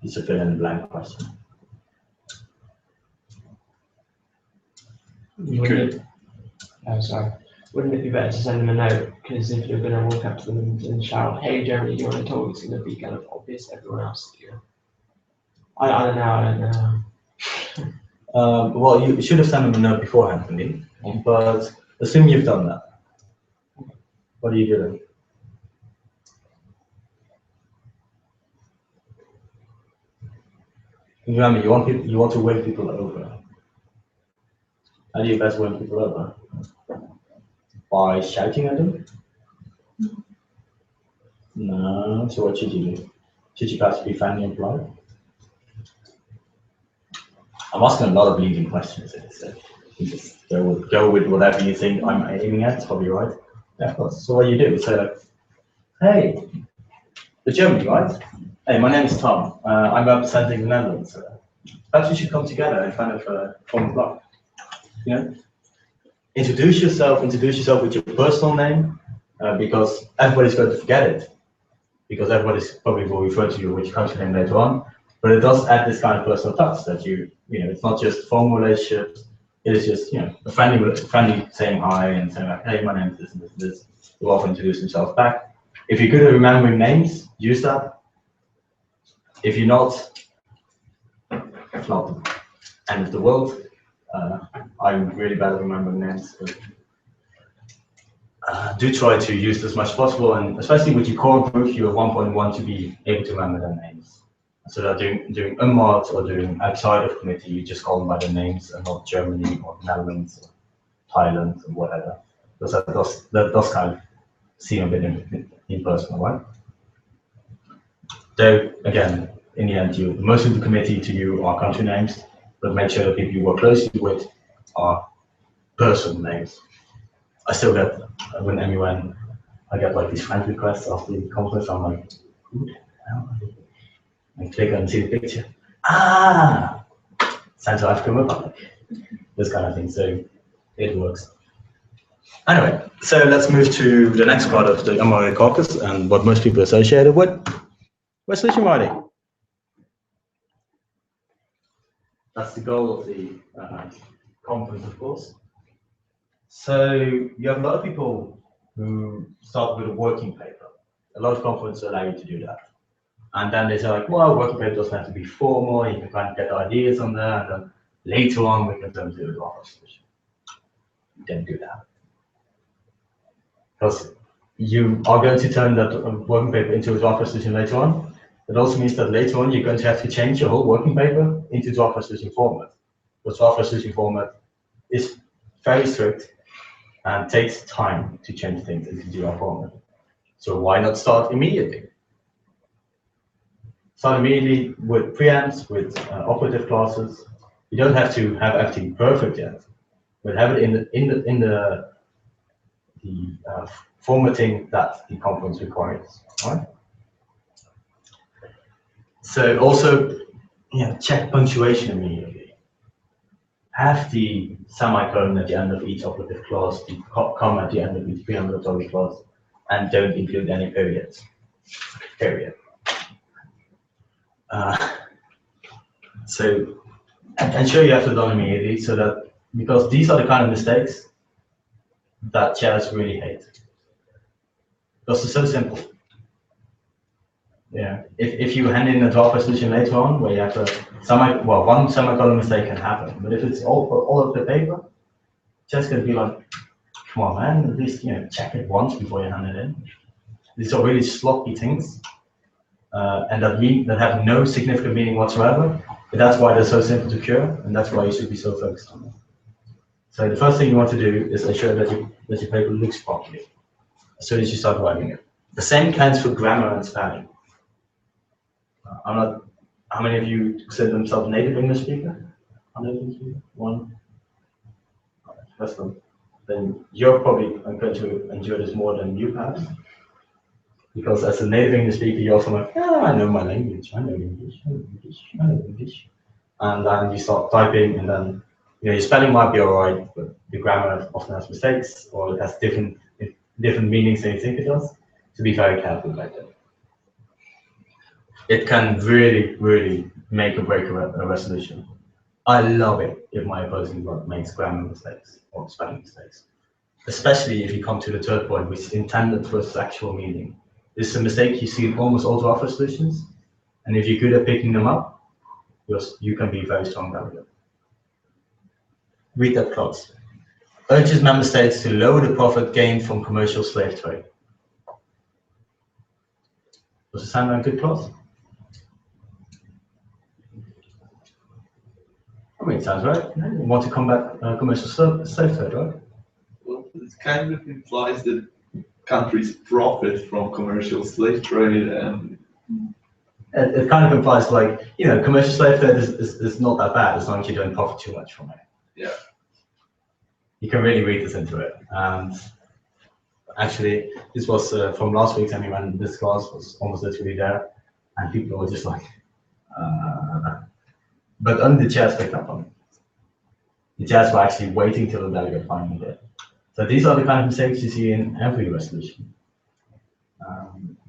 It's a fill in the blank question. Wouldn't it be better to send them a note? Because if you're going to walk up to them and shout, hey, Jeremy, do you want to talk? It's going to be kind of obvious to everyone else. I don't know. Well, you should have sent them a note beforehand for me, but assume you've done that. What are you doing? Remember, you want to win people over. How do you best win people over? By shouting at them? No, so what should you do? Should you perhaps be friendly and polite? I'm asking a lot of leading questions here, so you just go with whatever you think I'm aiming at, it's probably right. Yeah, of course. So what you do is say, like, hey, the Germany, right? Hey, my name is Tom. I'm representing the Netherlands. Perhaps we should come together and kind of form a block. You know? Introduce yourself with your personal name, because everybody's going to forget it. Because everybody's probably will refer to you which country name later on. But it does add this kind of personal touch that you know, it's not just formal relationships, it is just, you know, a friendly saying hi and saying like, hey, my name is this and this and this. You'll often introduce themselves back. If you're good at remembering names, use that. If you're not, it's not the end of the world. I'm really bad at remembering names. But, do try to use this as much as possible, and especially with your core group, you at one point want to be able to remember their names. So that doing unmarked or doing outside of committee, you just call them by their names and not Germany or Netherlands or Thailand or whatever. Because that does kind of seem a bit impersonal, right? Though, again, in the end, most of the committee to you are country names, but make sure that people you work closely with are person names. I still get, when MUN, I get like these friend requests after the conference. I'm like, who the hell are they? And click and see the picture. Ah, Central African Republic. This kind of thing. So it works. Anyway, so let's move to the next part of the MUN caucus and what most people associate it with. Resolution writing. That's the goal of the conference, of course. So you have a lot of people who start with a working paper. A lot of conferences allow you to do that. And then they say like, well, working paper doesn't have to be formal, you can kind of get ideas on there, and then later on we can turn to the draft resolution. Don't do that. Because you are going to turn that working paper into a draft resolution later on. It also means that later on you're going to have to change your whole working paper into draft resolution format. The draft resolution format is very strict and takes time to change things into draft format. So why not start immediately? Start immediately with preamps, with operative clauses. You don't have to have everything perfect yet, but have it in the formatting that the conference requires. All right. So also, check punctuation immediately. Have the semicolon at the end of each operative clause, the comma at the end of each preambulatory clause, and don't include any periods. Period. So ensure you have it done immediately, so that, because these are the kind of mistakes that chairs really hate. Because it's so simple. Yeah, if you hand in a draft resolution later on where you have one semicolon mistake can happen, but if it's all of the paper, just gonna be like, come on, man, at least check it once before you hand it in. These are really sloppy things, and that have no significant meaning whatsoever. But that's why they're so simple to cure, and that's why you should be so focused on them. So the first thing you want to do is ensure that your paper looks properly as soon as you start writing it. The same counts for grammar and spelling. How many of you consider themselves native English speaker? One. That's them. Then you're probably going to enjoy this more than you perhaps. Because as a native English speaker, you're also like, I know my language, I know English, I know English. And then you start typing, and then your spelling might be alright, but the grammar often has mistakes, or it has different meanings than you think it does. So be very careful about that. It can really, really make or break a resolution. I love it if my opposing bloc makes grammar mistakes or spelling mistakes, especially if you come to the third point, which is intended versus actual meaning. This is a mistake you see in almost all draft resolutions, and if you're good at picking them up, you can be very strong at it. Read that clause. Urges member states to lower the profit gained from commercial slave trade. Does it sound like a good clause? I mean, it sounds right. You want to combat commercial slave trade, right? Well, it kind of implies that countries profit from commercial slave trade and. It kind of implies like, commercial slave trade is not that bad as long as you don't profit too much from it. Yeah. You can really read this into it. And actually, this was from last week's MUN. This class was almost literally there, and people were just like, but only the chairs picked up on it. The chairs were actually waiting till the delegate finally did. So these are the kind of mistakes you see in every resolution.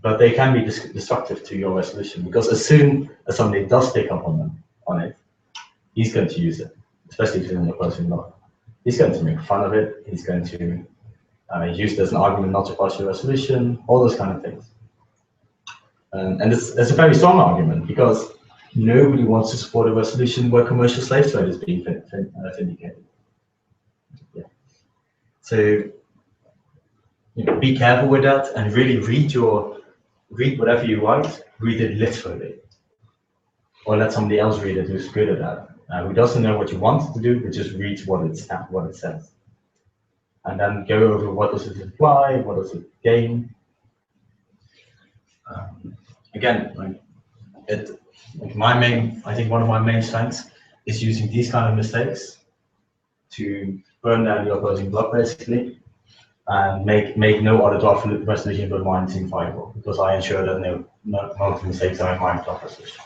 But they can be destructive to your resolution, because as soon as somebody does pick up on it, he's going to use it, especially if it's in the opposing law. He's going to make fun of it. He's going to use it as an argument not to pass your resolution, all those kind of things. And it's a very strong argument, because nobody wants to support a resolution where commercial slave trade is being vindicated. Yeah. So be careful with that, and really read whatever you write, read it literally. Or let somebody else read it who's good at that. Who doesn't know what you want to do, but just reads what it says. And then go over what does it imply, what does it gain. Again, I think one of my main strengths is using these kind of mistakes to burn down the opposing bloc, basically, and make no other draft resolution but mine seem viable, because I ensure that none of the mistakes are in my draft resolution.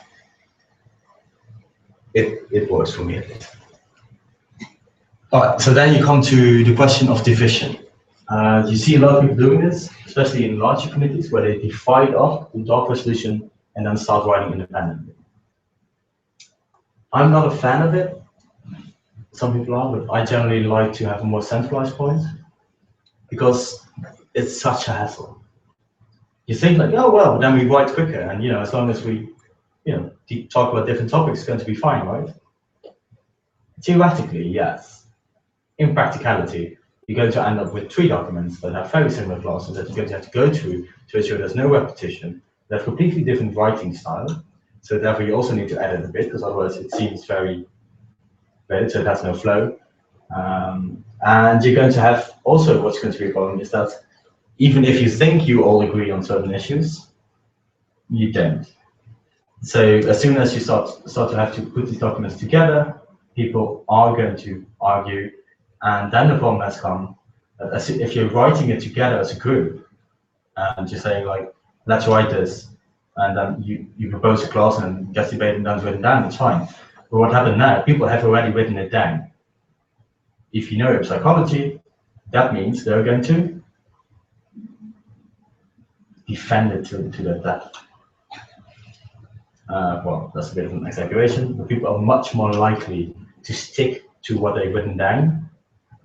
It works for me at least. All right, so then you come to the question of division. You see a lot of people doing this, especially in larger committees, where they divide up the draft resolution and then start writing independently. I'm not a fan of it. Some people are, but I generally like to have a more centralized point, because it's such a hassle. You think like, oh well, then we write quicker, and as long as we talk about different topics, it's going to be fine, right? Theoretically, yes. In practicality, you're going to end up with 3 documents that have very similar clauses that you're going to have to go through to ensure there's no repetition. They have completely different writing style, so therefore you also need to edit a bit, because otherwise it seems very weird, so it has no flow. And you're going to have also, what's going to be a problem is that even if you think you all agree on certain issues, you don't. So as soon as you start to have to put these documents together, people are going to argue, and then the problem has come that if you're writing it together as a group, and you're saying like, let's write this, and then you propose a clause and it gets debated and then it's written down, it's fine. But what happened now, people have already written it down. If you know your psychology, that means they're going to defend it to their death. Well, that's a bit of an exaggeration, but people are much more likely to stick to what they've written down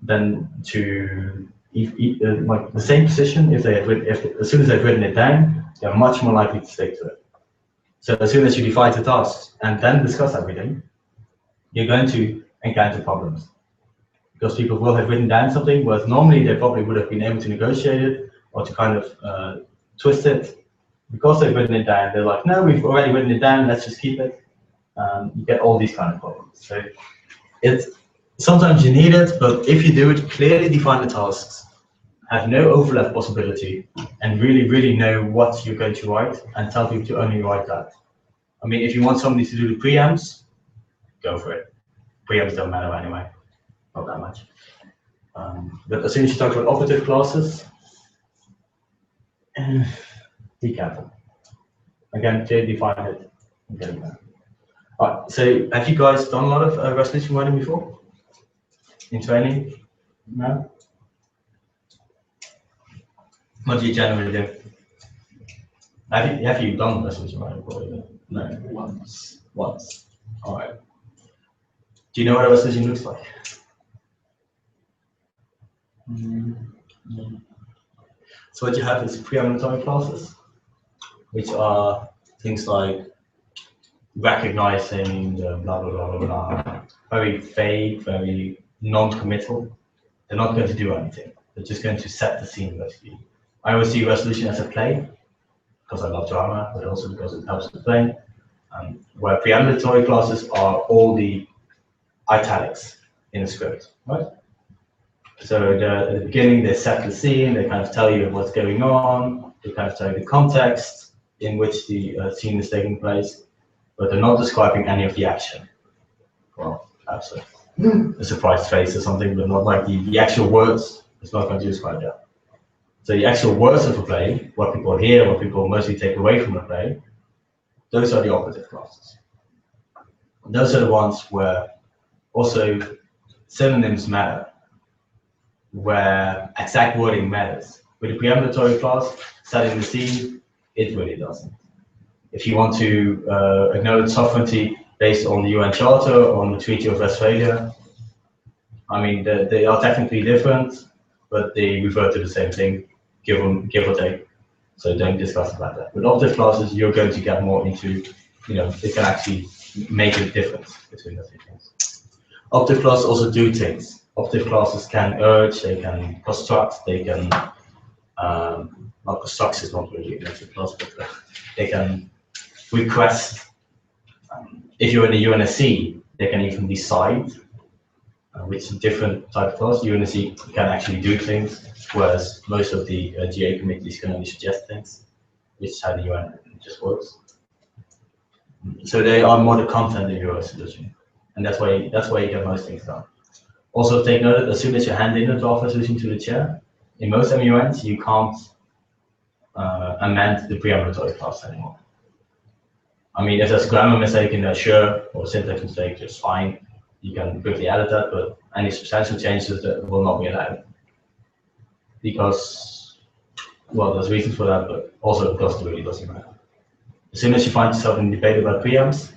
than to like the same position. If as soon as they've written it down, they're much more likely to stick to it. So as soon as you divide the tasks and then discuss everything, you're going to encounter problems, because people will have written down something, whereas normally they probably would have been able to negotiate it or to kind of twist it. Because they've written it down, they're like, no, we've already written it down, let's just keep it. You get all these kind of problems. So sometimes you need it, but if you do it, clearly define the tasks, have no overlap possibility, and really know what you're going to write, and tell people to only write that. I mean, if you want somebody to do the preamps, go for it. Preamps don't matter anyway, not that much. But as soon as you talk about operative clauses, be careful. Again, clearly define it and get it done. All right, so have you guys done a lot of resolution writing before? In training? No? What do you generally do? Have you done resolution writing before? No? Once. Once. All right. Do you know what a resolution looks like? So what you have is preambulatory clauses, which are things like recognizing the blah, blah, blah, blah, blah. Very vague, very non-committal. They're not going to do anything. They're just going to set the scene, basically. I always see resolution as a play, because I love drama, but also because it helps the play. Where preambulatory clauses are all the italics in the script, right? So at the beginning, they set the scene, they kind of tell you what's going on, they kind of tell you the context in which the scene is taking place, but they're not describing any of the action. Well, perhaps a surprised face or something, but not like the actual words. It's not going to describe that. So the actual words of a play, what people hear, what people mostly take away from a play, those are the operative clauses. Those are the ones where also synonyms matter, where exact wording matters. With the preambulatory clause, setting the scene, it really doesn't. If you want to acknowledge sovereignty based on the UN Charter or on the Treaty of Westphalia, I mean, they are technically different, but they refer to the same thing, give or take. So don't discuss about that. With operative clauses, you're going to get more into, it can actually make a difference between the two things. Operative clauses also do things. Operative clauses can urge, they can construct, they can, well, construct is not really an operative clause, but they can request. If you're in the UNSC, they can even decide, which is a different type of clause. UNSC can actually do things, whereas most of the GA committees can only suggest things, which is how the UN just works. So they are more the content in your resolution, and that's why you get most things done. Also take note that as soon as you hand in a draft resolution to the chair, in most MUNs you can't amend the preambulatory clause anymore. I mean, if there's a grammar mistake in there, sure, or syntax mistake, just fine. You can quickly edit that, but any substantial changes that will not be allowed. Because, well, there's reasons for that, but also because it really doesn't matter. As soon as you find yourself in a debate about preamps,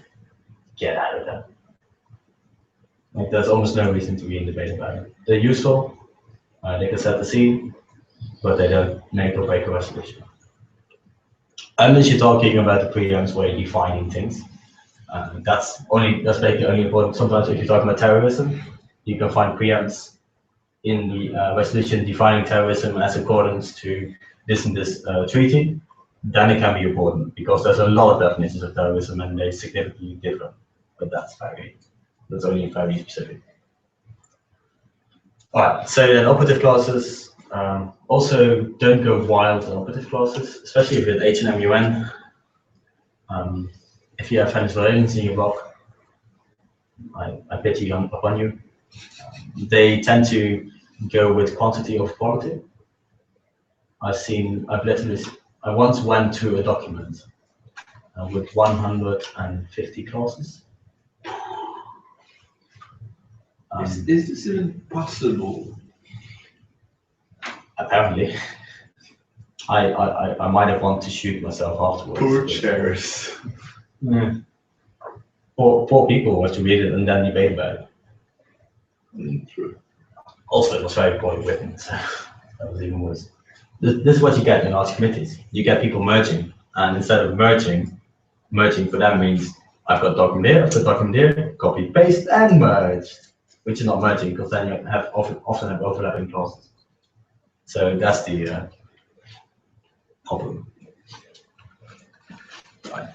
get out of that. Like, there's almost no reason to be in debate about it. They're useful, they can set the scene, but they don't make or break a resolution. Unless you're talking about the preamps where you're defining things, that's basically only important. Sometimes if you're talking about terrorism, you can find preamps in the resolution defining terrorism as accordance to this and this treaty. Then it can be important because there's a lot of definitions of terrorism and they're significantly different. But that's only very specific. All right, so then operative clauses. Also, don't go wild on operative clauses, especially with H and MUN. If you have Venezuelans in your block, I pity upon you. They tend to go with quantity over quality. I once went through a document with 150 clauses. Is this even possible? Apparently. I might have wanted to shoot myself afterwards. Poor chairs. Yeah. Poor people who have to read it and then debate about it. True. Also, it was very poorly written, so that was even worse. This is what you get in large committees. You get people merging, and instead of merging for them means I've got document here, I've got document here, copy, paste, and merge, which is not merging because then you often have overlapping clauses. So that's the problem. Right.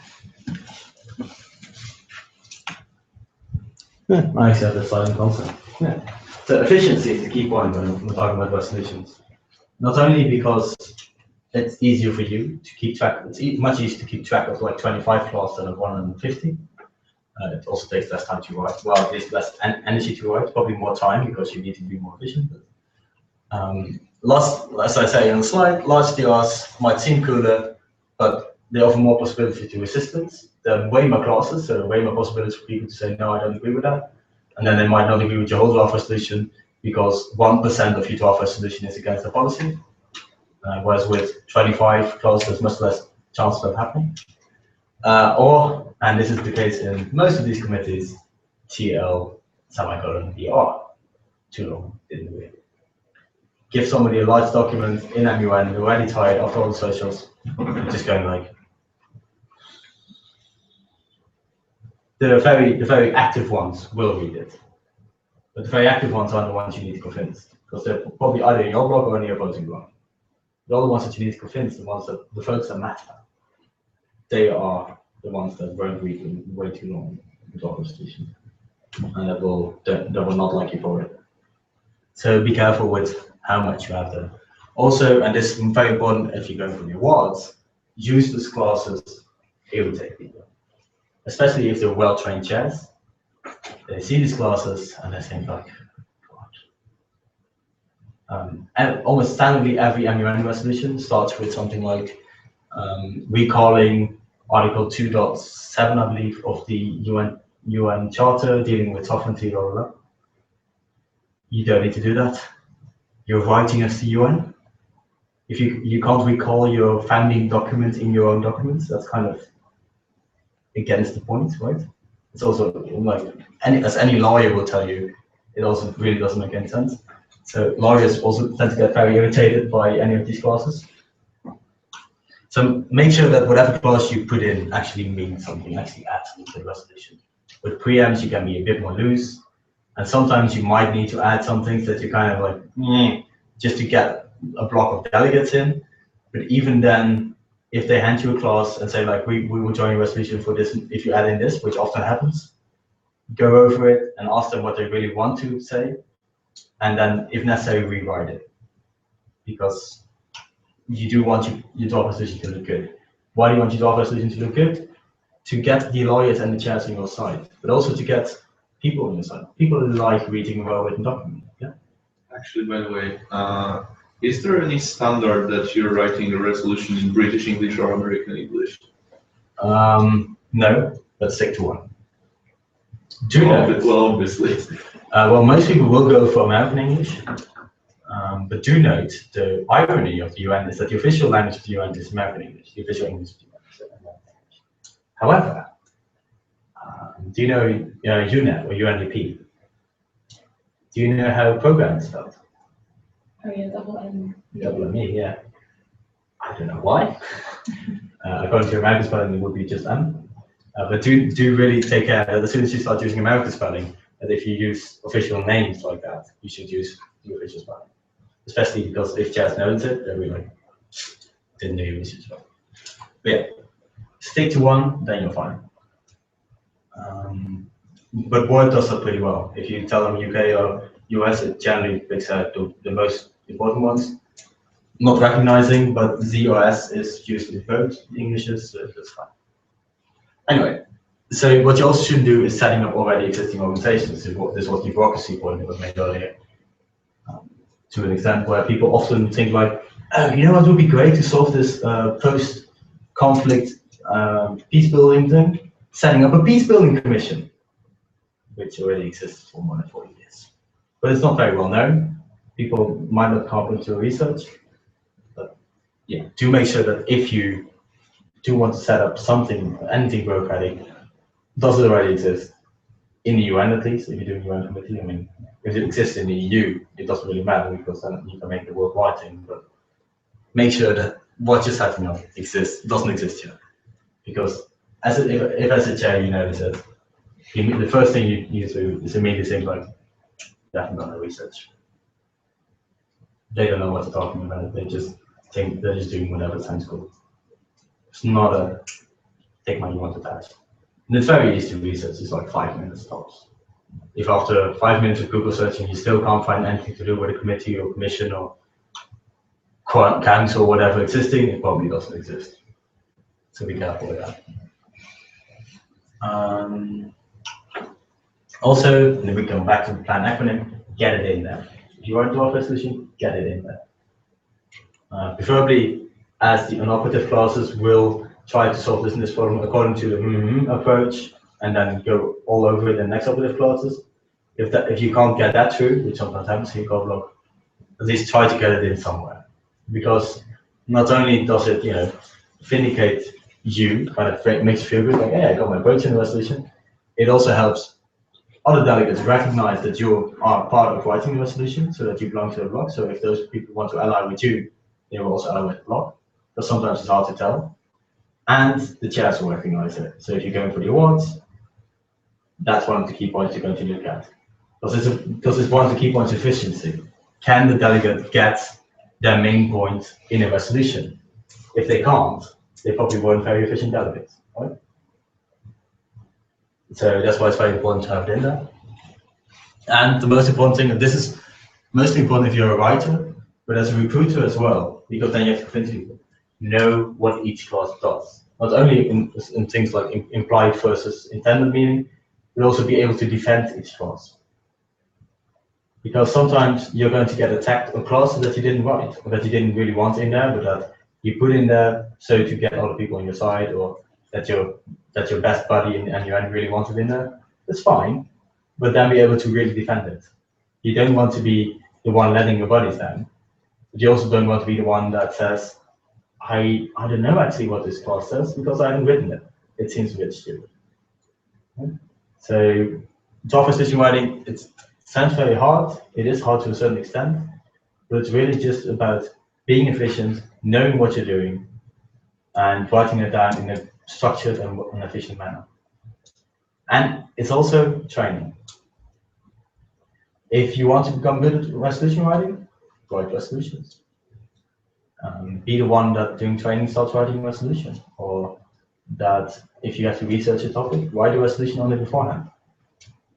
I accept the silent consent. Yeah. So efficiency is the key point when we're talking about resolutions. Not only because it's easier for you to keep track, it's much easier to keep track of like 25 clauses than of 150. It also takes less time to write. Well, it takes less energy to write, probably more time because you need to be more efficient. But, as I say on the slide, large DRs might seem cooler, but they offer more possibility to resistance. There are way more clauses, so there are way more possibilities for people to say, no, I don't agree with that. And then they might not agree with your whole draft resolution because 1% of your draft resolution is against the policy. Whereas with 25 clauses, there's much less chance of that happening. Or, and this is the case in most of these committees, TL, semicolon, ER. Too long, didn't agree. Give somebody a large document in MUN, they're already tired after all the socials, just going like, the very active ones will read it. But the very active ones aren't the ones you need to convince, because they're probably either in your block or in your opposing block. The other ones that you need to convince, the folks that matter, they are the ones that won't read them way too long in the constitution, and that will not like you for it. So be careful with how much you have there. Also, and this is very important if you're going for the awards, useless classes irritate people, especially if they're well-trained chairs. They see these classes and they think like, and almost standardly every MUN resolution starts with something like recalling Article 2.7, I believe, of the UN Charter dealing with sovereignty, blah, blah, blah. You don't need to do that. You're writing as the UN. If you can't recall your founding document in your own documents, that's kind of against the point, right? It's also like, as any lawyer will tell you, it also really doesn't make any sense. So lawyers also tend to get very irritated by any of these clauses. So make sure that whatever clause you put in actually means something, actually adds something to the resolution. With preamps, you can be a bit more loose. And sometimes you might need to add some things that you kind of like, just to get a block of delegates in. But even then, if they hand you a clause and say like, we will join a resolution for this, if you add in this, which often happens, go over it and ask them what they really want to say. And then, if necessary, rewrite it. Because you do want your draft resolution to look good. Why do you want your draft resolution to look good? To get the lawyers and the chairs on your side, but also to get people on your side. People like reading a well-written document. Yeah. Actually, by the way, is there any standard that you're writing a resolution in British English or American English? No, but stick to one. Well, obviously. Well, most people will go for American English, but do note the irony of the UN is that the official language of the UN is American English, the official English of the UN is American English. However, do you know UNEP or UNDP? Do you know how program is spelled? Oh yeah, double M. Double M, yeah. I don't know why. According to American spelling, it would be just M. But do really take care that as soon as you start using American spelling, that if you use official names like that, you should use the official spelling. Especially because if chairs notice it, they'll be like, didn't know you used it. But yeah, stick to one, then you're fine. But Word does that pretty well. If you tell them UK or US, it generally picks out the most important ones. Not recognizing, but Z or S is used in both Englishes, so that's fine. Anyway, so what you also shouldn't do is setting up already existing organizations. This is what the bureaucracy point was made earlier. To an extent where people often think like, oh, you know what would be great to solve this post-conflict peace building thing? Setting up a peace building commission, which already exists for more than 40 years. But it's not very well known. People might not come into research. But yeah, do make sure that if you do want to set up something, anything bureaucratic, does it already exist? In the UN at least, if you're doing UN committee. I mean, if it exists in the EU, it doesn't really matter because then you can make the worldwide thing, but make sure that what you're setting up doesn't exist yet. Because if as a chair you notice it, the first thing you do is immediately think like, they haven't done no research. They don't know what they're talking about. They just think they're just doing whatever sounds cool. It's not a take money you want to tax. And it's very easy to research. It's like 5 minutes tops. If after 5 minutes of Google searching you still can't find anything to do with a committee or commission or council or whatever existing, it probably doesn't exist. So be careful with that. Also, and then we come back to the plan acronym, get it in there. If you want to draft resolution, get it in there. Preferably, as the unoperative classes will try to solve this problem according to the approach, and then go all over it in the next operative classes. If you can't get that through, which sometimes happens, you go block, at least try to get it in somewhere. Because not only does it, vindicate you, kind of makes you feel good, like, hey, I got my approach in the resolution. It also helps other delegates recognize that you are part of writing the resolution, so that you belong to the block. So if those people want to ally with you, they will also ally with the block. But sometimes it's hard to tell. And the chairs will recognize it. So if you're going for the awards, that's one of the key points you're going to look at. Because it's one of the key points of efficiency. Can the delegate get their main point in a resolution? If they can't, they probably weren't very efficient delegates, right? So that's why it's very important to have it in there. And the most important thing, and this is mostly important if you're a writer, but as a recruiter as well, because then you have to convince people, know what each class does. Not only in things like implied versus intended meaning, but also be able to defend each clause. Because sometimes you're going to get attacked on clauses that you didn't write, or that you didn't really want in there, but that you put in there so to get other people on your side, or that your best buddy and you really want it in there. That's fine, but then be able to really defend it. You don't want to be the one letting your buddies down, but you also don't want to be the one that says, I don't know actually what this clause says because I haven't written it. It seems a bit stupid. So draft resolution writing, it sounds very hard. It is hard to a certain extent, but it's really just about being efficient, knowing what you're doing, and writing it down in a structured and efficient manner. And it's also training. If you want to become good at resolution writing, write resolutions. Be the one that doing training starts writing a resolution, or that if you have to research a topic, write a resolution on it beforehand.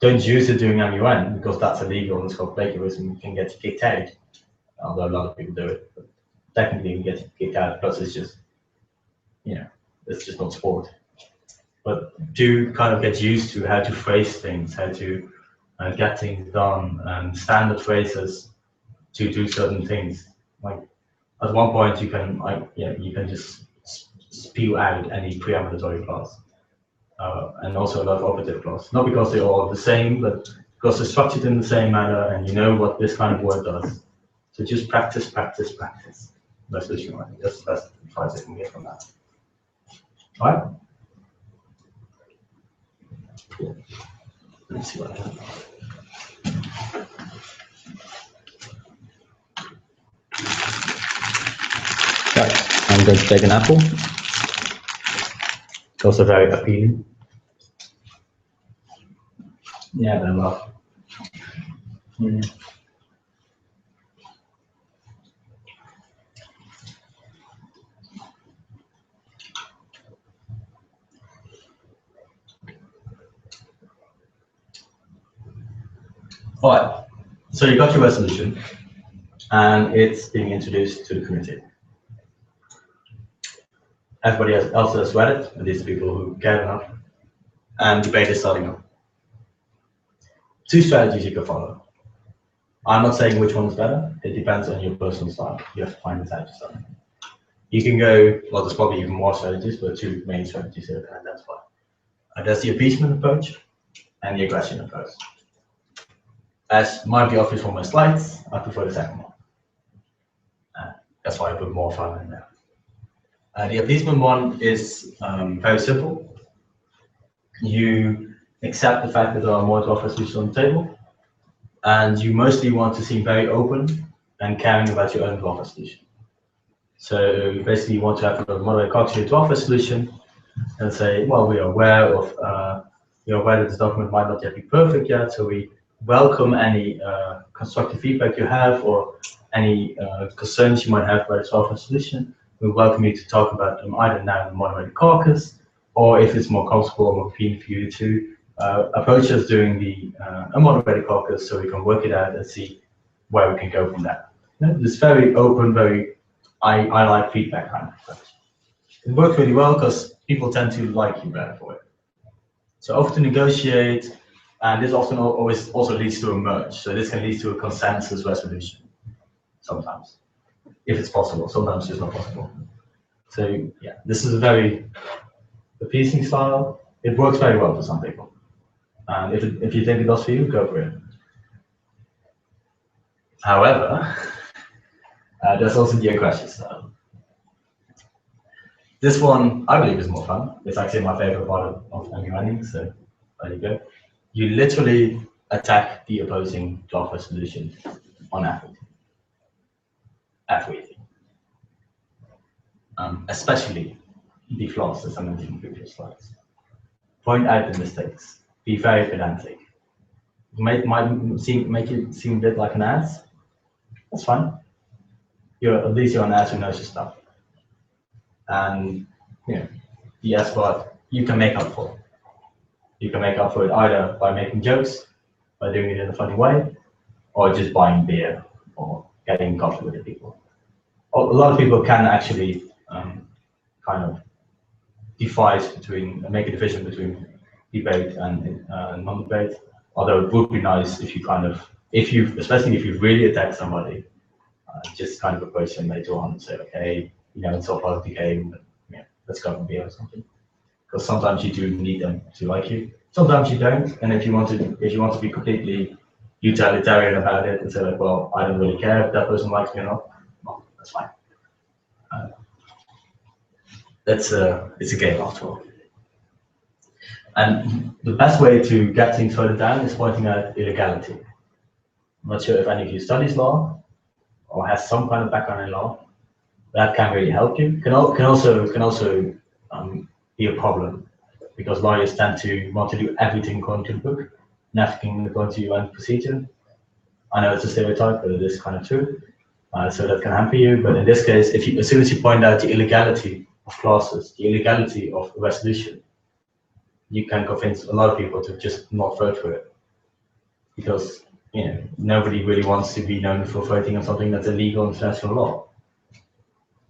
Don't use it during MUN because that's illegal and it's called plagiarism. You can get kicked out, although a lot of people do it. But technically, you get kicked out because it's just, it's just not sport. But do kind of get used to how to phrase things, how to get things done, and standard phrases to do certain things. Like at one point, you can just spew out any preambulatory clause, and also a lot of operative clause. Not because they're all the same, but because they're structured in the same manner, and you know what this kind of word does. So just practice, practice, practice. Resolution writing. That's the best advice I can get from that. All right. Cool. Let's see what I have. Right, I'm going to take an apple. It's also very appealing. Yeah, very well. All right, so you got your resolution, and it's being introduced to the committee. Everybody else has read it, at least people who care enough, and debate is starting up. Two strategies you can follow. I'm not saying which one is better. It depends on your personal style. You have to find this out yourself. You can go, well, there's probably even more strategies, but two main strategies here to identify. There's the appeasement approach and the aggression approach. As might be obvious from my slides, I prefer the second one. That's why I put more fun in there. The appeasement one is very simple. You accept the fact that there are more draft resolutions on the table, and you mostly want to seem very open and caring about your own draft resolution. So basically, you want to have a moderate copy of draft resolution and say, well, we are aware of, that this document might not yet be perfect yet, so we welcome any constructive feedback you have or any concerns you might have about the draft resolution. We welcome you to talk about them either now in the moderated caucus, or if it's more comfortable or more convenient for you to approach us during the moderated caucus so we can work it out and see where we can go from there. It's very open, very I like feedback kind of approach. It works really well because people tend to like you better for it. So often to negotiate, and this often always also leads to a merge. So this can lead to a consensus resolution sometimes, if it's possible. Sometimes it's not possible. So yeah, this is a very appeasing style. It works very well for some people. And if you think it does for you, go for it. However, there's also the aggression style. This one, I believe, is more fun. It's actually my favorite part of MUN, so there you go. You literally attack the opposing draft resolution on everything. Especially the flaws, as I mentioned in previous slides. Point out the mistakes. Be very pedantic. Make it seem a bit like an ass. That's fine. At least you're an ass who knows your stuff. And the S part you can make up for. You can make up for it either by making jokes, by doing it in a funny way, or just buying beer or getting coffee with the people. A lot of people can actually kind of make a division between debate and non-debate. Although it would be nice if you especially if you really attack somebody, just kind of approach them later on and say, okay, it's all part of the game, but yeah, let's go and beer or something. Because sometimes you do need them to like you. Sometimes you don't, and if you want to be completely utilitarian about it and say like, well, I don't really care if that person likes me or not, well, that's fine. It's a game after all. And the best way to get things further down is pointing out illegality. I'm not sure if any of you studies law or has some kind of background in law. That can really help you. Can also be a problem, because lawyers tend to want to do everything according to the book, nothing according to UN procedure. I know it's a stereotype, but it is kind of true. So that can hamper you. But in this case, as soon as you point out the illegality of clauses, the illegality of a resolution, you can convince a lot of people to just not vote for it, because nobody really wants to be known for voting on something that's illegal in international law.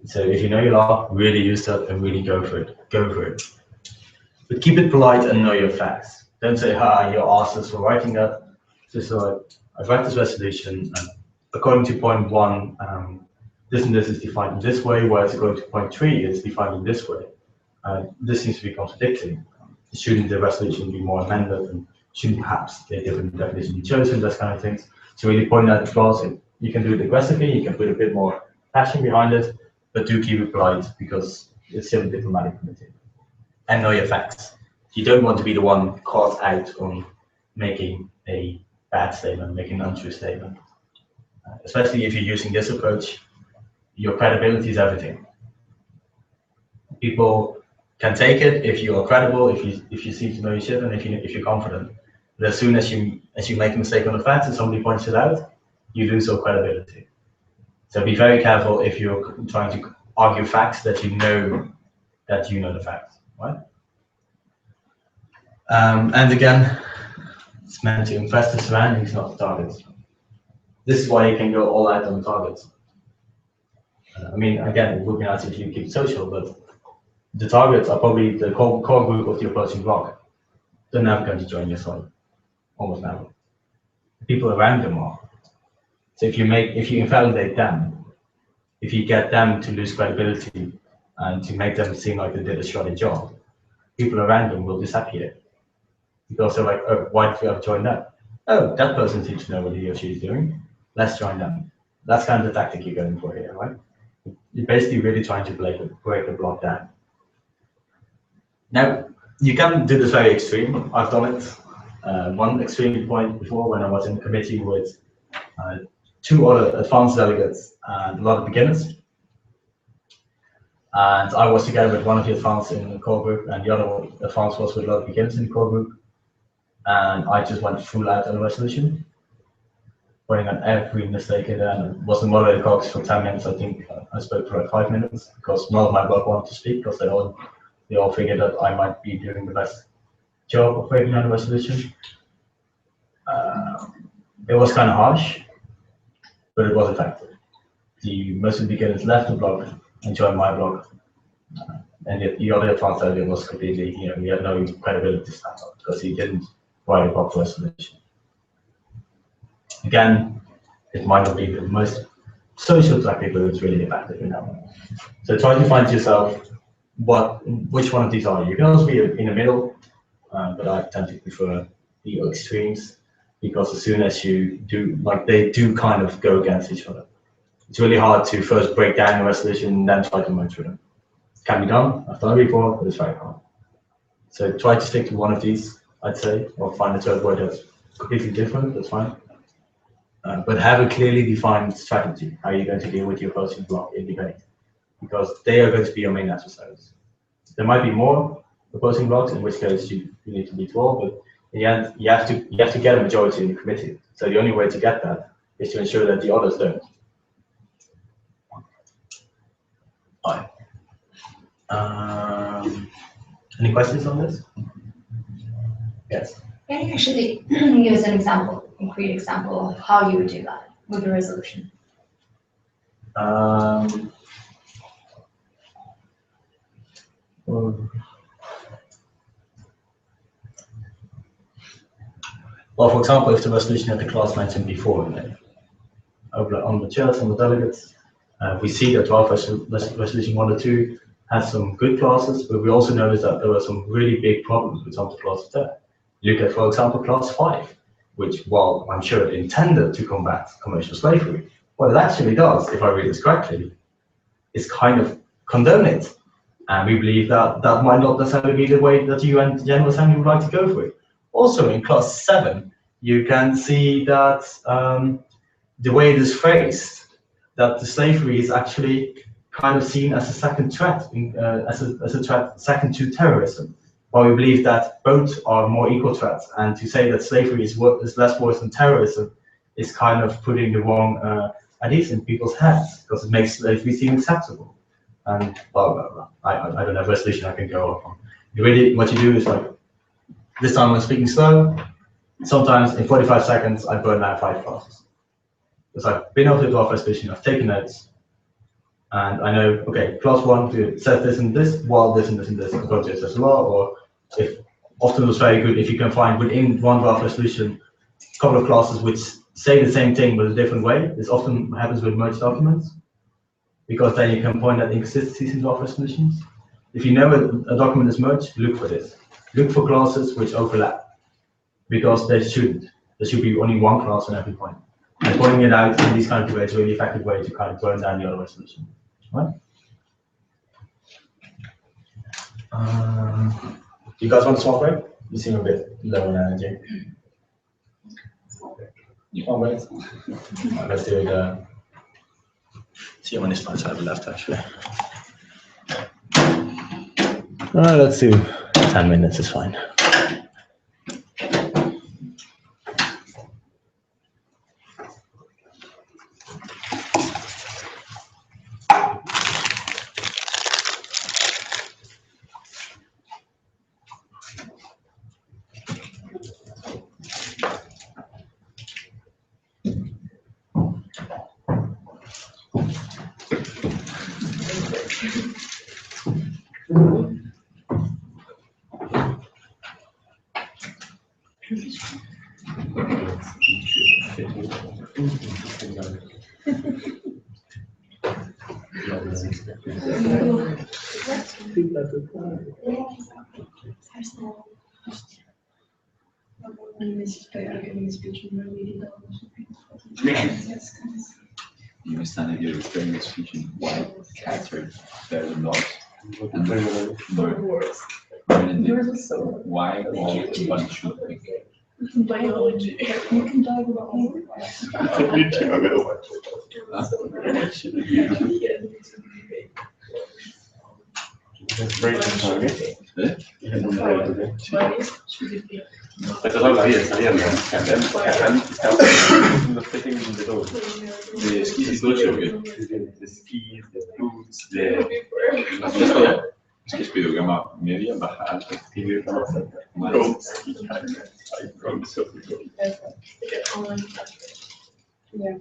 So if you know your law, really use that and really go for it. Go for it. But keep it polite and know your facts. Don't say, you're arses for writing that. Just like, I've read this resolution, and according to point 1, this and this is defined in this way, whereas according to point 3, it's defined in this way. This seems to be contradicting. Shouldn't the resolution be more amended, and shouldn't perhaps a different definition be chosen, those kind of things. So really point out the flaws. You can do it aggressively, you can put a bit more passion behind it, but do keep it polite, because it's still a diplomatic committee. And know your facts. You don't want to be the one caught out on making a bad statement, making an untrue statement. Especially if you're using this approach, your credibility is everything. People can take it if you are credible, if you seem to know your shit, and if you're confident. But as soon as you make a mistake on the facts and somebody points it out, you lose your credibility. So be very careful if you're trying to argue facts that you know the facts, right? And again, it's meant to impress the surroundings, not the targets. This is why you can go all out on the targets. I mean, again, it would be nice if you keep it social, but the targets are probably the core group of the opposing bloc. They're never going to join your side, almost never. The people around them are. So if you invalidate them, if you get them to lose credibility and to make them seem like they did a shoddy job, people around them will disappear. Because they're like, oh, why did we ever join them? Oh, that person seems to know what he or she is doing. Let's join them. That's kind of the tactic you're going for here, right? You're basically really trying to break the block down. Now, you can do this very extreme. I've done it. One extreme point before, when I was in a committee with 2 other advanced delegates and a lot of beginners. And I was together with one of the advanced in the core group, and the other advanced was with a lot of beginners in the core group. And I just went full out on the resolution, pointing out every mistake in there. And it was the moderator caucus for 10 minutes. I think I spoke for like 5 minutes, because none of my bloc wanted to speak, because they all figured that I might be doing the best job of breaking down the resolution. It was kind of harsh, but it was effective. Most of the beginners left the bloc and joined my bloc, and yet the other advanced delegate was completely, he had no credibility to stand up, because he didn't write a proper resolution. Again, it might not be the most social tactic, but it's really effective in that one. So try to find yourself which one of these are you. You can also be in the middle, but I tend to prefer the extremes, because as soon as you do, they do kind of go against each other. It's really hard to first break down the resolution and then try to merge through them. It can be done. I've done it before, but it's very hard. So try to stick to one of these, I'd say, or find a third word that's completely different. That's fine. But have a clearly defined strategy. How are you going to deal with your opposing bloc in debate? Because they are going to be your main adversaries. There might be more opposing blocks, in which case you need to beat all, but in the end, you have to get a majority in the committee. So the only way to get that is to ensure that the others don't. Fine. Any questions on this? Yes. Can you actually give us an example, a concrete example of how you would do that with the resolution? Well, for example, if the resolution that the class mentioned before, over on the chairs, on the delegates, we see that draft resolution 1 or 2 has some good clauses, but we also notice that there are some really big problems with some of the clauses there. Look at, for example, clause 5, which, while I'm sure it intended to combat commercial slavery, what it actually does, if I read this correctly, is kind of condone it. And we believe that that might not necessarily be the way that you and the General Assembly would like to go for it. Also, in clause 7, you can see that the way it is phrased, that the slavery is actually kind of seen as a second threat, as a threat second to terrorism. While we believe that both are more equal threats, and to say that slavery is less worse than terrorism is kind of putting the wrong ideas in people's heads, because it makes slavery seem acceptable. And blah, blah, blah. I don't have a resolution I can go off on. Really, what you do is like, this time I'm speaking slow, sometimes in 45 seconds I burn out 5 clauses. Because I've been over the draft resolution, I've taken notes, and I know, okay, clause 1 says this and this, while this and this and this, according to the law, or if often it was very good if you can find within one draft resolution a couple of clauses which say the same thing but a different way. This often happens with merged documents, because then you can point at inconsistencies in draft resolutions. If you know a document is merged, look for this. Look for clauses which overlap, because they shouldn't. There should be only one clause on every point. And pointing it out in these kind of debates is a really effective way to kind of burn down the other resolution. Right? You guys want a small break? You seem a bit low on energy. Oh, wait. Let's do it. See how many slides I have left, actually. Let's do 10 minutes, is fine. You understand your experience teaching white cats are better than dogs. Why all a bunch of biology. You can dive about more. Questa cosa viene The skis the skis, the boots, es que pido gama media, baja, alta. Yeah.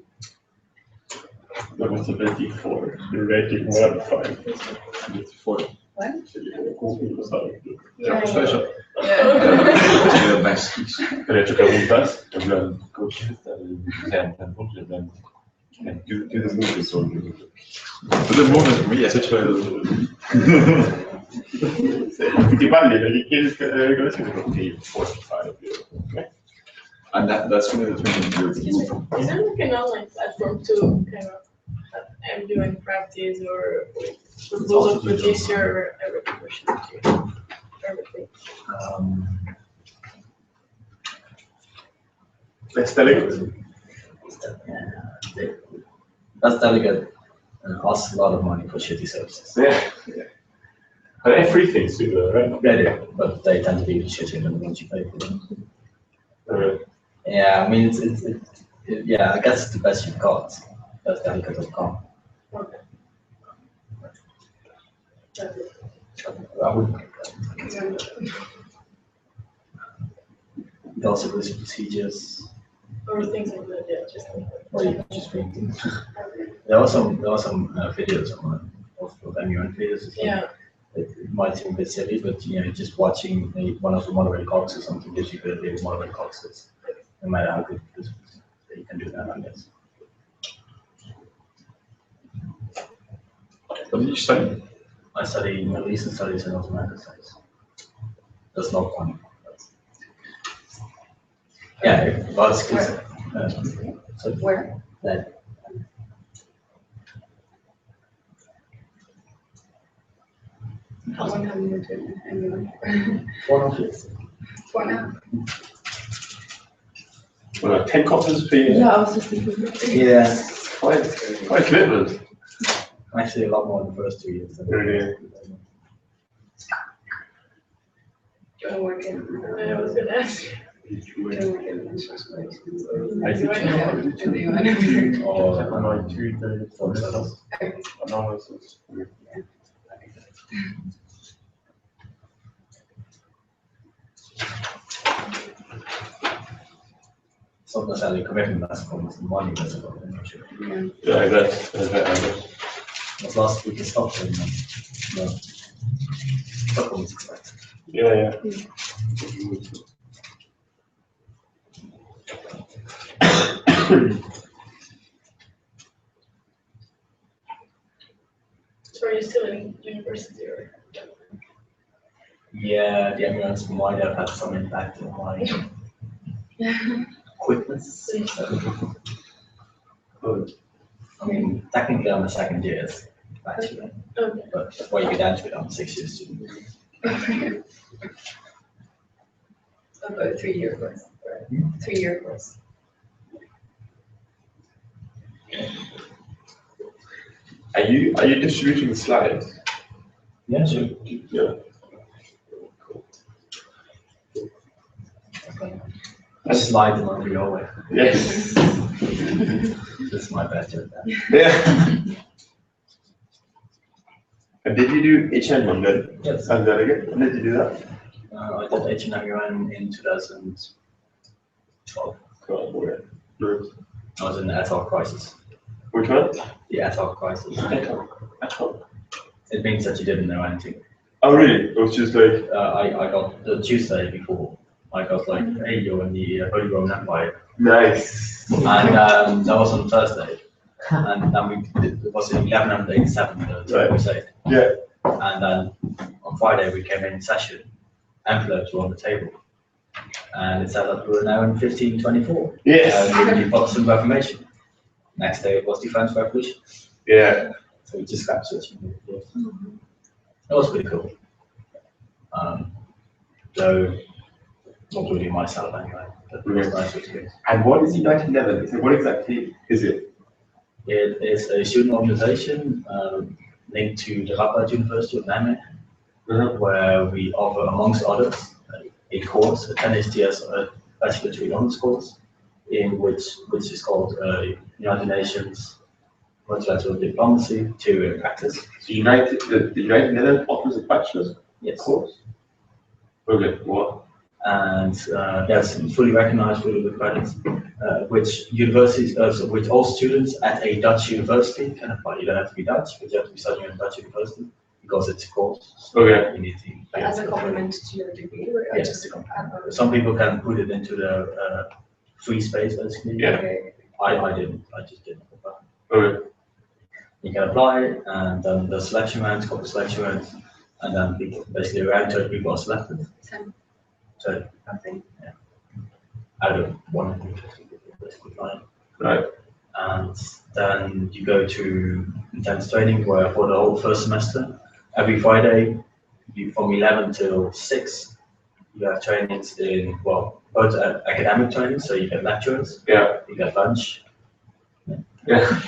That was a 24. You're rating more than 5. 24. What? Ja, professor. Yeah. Bij skis. Pero he hecho preguntas, en plan, coaches, en plan, do the movements or The movement for me, yes, it's principalmente, lo que quieres conocer es 45. Okay. And that's one of the things Is there like an online platform to kind of have doing practice or proposal producer or everything? Let's delegate. That's delegate costs a lot of money for shitty services. Yeah. But they have free things too, though, right? They do, but they tend to be shittier than the ones you pay for them. Yeah, I mean, yeah, I guess it's the best you've got. That's delegate.com. Okay. I would. also policy procedures. Or things like that, yeah, just like that. Or you can just read things. There are some videos online of MUN videos. Yeah. It might seem a bit silly, but just watching one of the monorail clocks or something gives you a good idea of monorail clocks. It's no matter how good it is, you can do that, I guess. What did you study? I study Middle Eastern Studies and North American Studies. That's not fun. Yeah, well, it's good. So where? That. How long have you been doing MUN? 4.5 years. 4.5. Well, 10 conferences per year? Yeah, I was just thinking. Yeah. Quite a commitment. Actually, a lot more in the first 2 years. Really? Do you want to work in? I was going to ask. I think Or it's not necessarily commitment, that's probably the money that's about it, I'm not sure. Yeah, I bet. Was last week in Stockholm? No. Stockholm is expensive. Yeah. So are you still in university or? Yeah, the MUNs might have had some impact on my quickness. I mean, technically I'm a second year, actually. Okay. But before you get into it, I'm a 6 year student. About a 3-year course. 3-year course. Are you distributing the slides? Yeah, sure. Yeah. I slide them under your way. Yes. This is my best at that. Yeah. And did you do HN one then? Yes. As delegate? When did you do that? I did HN in 2012. Cool. I was in the atoll crisis. Which one? The atoll crisis. Atoll. It means that you didn't know anything. Oh really? It was just like I got the Tuesday before. I got like, hey, you're in the Holy Roman Empire. nice. And that was on Thursday. And then it was in 1187, the crusade. Yeah. And then on Friday we came in session, envelopes were on the table. And it said that we were now in 1524. Yes. The Protestant Reformation. Next day it was the French Revolution. Yeah. So we just kept switching. That was pretty cool. Though not really myself anyway. But it was nice experience. And what is United Netherlands? What exactly is it? It is a student organization linked to the Radboud University of Nijmegen, where we offer, amongst others, a course, a 10 HTS Bachelor Degree Honors course, which is called United Nations Multilateral Diplomacy Theory and Practice. So the United Netherlands offers a bachelor's course? Okay, what? And yes, fully recognized, fully with credits, which universities, which all students at a Dutch university can apply. You don't have to be Dutch, but you have to be studying at a Dutch university because it's a course. Okay. You need to. As a complement to your degree, or Yes. just a complement? Some people can put it into the free space, basically. Yeah. Okay. I didn't. I just didn't apply. Okay. You can apply, and then the selection rounds, couple selection rounds, and then basically around 30 people are selected. 10. So I think. yeah, out of 150 people basically applying. Right. And then you go to intense training where for the whole first semester, every Friday, from 11 till 6, you have trainings in, well, both academic training, so you get lectures, Yeah. you get lunch. Yeah.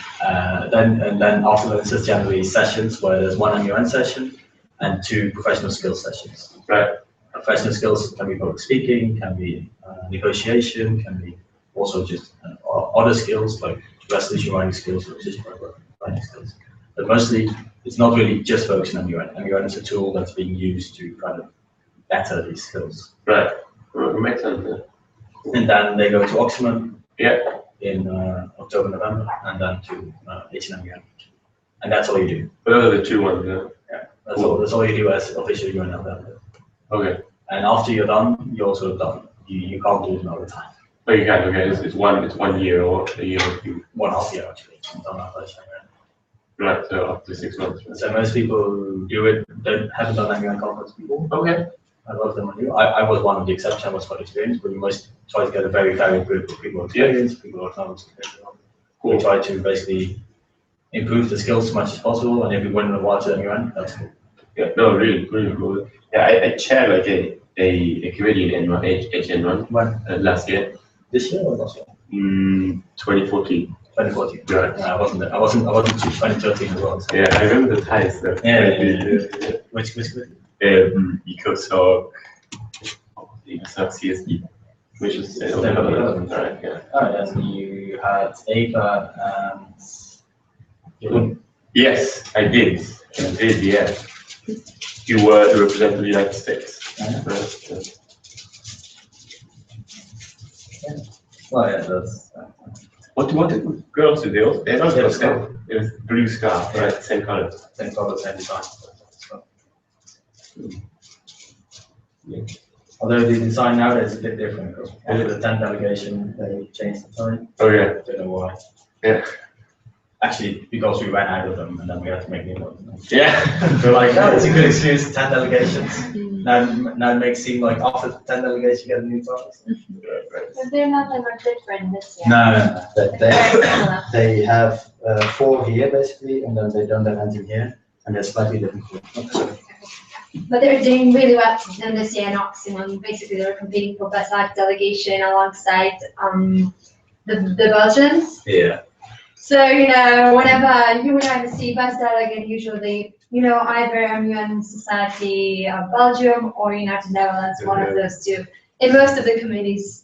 Then afterwards, it's generally sessions where there's one MUN session and 2 professional skills sessions. Right. Professional skills can be public speaking, can be negotiation, can be also just other skills like resolution writing skills or decision writing skills. But mostly, it's not really just focusing on MUN. MUN is a tool that's being used to kind of better these skills. Right. Makes sense. Yeah. And then they go to Oxford Yeah. in October, November, and then to H&M. And that's all you do. But those are the 2 ones, yeah. Yeah, that's all you do as official UN member. Okay. And after you're done, you're also done. You can't do it another time. Oh, you can, okay, it's 1 year or a year or 2. 1.5 years actually. I'm done after H&M. Right, so up to 6 months. Right? So most people who do it haven't done MUN conference before. Okay. A lot of them are new. I was one of the exceptions. I was quite experienced, but we must try to get a very varied group of people experienced, people who are not experienced. Cool. We try to basically improve the skills as much as possible, and if we win an award to MUN, that's cool. Yeah, no, really cool. Yeah, I chaired like a committee in HN1 last year. This year or last year? 2014. 2014. Right. I wasn't there. I wasn't 2013 as well. So. Yeah, I remember the ties though. Yeah. Which EcoSoc, CSE, which is right, yeah. Oh, and you had Ava and yes, I did, yeah. You were to represent the United States. Well, yeah, that's. What did girls do? They also scarf. It was blue scarf, right? Same color. Same color, same design. Yeah. Although the design nowadays is a bit different because after the 10th delegation, they changed the design. Oh yeah. I don't know why. Yeah. Actually, because we ran out of them and then we had to make new ones. Yeah. We're like, no, it's a good excuse, 10 delegations. Now it makes it seem like after 10 delegations you get a new size. But they're not that much different this year. No. They have 4 here basically, and then they don't have anything here, and they're slightly different. But they're doing really well in this year in Oxford. Basically, they're competing for best art delegation alongside the Belgians. Yeah. So, whenever you and I see best delegate, usually, either MUN Society of Belgium or United Netherlands, one of those two, in most of the committees,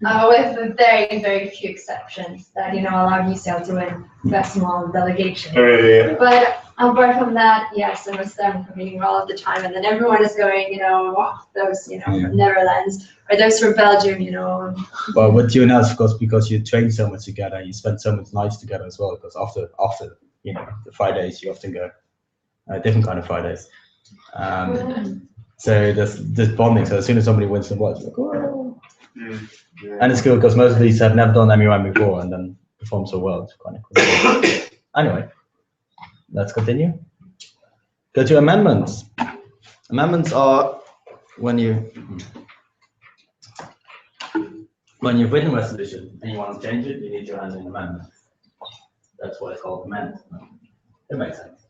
with very, very few exceptions that, allow UCL to win best small delegation. But apart from that, yes, most of them are competing all the time, and then everyone is going, those, Netherlands, or those from Belgium, Well, with UNL, of course, because you train so much together, you spend so much nights together as well, because after the Fridays, you often go different kind of Fridays. So there's this bonding, so as soon as somebody wins the award, it's like, oh. And it's cool, because most of these have never done MUN before, and then perform so well, it's kind of cool. Anyway. Let's continue. Go to amendments. Amendments are when you've written a resolution and you want to change it, you need to hand in an amendment. That's why it's called amendment. It makes sense.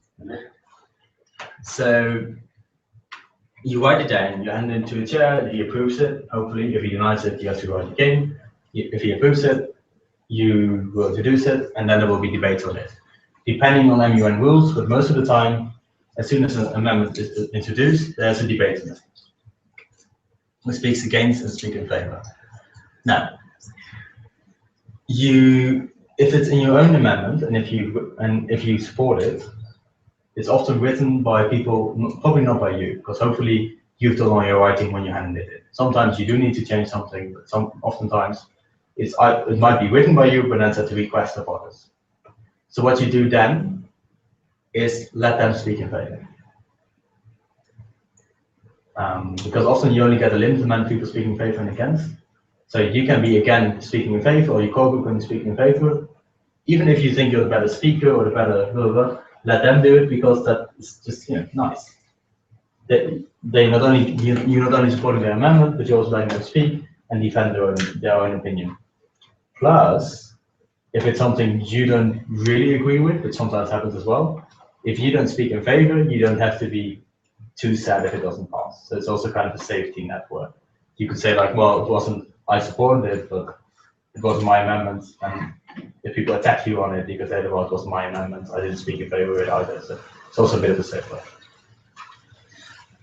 So you write it down, you hand it to a chair, he approves it. Hopefully, if he denies it, you have to write it again. If he approves it, you will introduce it, and then there will be debate on it. Depending on MUN rules, but most of the time, as soon as an amendment is introduced, there's a debate on it. Who speaks against and speaks in favor. Now, if it's in your own amendment, and if you support it, it's often written by people, probably not by you, because hopefully you've done all your writing when you handed it in. Sometimes you do need to change something, but oftentimes it might be written by you, but then it's at the request of others. So what you do then is let them speak in favor. Because often you only get a limited amount of people speaking in favor and against. So you can be again speaking in favor, or your core group can be speaking in favor. Even if you think you're the better speaker or the better blah, blah, blah, let them do it, because that's just nice. You're not only supporting their amendment, but you're also letting them speak and defend their own opinion. Plus, if it's something you don't really agree with, which sometimes happens as well, if you don't speak in favor, you don't have to be too sad if it doesn't pass. So it's also kind of a safety network. You could say like, well, it wasn't, I supported it, but it wasn't my amendment. And if people attack you on it, you could say, well, it wasn't my amendment, I didn't speak in favor of it either. So it's also a bit of a safe way.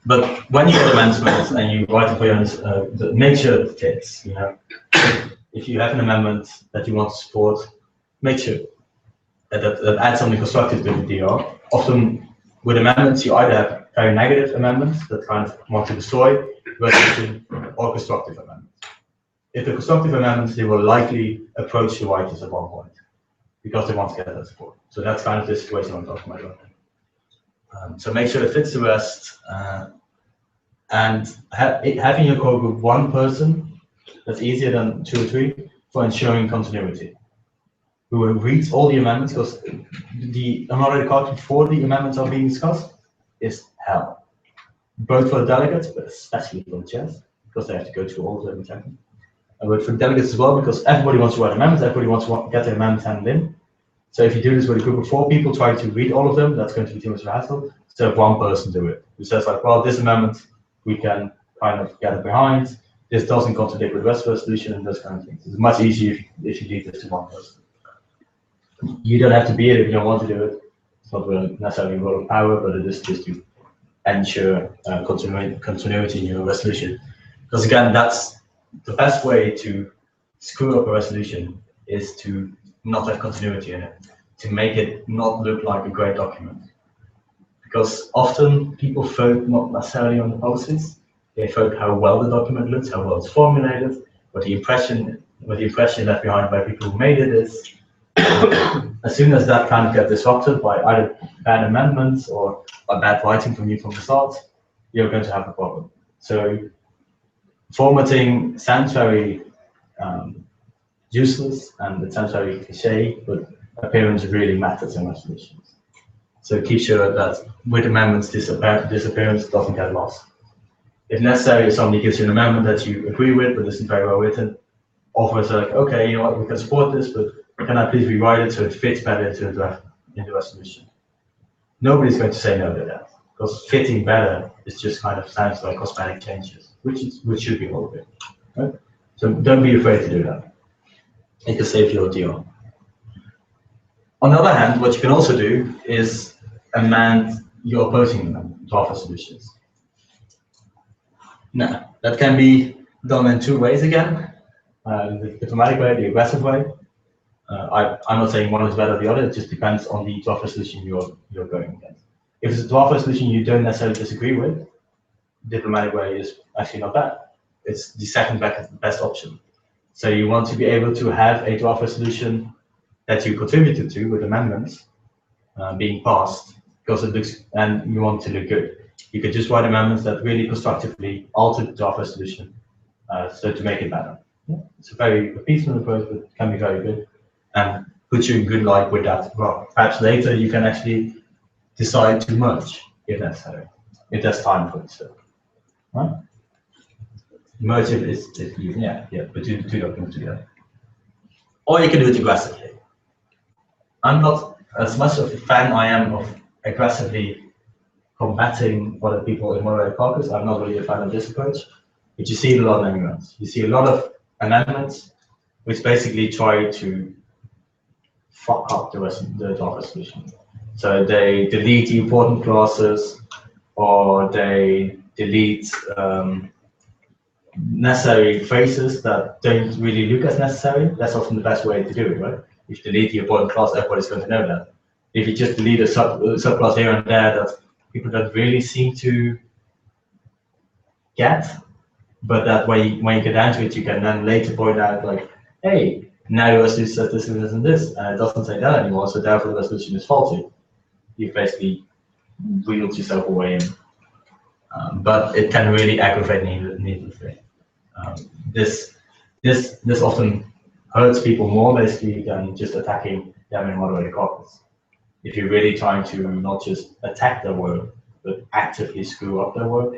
But when you get amendments and you write it for your own, make sure it fits. If you have an amendment that you want to support, make sure that adds something constructive to the DR. Often with amendments, you either have very negative amendments that kind of want to destroy, or constructive amendments. if they're constructive amendments, they will likely approach the writers at one point because they want to get that support. So that's kind of the situation I'm talking about. So make sure it fits the rest, and having your core group one person, that's easier than 2 or 3 for ensuring continuity. Who reads all the amendments, because the unmoderated card before the amendments are being discussed is hell. Both for the delegates, but especially for the chairs, because they have to go through all of them and check them. And but for the delegates as well, because everybody wants to write amendments, everybody wants to get their amendments handed in. So if you do this with a group of 4 people trying to read all of them, that's going to be too much of a hassle. So if one person do it, who says like, well, this amendment we can kind of get it behind, this doesn't contradict with the rest of the resolution and those kind of things. It's much easier if you leave this to one person. You don't have to be it if you don't want to do it. It's not really necessarily a role of power, but it is just to ensure continuity in your resolution. Because again, that's the best way to screw up a resolution is to not have continuity in it, to make it not look like a great document. Because often people vote not necessarily on the policies, they vote how well the document looks, how well it's formulated, what the impression left behind by people who made it is. As soon as that kind of gets disrupted by either bad amendments or by bad writing from you from the start, you're going to have a problem. So formatting sounds very useless and it sounds very cliche, but appearance really matters in resolutions. So keep sure that with amendments, this appearance doesn't get lost. If necessary, if somebody gives you an amendment that you agree with but isn't very well written, offer like, okay, you know what, we can support this, but can I please rewrite it so it fits better into the resolution? Nobody's going to say no to that, because fitting better is just kind of sounds like cosmetic changes, which should be all of it, right? So don't be afraid to do that. It can save you a deal. On the other hand, what you can also do is amend your opposing draft resolutions. Now, that can be done in 2 ways again. The diplomatic way, the aggressive way. I'm not saying one is better than the other, it just depends on the draft resolution you're going against. If it's a draft resolution you don't necessarily disagree with, diplomatic way is actually not bad. It's the second best option. So you want to be able to have a draft resolution that you contributed to with amendments being passed, because it looks, and you want to look good. You could just write amendments that really constructively alter the draft resolution, so to make it better. Yeah. It's a very appeasement approach, but can be very good and put you in good light with that. Well, perhaps later you can actually decide to merge if necessary, if there's time for it still. Right? Merge if yeah, but do 2 documents together. Or you can do it aggressively. I'm not as much of a fan I am of aggressively combating other people in moderated caucus. I'm not really a fan of this approach, but you see it a lot in amendments. You see a lot of amendments which basically try to fuck up the draft resolution. So they delete the important clauses, or they delete necessary phrases that don't really look as necessary. That's often the best way to do it, right? If you delete the important clause, everybody's going to know that. If you just delete a subclause here and there that people don't really seem to get, but that when you get down to it, you can then later point out like, hey, now your resolution says this and this and this, and it doesn't say that anymore, so therefore the resolution is faulty. You've basically wheeled yourself away in. But it can really aggravate needlessly. This often hurts people more basically than just attacking them in moderated caucus. If you're really trying to not just attack their work, but actively screw up their work,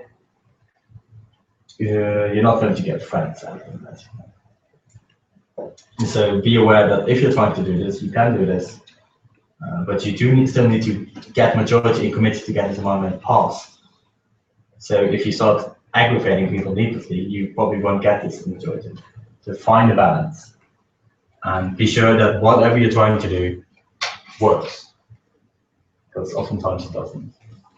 you're not going to get friends out of that. So be aware that if you're trying to do this, you can do this, but you still need to get majority and committee to get this amendment passed. So if you start aggravating people needlessly, you probably won't get this majority. So find a balance and be sure that whatever you're trying to do works, because oftentimes it doesn't.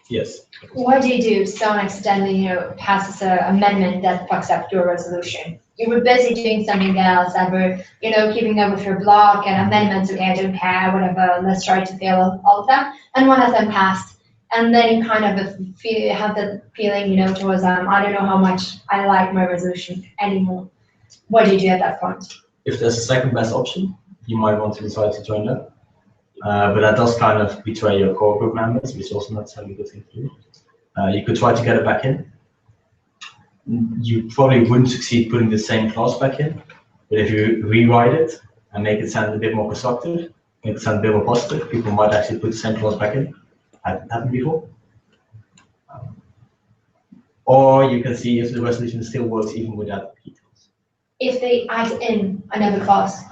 Yes. What do you do if someone accidentally, passes an amendment that fucks up your resolution? You were busy doing something else, and were, keeping up with your blog and amendments. Okay, I don't care, whatever. Let's try to fail all of them, and one of them passed, and then you kind of have the feeling, towards I don't know how much I like my resolution anymore. what do you do at that point? If there's a second best option, you might want to decide to join them. But that does kind of betray your core group members, which is also not necessarily a good thing to do. You could try to get it back in. You probably wouldn't succeed putting the same clause back in, but if you rewrite it and make it sound a bit more constructive, make it sound a bit more positive, people might actually put the same clause back in. Hadn't happened before. Or you can see if the resolution still works even without the details. If they add in another clause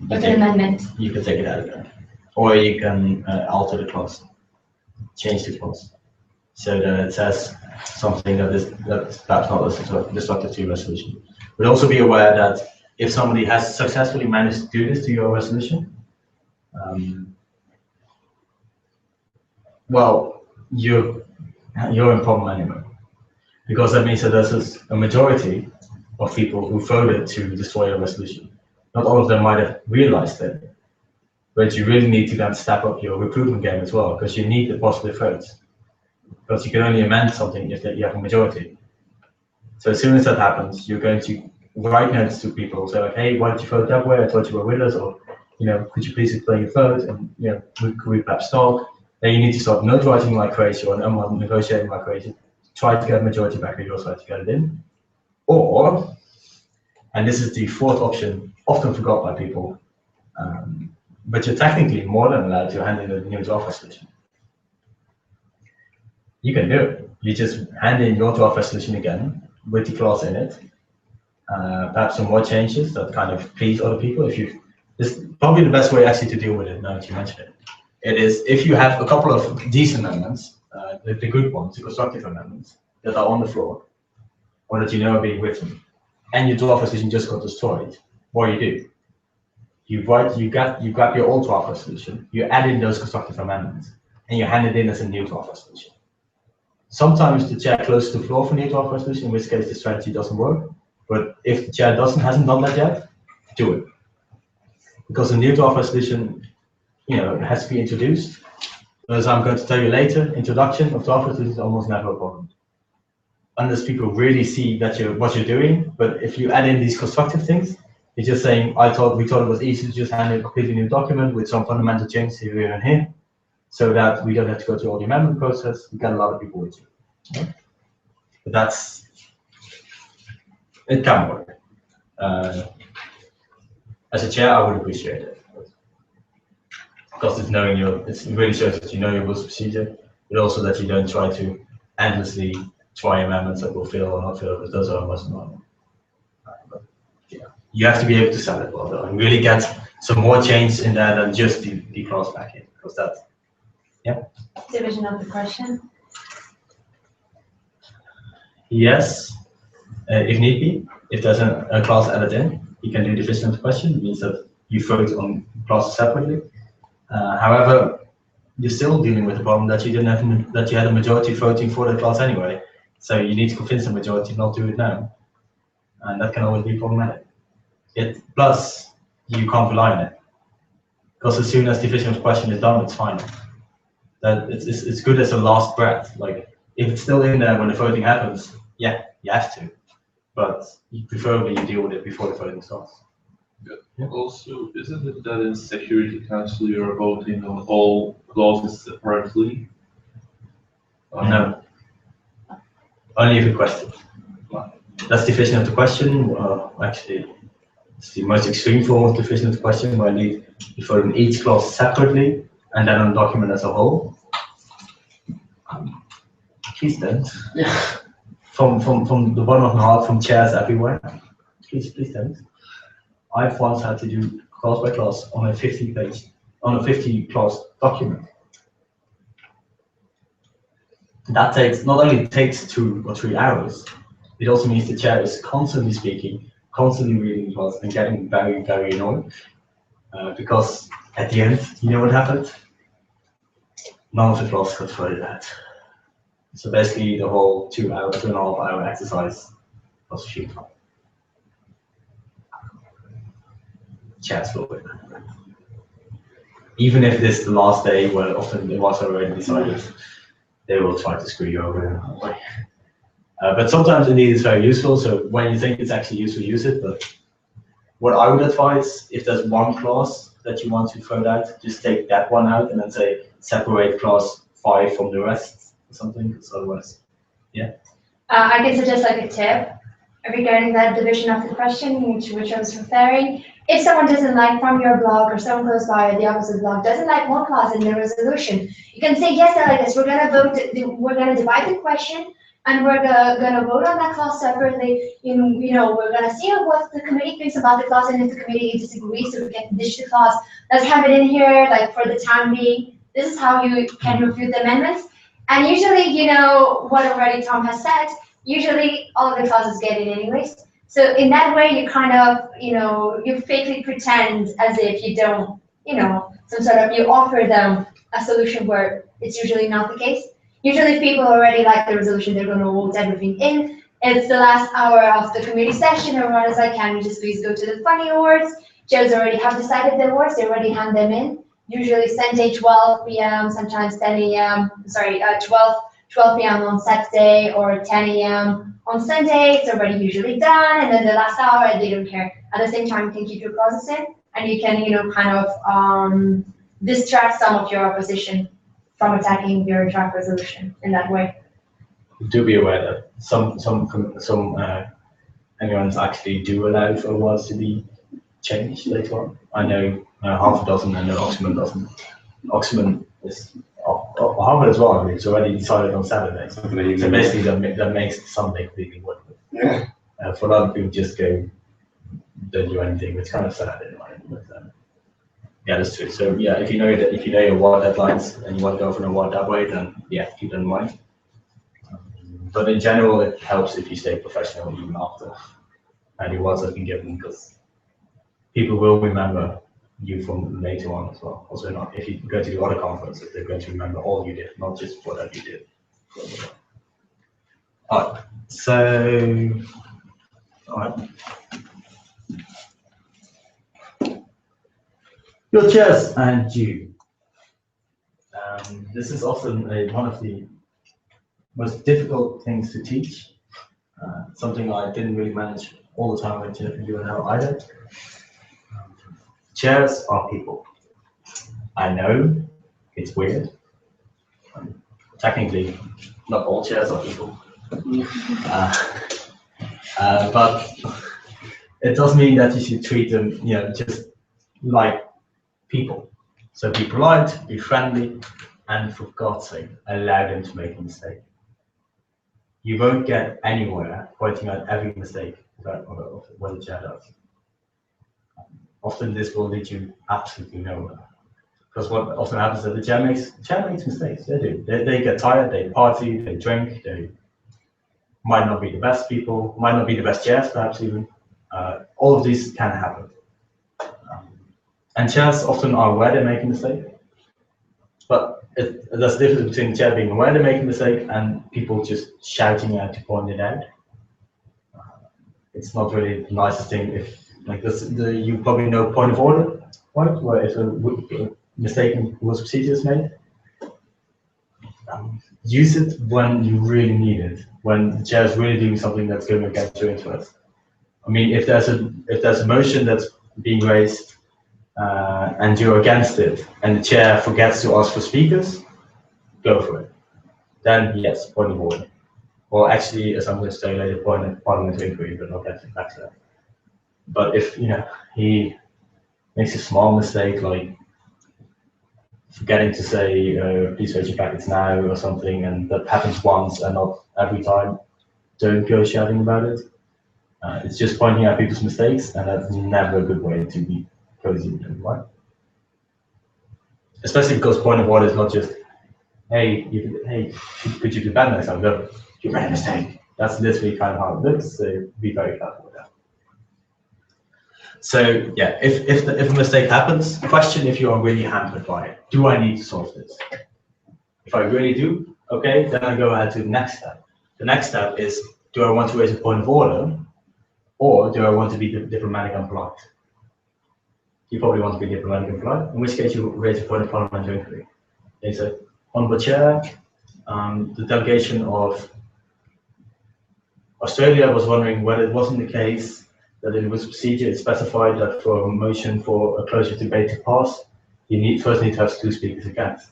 with an amendment. You can take it out again. Or you can alter the clause, change the clause, so that it says something that's perhaps not destructive to your resolution. But also be aware that if somebody has successfully managed to do this to your resolution, well, you're in problem anyway, because that means that there's a majority of people who voted to destroy your resolution. Not all of them might have realized it, but you really need to then step up your recruitment game as well, because you need the positive votes. Because you can only amend something if you have a majority. So as soon as that happens, you're going to write notes to people, say like, hey, why did you vote that way? I thought you were with us, or could you please explain your vote? And could we perhaps talk? Then you need to start note writing like crazy or negotiating like crazy. Try to get a majority back on your side to get it in. Or, and this is the fourth option, often forgot by people, but you're technically more than allowed to hand in a new draft resolution. You can do it. You just hand in your draft resolution again with the clause in it. Perhaps some more changes that kind of please other people. This is probably the best way actually to deal with it now that you mention it. It is if you have a couple of decent amendments, the good ones, the constructive amendments that are on the floor, or that are being written, and your draft resolution just got destroyed. What do? You grab your old draft resolution, you add in those constructive amendments, and you hand it in as a new draft resolution. Sometimes the chair closes the floor for new draft resolution, in which case the strategy doesn't work. But if the chair hasn't done that yet, do it. Because the new draft resolution, has to be introduced. As I'm going to tell you later, introduction of draft resolution is almost never a problem. Unless people really see that what you're doing. But if you add in these constructive things, you're just saying, we thought it was easy to just hand in a completely new document with some fundamental changes here and here, so that we don't have to go through all the amendment process. We got a lot of people with you. Okay? But it can work. As a chair, I would appreciate it. Because it really shows that you know your rules of procedure, but also that you don't try to endlessly try amendments that will fail or not fail, because those are almost normal. You have to be able to sell it well, though, and really get some more change in there than just the clause back in, because that's, Division of the question. Yes, if need be. If there's a clause added in, you can do division of the question. It means that you vote on clauses separately. However, you're still dealing with the problem that you had a majority voting for the clause anyway. So you need to convince the majority not to do it now, and that can always be problematic. Plus, you can't rely on it, because as soon as division of the question is done, it's final. That it's good as a last breath. Like if it's still in there when the voting happens, yeah, you have to, but preferably you deal with it before the voting starts. Yeah. Also, isn't it that in Security Council you're voting on all clauses separately? No, only if requested. That's division of the question. Actually, it's the most extreme form of division of the question, where you vote on each clause separately and then on the document as a whole. Please don't. From the bottom of my heart, from chairs everywhere. Please don't. I've once had to do clause by clause on a 50 clause document. That not only takes 2 or 3 hours, it also means the chair is constantly speaking, constantly reading the clause, and getting very, very annoyed. Because at the end, you know what happened? None of the clauses got voted out. So basically, the whole 2.5 hour exercise was futile. Chairs will win. Even if this is the last day, where often it was already decided, they will try to screw you over. But sometimes indeed it's very useful. So when you think it's actually useful, use it. But what I would advise, if there's one clause that you want to throw out, just take that one out and then say separate clause 5 from the rest or something. Because otherwise, yeah. I can suggest like a tip regarding that division of the question, which I was referring. If someone doesn't like from your blog or someone close by or the opposite blog doesn't like one clause in the resolution, you can say, yes, delegates, we're gonna vote, we're gonna divide the question and we're gonna vote on that clause separately. You know, we're gonna see what the committee thinks about the clause, and if the committee disagrees, so we can ditch the clause. Let's have it in here, like for the time being. This is how you can review the amendments. And usually, you know, what already Tom has said, usually all of the clauses get it anyways. So in that way, you kind of, you know, you fakely pretend as if you don't, you know, some sort of, you offer them a solution where it's usually not the case. Usually if people already like the resolution, they're going to vote everything in. It's the last hour of the committee session, or what as I can, we just please go to the funny awards. Chairs already have decided the awards, they already hand them in. Usually Sunday 12 p.m., sometimes 10 a.m., sorry, 12 p.m. on Saturday or 10 a.m. on Sunday. It's already usually done, and then the last hour, they don't care. At the same time, you can keep your clauses in, and you can, you know, kind of distract some of your opposition from attacking your draft resolution in that way. Do be aware that some MUNs actually do allow for awards to be changed later on. I know half a dozen, I know Oxman doesn't. Oxman is Harvard as well. It's already decided on Saturday. So basically, that makes Sunday completely worthless. Yeah. For a lot of people, just go, don't do anything. It's kind of sad in mind, but yeah, that's true. So yeah, if you know your award deadlines and you want to go for an award that way, then yeah, keep that in mind. But in general, it helps if you stay professional even after any awards have been given, because people will remember you from later on as well. Also, not if you go to the other conferences, they're going to remember all you did, not just whatever you did. All right. So, all right. Your chairs and you. This is often one of the most difficult things to teach. Something I didn't really manage all the time with UNL either. Chairs are people. I know it's weird. Technically, not all chairs are people. But it does mean that you should treat them, you know, just like people. So be polite, be friendly, and for God's sake, allow them to make a mistake. You won't get anywhere pointing out every mistake when the chair does. Often this will lead you absolutely nowhere. Because what often happens is that the chair makes mistakes. They do. They get tired, they party, they drink, they might not be the best people, might not be the best chairs perhaps even. All of these can happen. And chairs often are aware they make a mistake. But there's a difference between the chair being aware they make a mistake and people just shouting out to point it out. It's not really the nicest thing if, like this, you probably know point of order, right? Where if a mistaken rules procedure is made. Use it when you really need it, when the chair is really doing something that's going against your interest. I mean, if there's a motion that's being raised and you're against it, and the chair forgets to ask for speakers, go for it. Then yes, point of order. Or actually, as I'm going to say later, point of parliamentary inquiry, but not get back to that. But if he makes a small mistake, like forgetting to say please raise your packets now or something, and that happens once and not every time, don't go shouting about it. It's just pointing out people's mistakes, and that's never a good way to be cozy with them, right? Especially because point of order is not just, hey, could you do better next time? No, you made a mistake. That's literally kind of how it looks, so be very careful with that. So yeah, if a mistake happens, question if you are really hampered by it. Do I need to solve this? If I really do, okay, then I go ahead to the next step. The next step is, do I want to raise a point of order, or do I want to be diplomatic and polite? You probably want to be diplomatic and polite, in which case you raise a point of parliamentary inquiry. They say, Honourable Chair, the delegation of Australia was wondering whether it wasn't the case that in the procedure it specified that for a motion for a closure debate to pass, you first need to have 2 speakers against.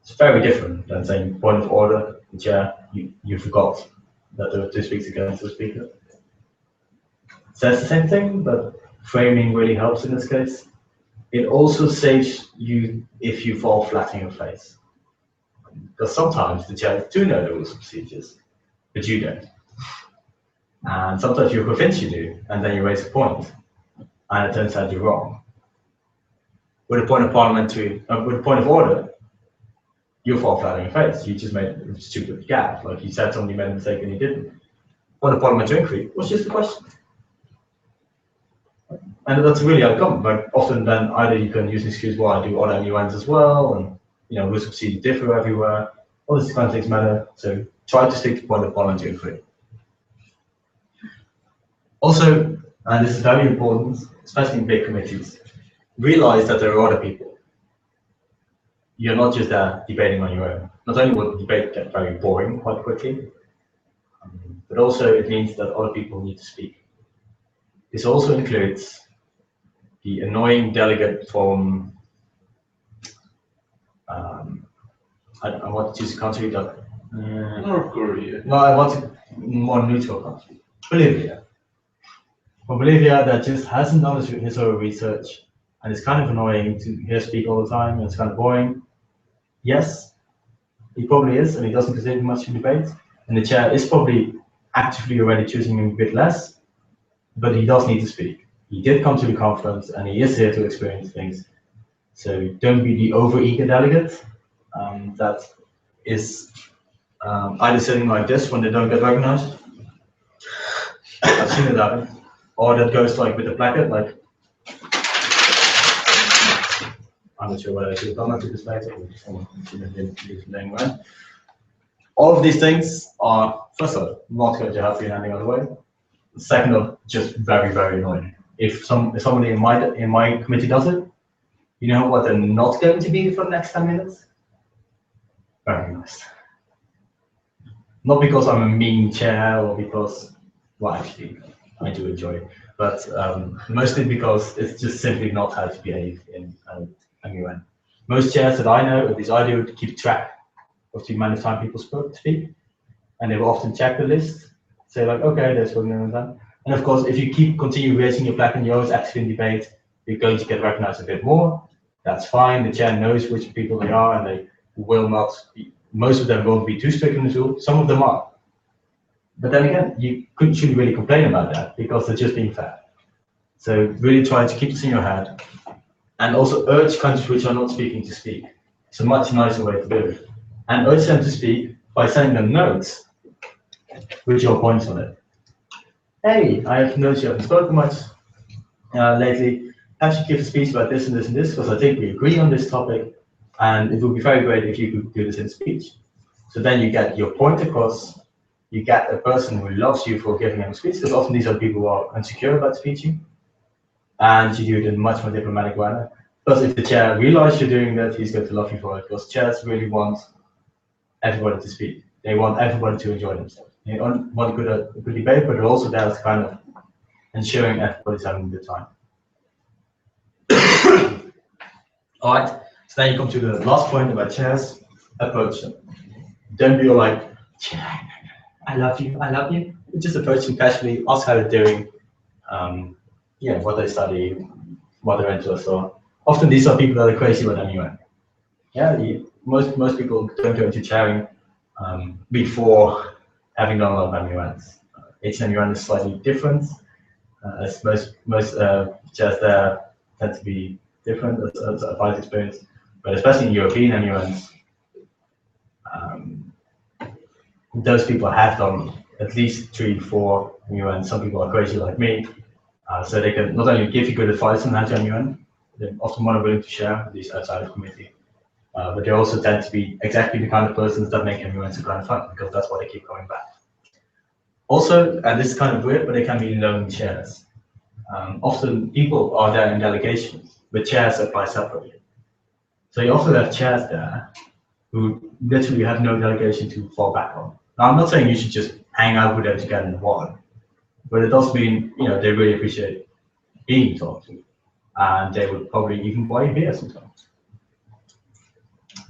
It's very different than saying point of order, the chair, you forgot that there were 2 speakers against the speaker. It says the same thing, but framing really helps in this case. It also saves you if you fall flat on your face. Because sometimes the chairs do know the rules of procedures, but you don't. And sometimes you're convinced you do, and then you raise a point, and it turns out you're wrong. With a point of parliamentary, with a point of order, you fall flat on your face. You just made a stupid gaffe, like you said somebody made a mistake and you didn't. Point of parliamentary inquiry was just a question. And that's really uncommon. Like often then either you can use an excuse why I do other MUNs as well, and rules of procedure differ everywhere. All these kind of things matter. So try to stick to point of parliamentary inquiry. Also, and this is very important, especially in big committees, realize that there are other people. You're not just debating on your own. Not only will the debate get very boring quite quickly, but also it means that other people need to speak. This also includes the annoying delegate from, I want to choose a country that... North Korea. No, I want a more neutral country. Bolivia. From Bolivia that just hasn't done his own research, and it's kind of annoying to hear speak all the time, and it's kind of boring. Yes, he probably is, and he doesn't contribute much to debate, and the chair is probably actively already choosing him a bit less, but he does need to speak. He did come to the conference, and he is here to experience things. So don't be the over-eager delegate that is either sitting like this when they don't get recognized. I've seen it happen. Or that goes like with the placard, like, I'm not sure whether I should comment to this later, or just someone doing right. All of these things are, first of all, not going to help you in any other way. Second of, just very, very annoying. If somebody in my committee does it, you know what they're not going to be for the next 10 minutes? Very nice. Not because I'm a mean chair or because, well, actually, I do enjoy it, but mostly because it's just simply not how to behave in MUN. Most chairs that I know, at least I do, keep track of the amount of time people speak, and they will often check the list, say like, okay, there's one and done. And of course, if you continue raising your plaque and you're always active in debate, you're going to get recognized a bit more. That's fine. The chair knows which people they are, and they will not be, most of them won't be too strict in this rule. Some of them are. But then again, you shouldn't really complain about that because they're just being fair. So really try to keep this in your head, and also urge countries which are not speaking to speak. It's a much nicer way to do it. And urge them to speak by sending them notes with your points on it. Hey, I have noticed you haven't spoken much lately. Perhaps you give a speech about this and this and this, because I think we agree on this topic, and it would be very great if you could do this in speech. So then you get your point across, you get a person who loves you for giving them a speech, because often these are people who are insecure about speaking, and you do it in a much more diplomatic manner. Plus, if the chair realizes you're doing that, he's going to love you for it, because chairs really want everybody to speak. They want everybody to enjoy themselves. They want a good debate, but they're also there as kind of ensuring everybody's having a good time. All right, so now you come to the last point about chairs. Approach them. Don't be all like, chair, I love you, I love you. Just approach them casually, ask how they're doing, what they study, what their interests are. Often these are people that are crazy about MUN. Yeah, most people don't go into chairing before having done a lot of MUNs. Each MUN is slightly different, as most chairs there tend to be different as a vice experience, but especially in European MUNs, those people have done at least 3-4 MUNs. Some people are crazy like me, so they can not only give you good advice on how to MUN, they're often more willing to share these outside of committee, but they also tend to be exactly the kind of persons that make MUNs kind of fun, because that's why they keep coming back. Also, and this is kind of weird, but they can be lone chairs. Often people are there in delegations, but chairs apply separately. So you often have chairs there who literally have no delegation to fall back on. Now, I'm not saying you should just hang out with them together in one, but it does mean, they really appreciate being talked to, and they would probably even buy beer sometimes,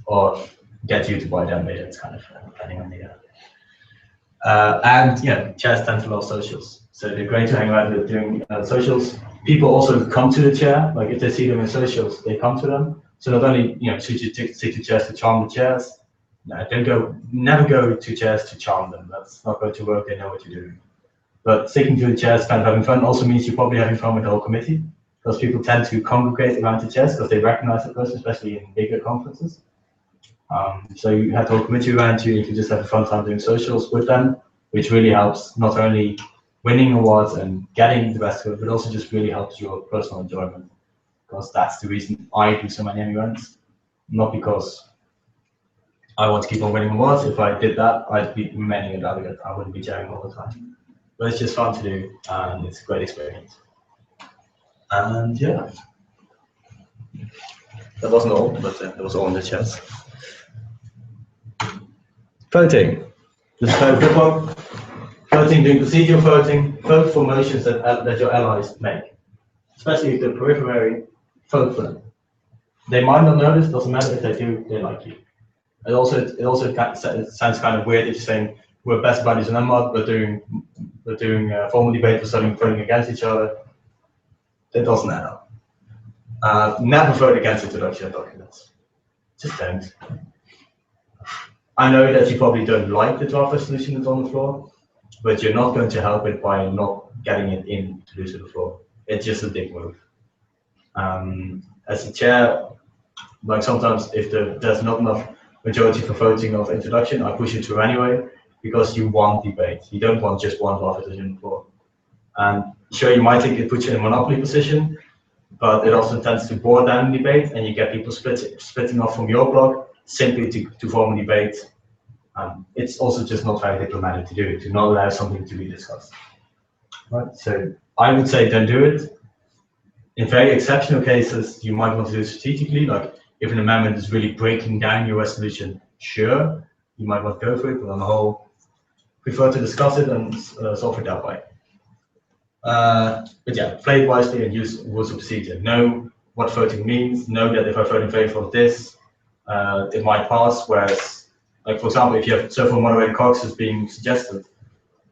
or get you to buy them beer. It's kind of depending on the. And chairs tend to love socials, so they're great to hang out with doing socials. People also come to the chair, like if they see them in socials, they come to them. So not only should you stick to chairs to charm the chairs. No, never go to chairs to charm them. That's not going to work. They know what you're doing. But sticking to the chairs, kind of having fun, also means you're probably having fun with the whole committee, because people tend to congregate around the chairs because they recognize the person, especially in bigger conferences. So you have the whole committee around you. You can just have a fun time doing socials with them, which really helps not only winning awards and getting the best score, but also just really helps your personal enjoyment. Because that's the reason I do so many events, not because I want to keep on winning awards. If I did that, I'd be remaining a delegate. I wouldn't be chairing all the time. But it's just fun to do, and it's a great experience. And yeah, that wasn't all, but that was all in the chairs. Voting. This is very good one. Voting, doing procedural voting. Vote for motions that your allies make, especially if they're periphery. Vote for them. They might not notice. Doesn't matter if they do. They like you. It also sounds kind of weird if you're saying we're best buddies and I'm not, but doing formal debate for voting against each other. That doesn't add up. Never vote against introduction documents. Just don't. I know that you probably don't like the draft resolution that's on the floor, but you're not going to help it by not getting it introduced to the floor. It's just a big move. As a chair, like sometimes if there's not enough majority for voting of introduction, I push it through anyway, because you want debate. You don't want just one draft resolution on the floor. And sure, you might think it puts you in a monopoly position, but it also tends to bore down the debate, and you get people splitting off from your block simply to form a debate. It's also just not very diplomatic to do it, to not allow something to be discussed. Right? So I would say don't do it. In very exceptional cases, you might want to do it strategically, like if an amendment is really breaking down your resolution, sure, you might want to go for it, but on the whole, prefer to discuss it and solve it that way. But yeah, play it wisely and use rules of procedure. Know what voting means. Know that if I vote in favor of this, it might pass. Whereas, like for example, if you have several moderated cocks as being suggested,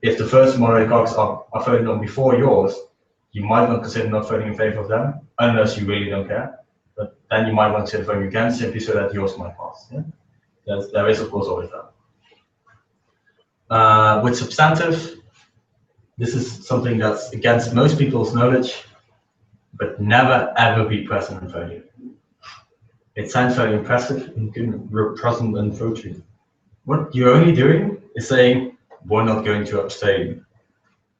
if the first moderated cocks are voted on before yours, you might not consider not voting in favor of them, unless you really don't care. But then you might want to consider voting against, simply so that yours might pass. Yeah? There is, of course, always that. With substantive, this is something that's against most people's knowledge, but never ever be present and voting. It sounds very impressive, and you're present and voting. What you're only doing is saying, we're not going to abstain.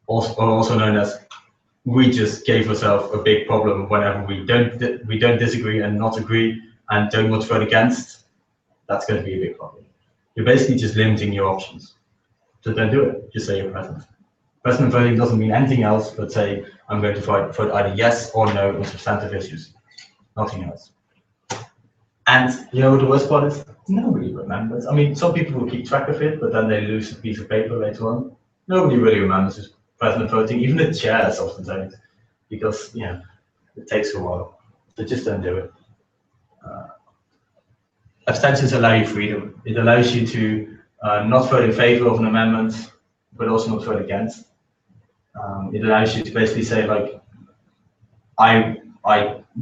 Also known as, we just gave ourselves a big problem whenever we don't disagree and not agree and don't want to vote against. That's going to be a big problem. You're basically just limiting your options. So don't do it. Just say you're present. Present voting doesn't mean anything else but say I'm going to vote either yes or no on substantive issues. Nothing else. And you know what the worst part is? Nobody remembers. I mean, some people will keep track of it, but then they lose a piece of paper later on. Nobody really remembers who's present and voting. Even the chairs often don't, because it takes a while. So just don't do it. Abstentions allow you freedom. It allows you to not vote in favor of an amendment, but also not vote against. It allows you to basically say, like, I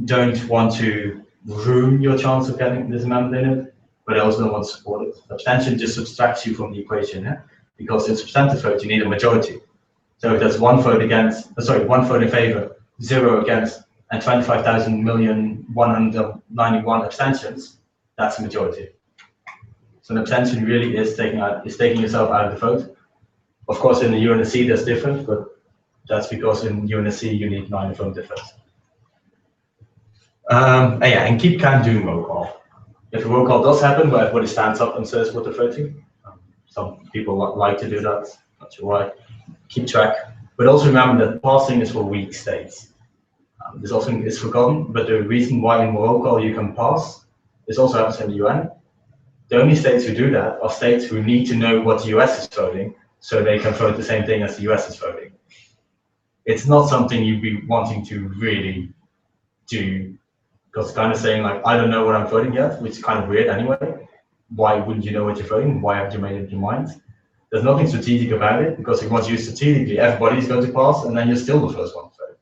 don't want to ruin your chance of getting this amendment in it, but I also don't want to support it. Abstention just subtracts you from the equation, because in substantive vote you need a majority. So if there's one vote in favor, 0 against, and 25,000,191 abstentions, that's a majority. So an abstention really is taking yourself out of the vote. Of course, in the UNSC that's different, but that's because in UNSC you need 9 vote difference. And keep kind of doing roll call. If a roll call does happen, where everybody stands up and says what they're voting, some people like to do that. Not sure why. Keep track, but also remember that passing is for weak states. This often is forgotten, but the reason why in roll call you can pass, this also happens in the UN. The only states who do that are states who need to know what the US is voting, so they can vote the same thing as the US is voting. It's not something you'd be wanting to really do, because kind of saying like, I don't know what I'm voting yet, which is kind of weird anyway. Why wouldn't you know what you're voting? Why haven't you made up your mind? There's nothing strategic about it, because if once you strategically, everybody's going to pass, and then you're still the first one to vote.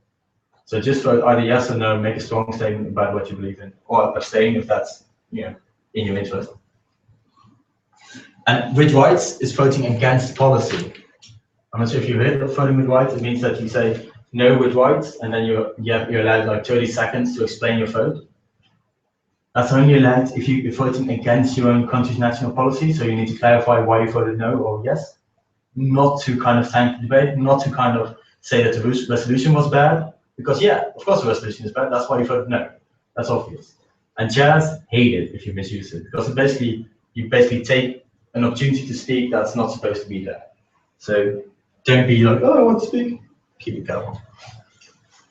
So just vote either yes or no, make a strong statement about what you believe in, or abstain if that's, you know, in your interest. And with rights is voting against policy. I'm not sure if you heard of voting with rights. It means that you say no with rights, and then you're allowed like 30 seconds to explain your vote. That's only allowed if you're voting against your own country's national policy. So you need to clarify why you voted no or yes. Not to kind of tank the debate, not to kind of say that the resolution was bad, because yeah, of course the resolution is bad. That's why you voted no. That's obvious. And chairs hate it if you misuse it, because you basically take an opportunity to speak that's not supposed to be there. So don't be like, oh, I want to speak. Keep it careful.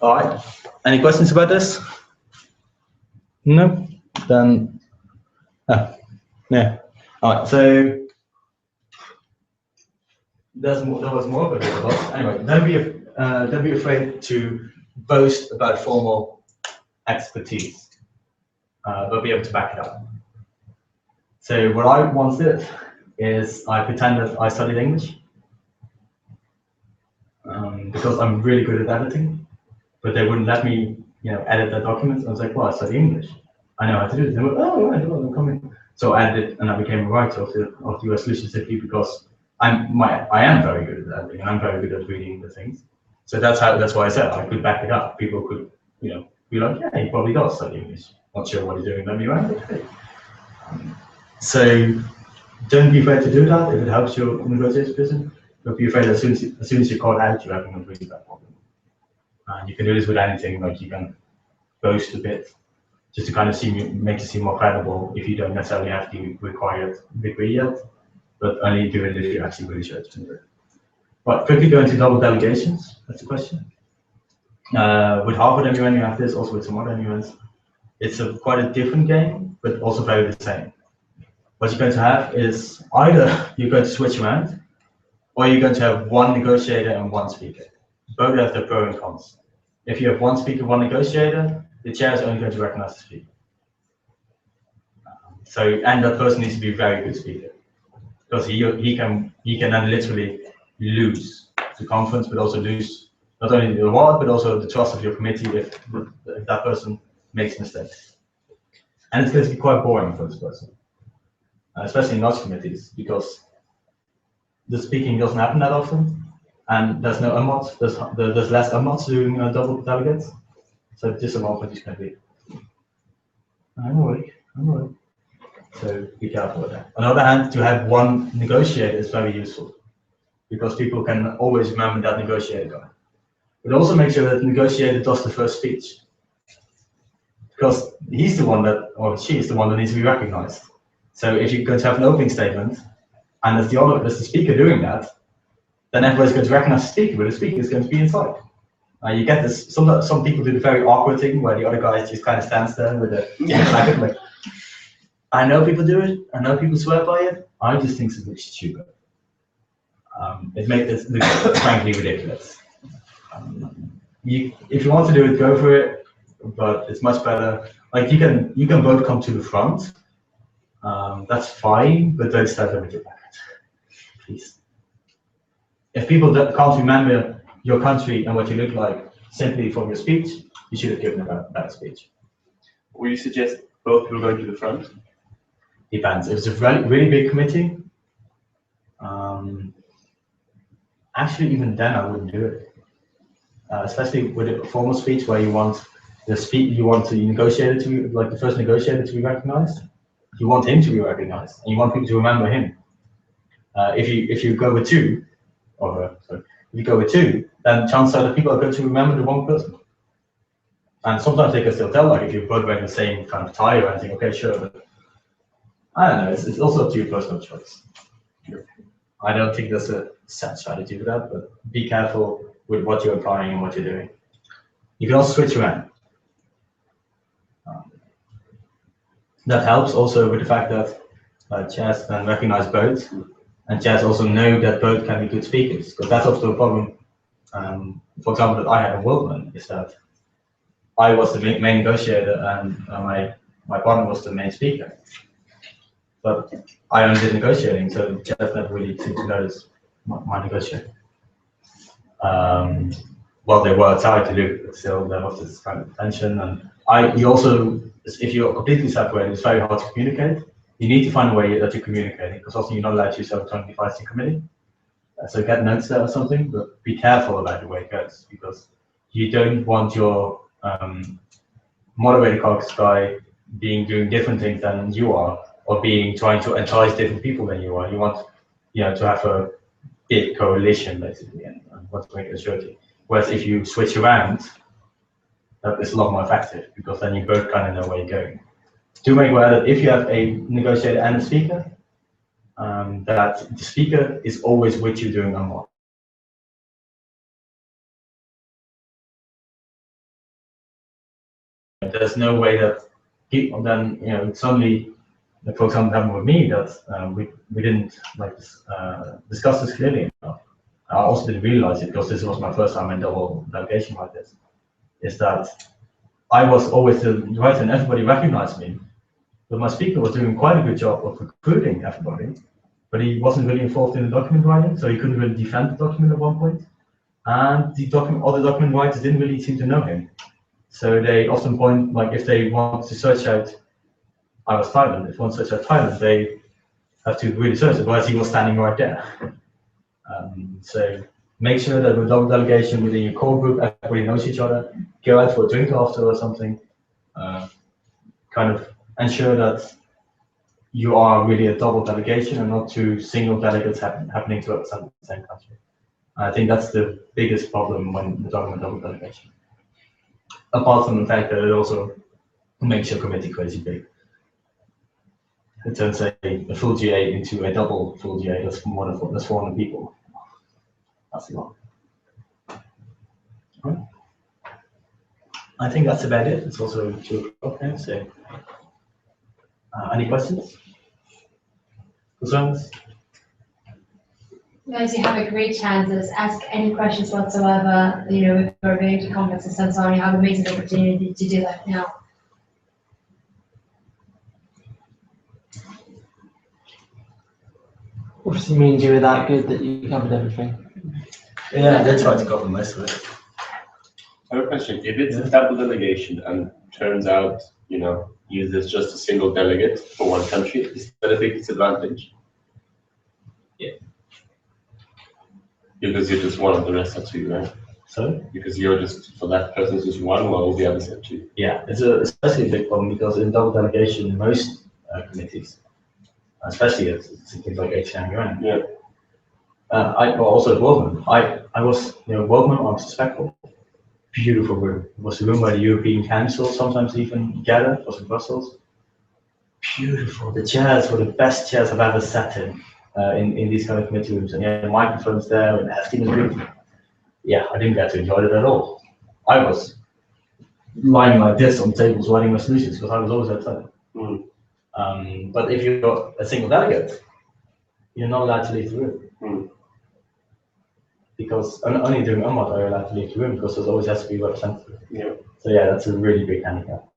All right. Any questions about this? No? Then, yeah. All right. So there was more, but anyway, don't be afraid to boast about formal expertise, but be able to back it up. So what I once did is I pretended I studied English because I'm really good at editing, but they wouldn't let me, you know, edit their documents. I was like, well, I study English. I know how to do it. They went, oh, right, well, I'm coming. So I edited, and I became a writer of the resolution simply because I am very good at editing, and I'm very good at reading the things. So that's why I said I could back it up. People could, you know, be like, yeah, he probably does study English. Not sure what he's doing, let me write it. So don't be afraid to do that if it helps your negotiation position. Don't be afraid as soon as you're called out, you're having a really bad problem. And you can do this with anything, like you can boast a bit, just to kind of make you seem more credible if you don't necessarily have the required degree yet, but only do it if you're actually really sure it's true. But quickly go into double delegations, that's the question. With Harvard MUN, you have this, also with some other MUNs. It's quite a different game, but also very the same. What you're going to have is either you're going to switch around, or you're going to have one negotiator and one speaker. Both have their pros and cons. If you have one speaker, one negotiator, the chair is only going to recognize the speaker. And that person needs to be a very good speaker, because he can then literally lose the conference, but also lose not only the award, but also the trust of your committee if that person makes mistakes. And it's going to be quite boring for this person, especially in large committees, because the speaking doesn't happen that often, and there's no unmods. There's less unmods doing double delegates, so disadvantage can be. I'm worried. So be careful with that. On the other hand, to have one negotiator is very useful, because people can always remember that negotiator guy. But also make sure that the negotiator does the first speech, because he's the one that, or she is the one that needs to be recognized. So if you're going to have an opening statement, and there's the speaker doing that, then everybody's going to recognize the speaker, but the speaker is going to be inside. You get this, some people do the very awkward thing where the other guy just kind of stands there with a blanket, like, I know people do it, I know people swear by it, I just think it's a bit stupid. It makes it look frankly ridiculous. If you want to do it, go for it, but it's much better. Like you can both come to the front, that's fine, but don't stand there with your back, please. If people can't remember your country and what you look like simply from your speech, you should have given a better speech. Would you suggest both people going to the front? Depends. If it's a really big committee, actually even then I wouldn't do it. Especially with a formal speech where you want the negotiator to, like the first negotiator to be recognized. You want him to be recognized, and you want people to remember him. If you go with two, then chances are that people are going to remember the one person. And sometimes they can still tell, like if you're both wearing the same kind of tie or anything, okay, sure, but I don't know, it's also up to your personal choice. I don't think there's a set strategy for that, but be careful with what you're applying and what you're doing. You can also switch around. That helps also with the fact that chairs then recognize both, and chairs also know that both can be good speakers, because that's also a problem. For example, that I had in Worldman is that I was the main negotiator and my partner was the main speaker. But I only did negotiating, so the chairs never really seemed to notice my negotiating. Well, they were tired to do, but still there was this kind of tension. And you also, if you're completely separated, it's very hard to communicate. You need to find a way that you're communicating, because often you're not allowed to use electronic devices in committee. So get notes there or something, but be careful about the way it goes, because you don't want your moderator caucus guy doing different things than you are, or trying to entice different people than you are. You want, to have a big coalition basically, and want to make it a surety. Whereas if you switch around, that is a lot more effective, because then you both kind of know where you're going. Do make aware that if you have a negotiator and a speaker, that the speaker is always with you during MUN. There's no way that people then, suddenly, for example, happened with me that we didn't discuss this clearly enough. I also didn't realize it, because this was my first time in double delegation like this, is that I was always the writer and everybody recognized me, but my speaker was doing quite a good job of recruiting everybody, but he wasn't really involved in the document writing, so he couldn't really defend the document at one point. And other document writers didn't really seem to know him. So they often point, if they want to search out, I was Thailand, if one search out Thailand, they have to really search, otherwise he was standing right there. So make sure that with double delegation within your core group, everybody knows each other, go out for a drink after or something, kind of ensure that you are really a double delegation and not two single delegates happening to represent the same country. I think that's the biggest problem when we're talking about double delegation. Apart from the fact that it also makes your committee crazy big. It turns a full GA into a double full GA. That's more than that's 400 people. That's a lot. Right. I think that's about it. It's also 2 o'clock now, so any questions? Concerns? Guys, you have a great chance to ask any questions whatsoever. If you're going to conferences and so on, you have an amazing opportunity to do that now. What does it mean you were that good that you covered everything? Yeah, they tried to cover most of it. I have a question. If it's a double delegation and turns out, uses just a single delegate for one country, is that a big disadvantage? Yeah. Because you're just one of the rest are 2, right? So? Because you're just, for that person's just 1, while all the others are 2. Yeah, it's especially a big problem because in double delegation, most committees, especially at things like HMUN. Yeah. Also at Worldman. I was, Worldman on Spectral. Beautiful room. It was a room where the European Council sometimes even gathered. It was in Brussels. Beautiful. The chairs were the best chairs I've ever sat in these kind of committee rooms. And yeah, the microphones there and everything was beautiful. Yeah, I didn't get to enjoy it at all. I was lying like this on tables writing resolutions because I was always outside. But if you're a single delegate, you're not allowed to leave the room. Because only during MUN are you allowed to leave the room, because there always has to be representative. Yeah. So yeah, that's a really big handicap.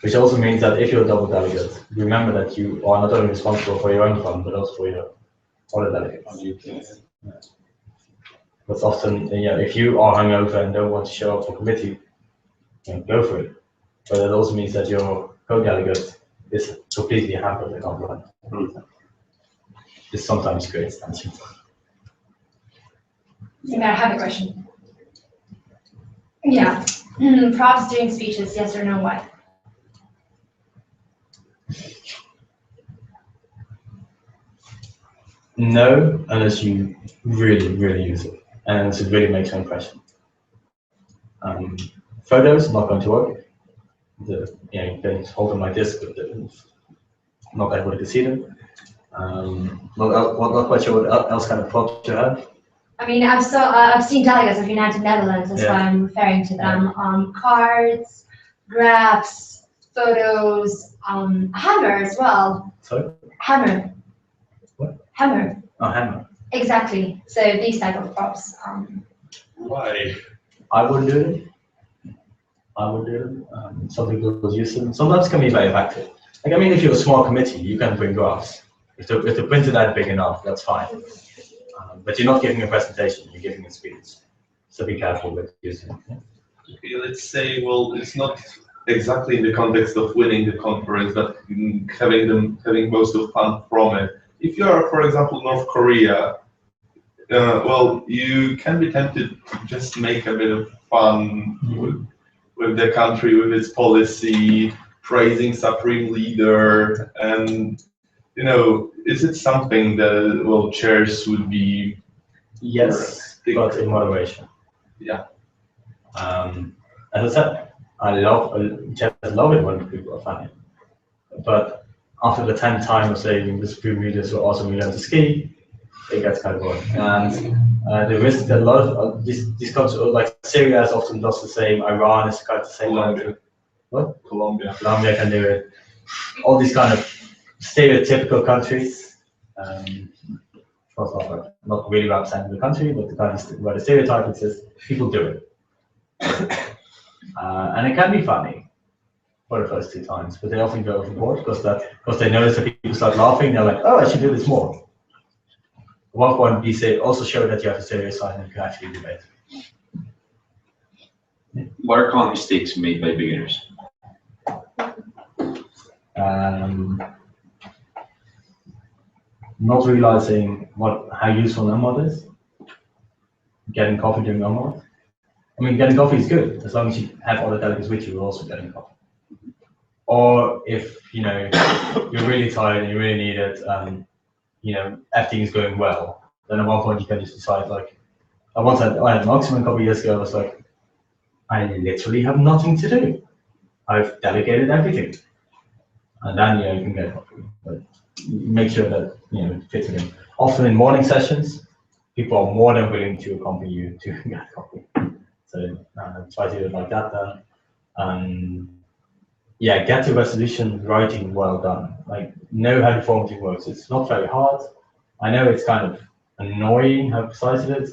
Which also means that if you're a double delegate, remember that you are not only responsible for your own fund, but also for your other delegates. Because often, if you are hungover and don't want to show up for committee, go for it. But that also means that your co-delegate is completely hampered and can't run. This sometimes creates tension. Yeah, I have a question. Yeah. Props doing speeches, yes or no, why? No, unless you really, really use it. And unless it really makes an impression. Photos, not going to work. You can hold them like this, but not everybody can see them. Not quite sure what else kind of props you have. I mean, I've seen delegates of United Netherlands, that's why I'm referring to them. Cards, graphs, photos, hammer as well. Sorry? Hammer. What? Hammer. Oh, hammer. Exactly. So these type of props. Why? I would do it. I would do it. Some people use them. Sometimes it can be very effective. Like, I mean, if you're a small committee, you can bring graphs. If the printer that big enough, that's fine. But you're not giving a presentation, you're giving a speech. So be careful with using it. Okay, let's say, well, it's not exactly in the context of winning the conference, but having most of fun from it. If you are, for example, North Korea, well, you can be tempted to just make a bit of fun with the country, with its policy, praising supreme leader, and is it something that, well, chairs would be? Yes, but in moderation. Yeah. As I said, chairs love it when people are funny. But after the 10th time of saying the supreme leaders were awesome, we learned to ski, it gets kind of boring. And the risk that a lot of these countries, like Syria, often does the same. Iran is kind of the same. Colombia. What? Colombia. Colombia can do it. All these kind of stereotypical countries. Not really representing the country, but the kind of where the stereotype exists, people do it. And it can be funny for the first 2 times, but they often go overboard because they notice that people start laughing. They're like, "Oh, I should do this more." At one point, we say also show that you have a serious side and you can actually debate. What are common mistakes made by beginners? Not realizing how useful MUN is. Getting coffee during MUN. I mean, getting coffee is good as long as you have other delegates with you who are also getting coffee. Or if you're really tired and you really need it, everything is going well, then at one point you can just decide, like, I had an maximum a couple of years ago. I was like, I literally have nothing to do. I've delegated everything, and then you can get coffee. But make sure that it fits in. Often in morning sessions, people are more than willing to accompany you to get coffee. So try to do it like that then. Yeah, get the resolution writing well done. Like, know how the formatting works. It's not very hard. I know it's kind of annoying how precise it is,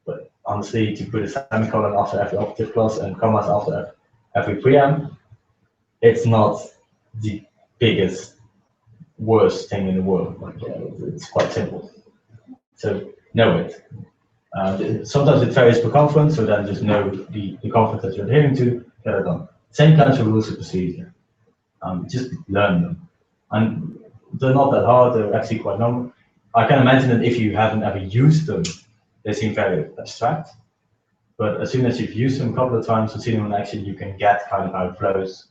but honestly, to put a semicolon after every operative clause and commas after every preamp, it's not the biggest, worst thing in the world. Like, it's quite simple. So know it. Sometimes it varies per conference, so then just know the conference that you're adhering to, get it done. Same kinds of rules of procedure. Just learn them. And they're not that hard, they're actually quite normal. I can imagine that if you haven't ever used them, they seem very abstract. But as soon as you've used them a couple of times and seen them in action, you can get kind of how it flows.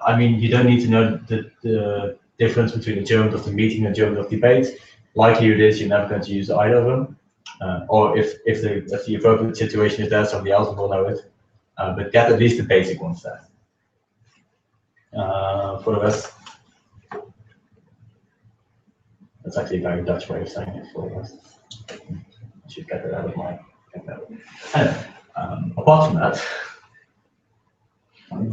I mean, you don't need to know the difference between a journal of the meeting and a journal of debate. Likelihood is you're never going to use either of them. Or if the appropriate situation is there, somebody else will know it. But get at least the basic ones there. For the rest, that's actually a very Dutch way of saying it. For the rest, I should get it out of my. Apart from that,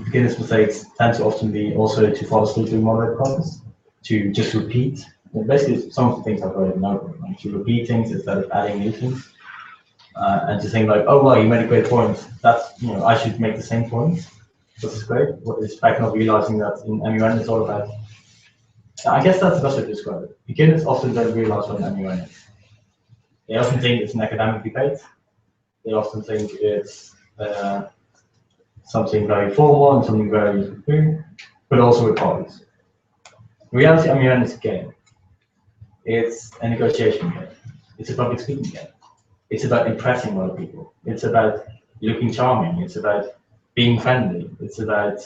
beginners' mistakes tend to often be also to fall asleep during moderate classes, to just repeat. Basically, some of the things I've already known, like to repeat things instead of adding new things, and to think like, oh well, you made a great point. That's I should make the same point. This is great. What is back not realizing that in MUN it's all about. I guess that's the best way to describe it. Beginners often don't realize what an MUN is. They often think it's an academic debate. They often think it's something very formal and something very free, but also with colleagues. In reality, MUN is a game. It's a negotiation game. It's a public speaking game. It's about impressing other people. It's about looking charming. It's about being friendly. It's about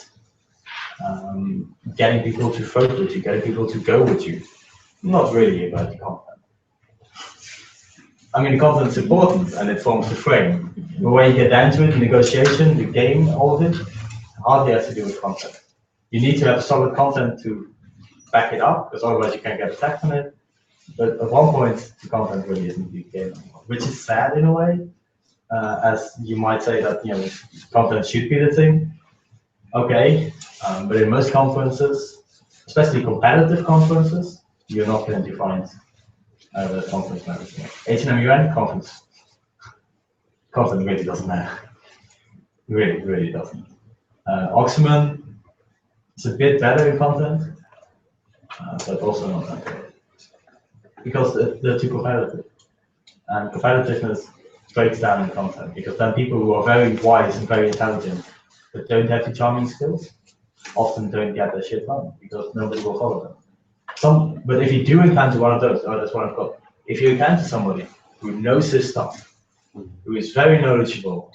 getting people to vote with you, getting people to go with you. Not really about the content. I mean, the content is important and it forms the frame. But when you get down to it, the negotiation, the game, all of it, hardly has to do with content. You need to have solid content to back it up, because otherwise you can't get attacked on it. But at one point, the content really isn't the game anymore, which is sad in a way, as you might say that content should be the thing. okay, but in most conferences, especially competitive conferences, you're not going to find the conference management. MUN conference. Content really doesn't matter. Really doesn't. Oxymun is a bit better in content, but also not that great. Because they're too competitive. And competitiveness breaks down in content, because then people who are very wise and very intelligent, but don't have the charming skills, often don't get their shit done, because nobody will follow them. But if you do encounter one of those, that's what I've got. If you encounter somebody who knows his stuff, who is very knowledgeable,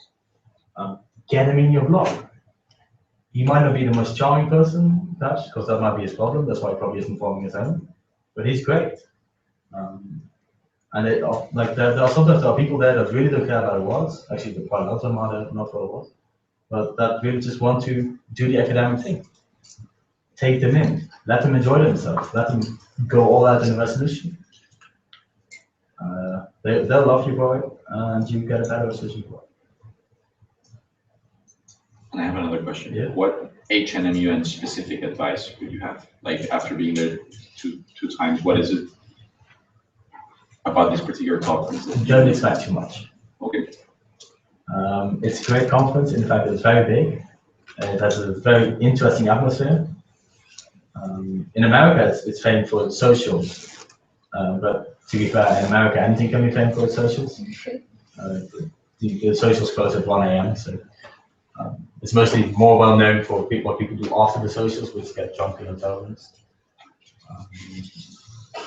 get him in your blog. He might not be the most charming person, perhaps, because that might be his problem. That's why he probably isn't forming his own. But he's great. And there are sometimes people there that really don't care about awards. Actually, quite a lot of them are not for awards, but that really just want to do the academic thing. Take them in, let them enjoy themselves, let them go all out in a resolution. They'll love you for it, and you get a better resolution for it. And I have another question. Yeah. What HNMUN specific advice would you have? Like after being there two times, what is it about this particular conference? Don't expect too much. Okay. It's a great conference. In fact, it's very big. It has a very interesting atmosphere. In America, it's famous for its socials, but to be fair, in America, anything can be famous for its socials. The socials close at 1 a.m., so it's mostly more well known for what people do after the socials, which get drunk in hotel rooms.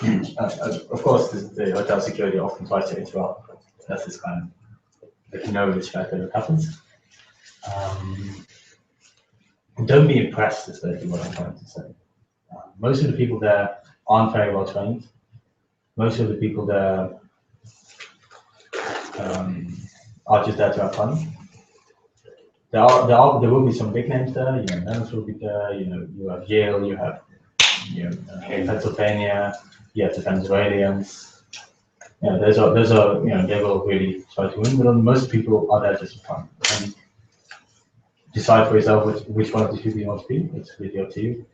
Of course, the hotel security often tries to interrupt, but that's this kind of, if you know which factor that happens. Don't be impressed, is basically what I'm trying to say. Most of the people there aren't very well trained. Most of the people there are just there to have fun. There will be some big names there. You know, Dennis will be there. You know, you have Yale. You have Pennsylvania. You have the Venezuelans. Yeah, those are they will really try to win. But most people are there just for fun. And decide for yourself which one of these people you want to be. It's really up to you.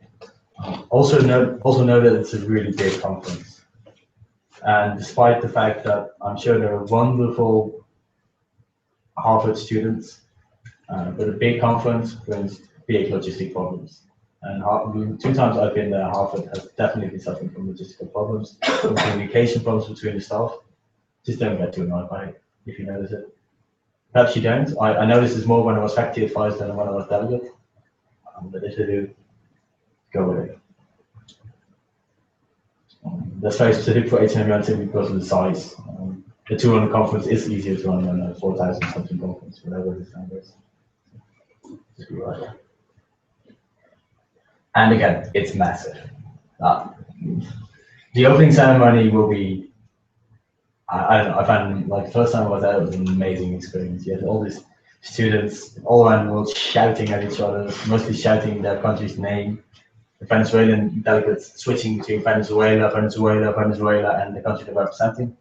Also know that it's a really big conference. And despite the fact that I'm sure there are wonderful Harvard students, but a big conference brings big logistic problems. And 2 times I've been there, Harvard has definitely been suffering from logistical problems, from communication problems between the staff. Just don't get too annoyed by it if you notice it. Perhaps you don't. I noticed this more when I was faculty advisor than when I was delegate. But if you do, go with it. That's very specific for HNMUN simply because of the size. The 200 conference is easier to run than a 4,000 something conference, whatever the standard is. Just be right. And again, it's massive. The opening ceremony will be, I don't know, I found like the first time I was there, it was an amazing experience. You had all these students all around the world shouting at each other, mostly shouting their country's name. The Venezuelan delegates switching between Venezuela, and the country they're representing.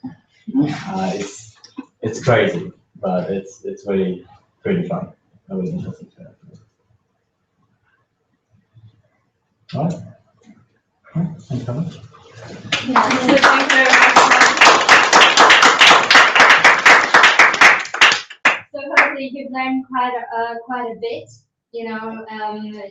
It's crazy, but it's really fun. Really interesting. All right. Thank you very much. So hopefully you've learned quite a bit,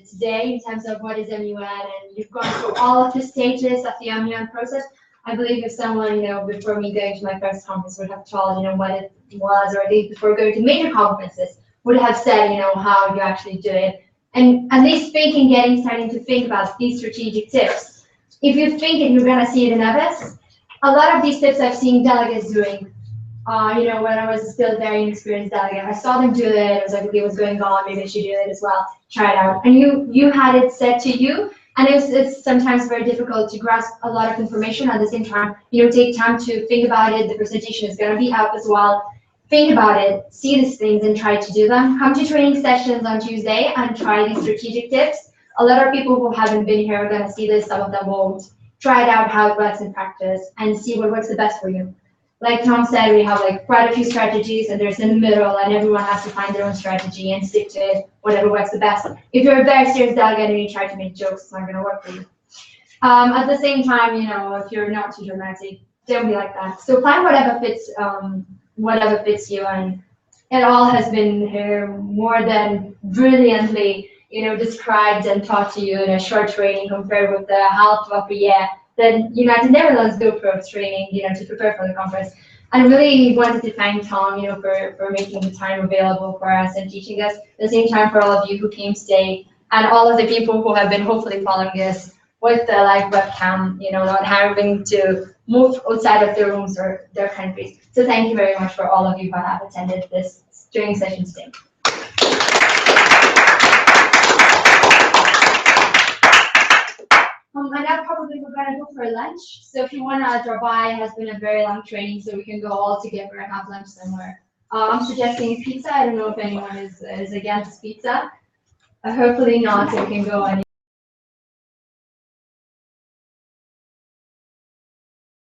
today in terms of what is MUN, and you've gone through all of the stages of the MUN process. I believe if someone, before me going to my first conference would have told, what it was, or at least before going to major conferences, would have said, how you actually do it. And at least starting to think about these strategic tips. If you think that you're gonna see it in others, a lot of these tips I've seen delegates doing. When I was still a very inexperienced delegate, I saw them do it. I was like, okay, what's going on? Maybe I should do it as well. Try it out. And you had it said to you, and it's sometimes very difficult to grasp a lot of information at the same time. Take time to think about it. The presentation is gonna be up as well. Think about it, see these things, and try to do them. Come to training sessions on Tuesday and try these strategic tips. A lot of people who haven't been here are gonna see this. Some of them won't. Try it out, how it works in practice, and see what works the best for you. like Tom said, we have like quite a few strategies, and there's in the middle, and everyone has to find their own strategy and stick to it, whatever works the best. If you're a very serious delegate and you try to make jokes, it's not going to work for you. At the same time, you know, if you're not too dramatic, don't be like that. So find whatever fits you, and it all has been here more than brilliantly, you know, described and taught to you in a short training compared with the half of a year that United Netherlands go for training, you know, to prepare for the conference. I really wanted to thank Tom, you know, for making the time available for us and teaching us. At the same time, for all of you who came today, and all of the people who have been hopefully following this with the live webcam, you know, not having to move outside of their rooms or their countries. So thank you very much for all of you who have attended this training session today. And now probably we're going to go for lunch. So if you want to drop by, it has been a very long training, so we can go all together and have lunch somewhere. I'm suggesting pizza. I don't know if anyone is against pizza. Hopefully not, so we can go and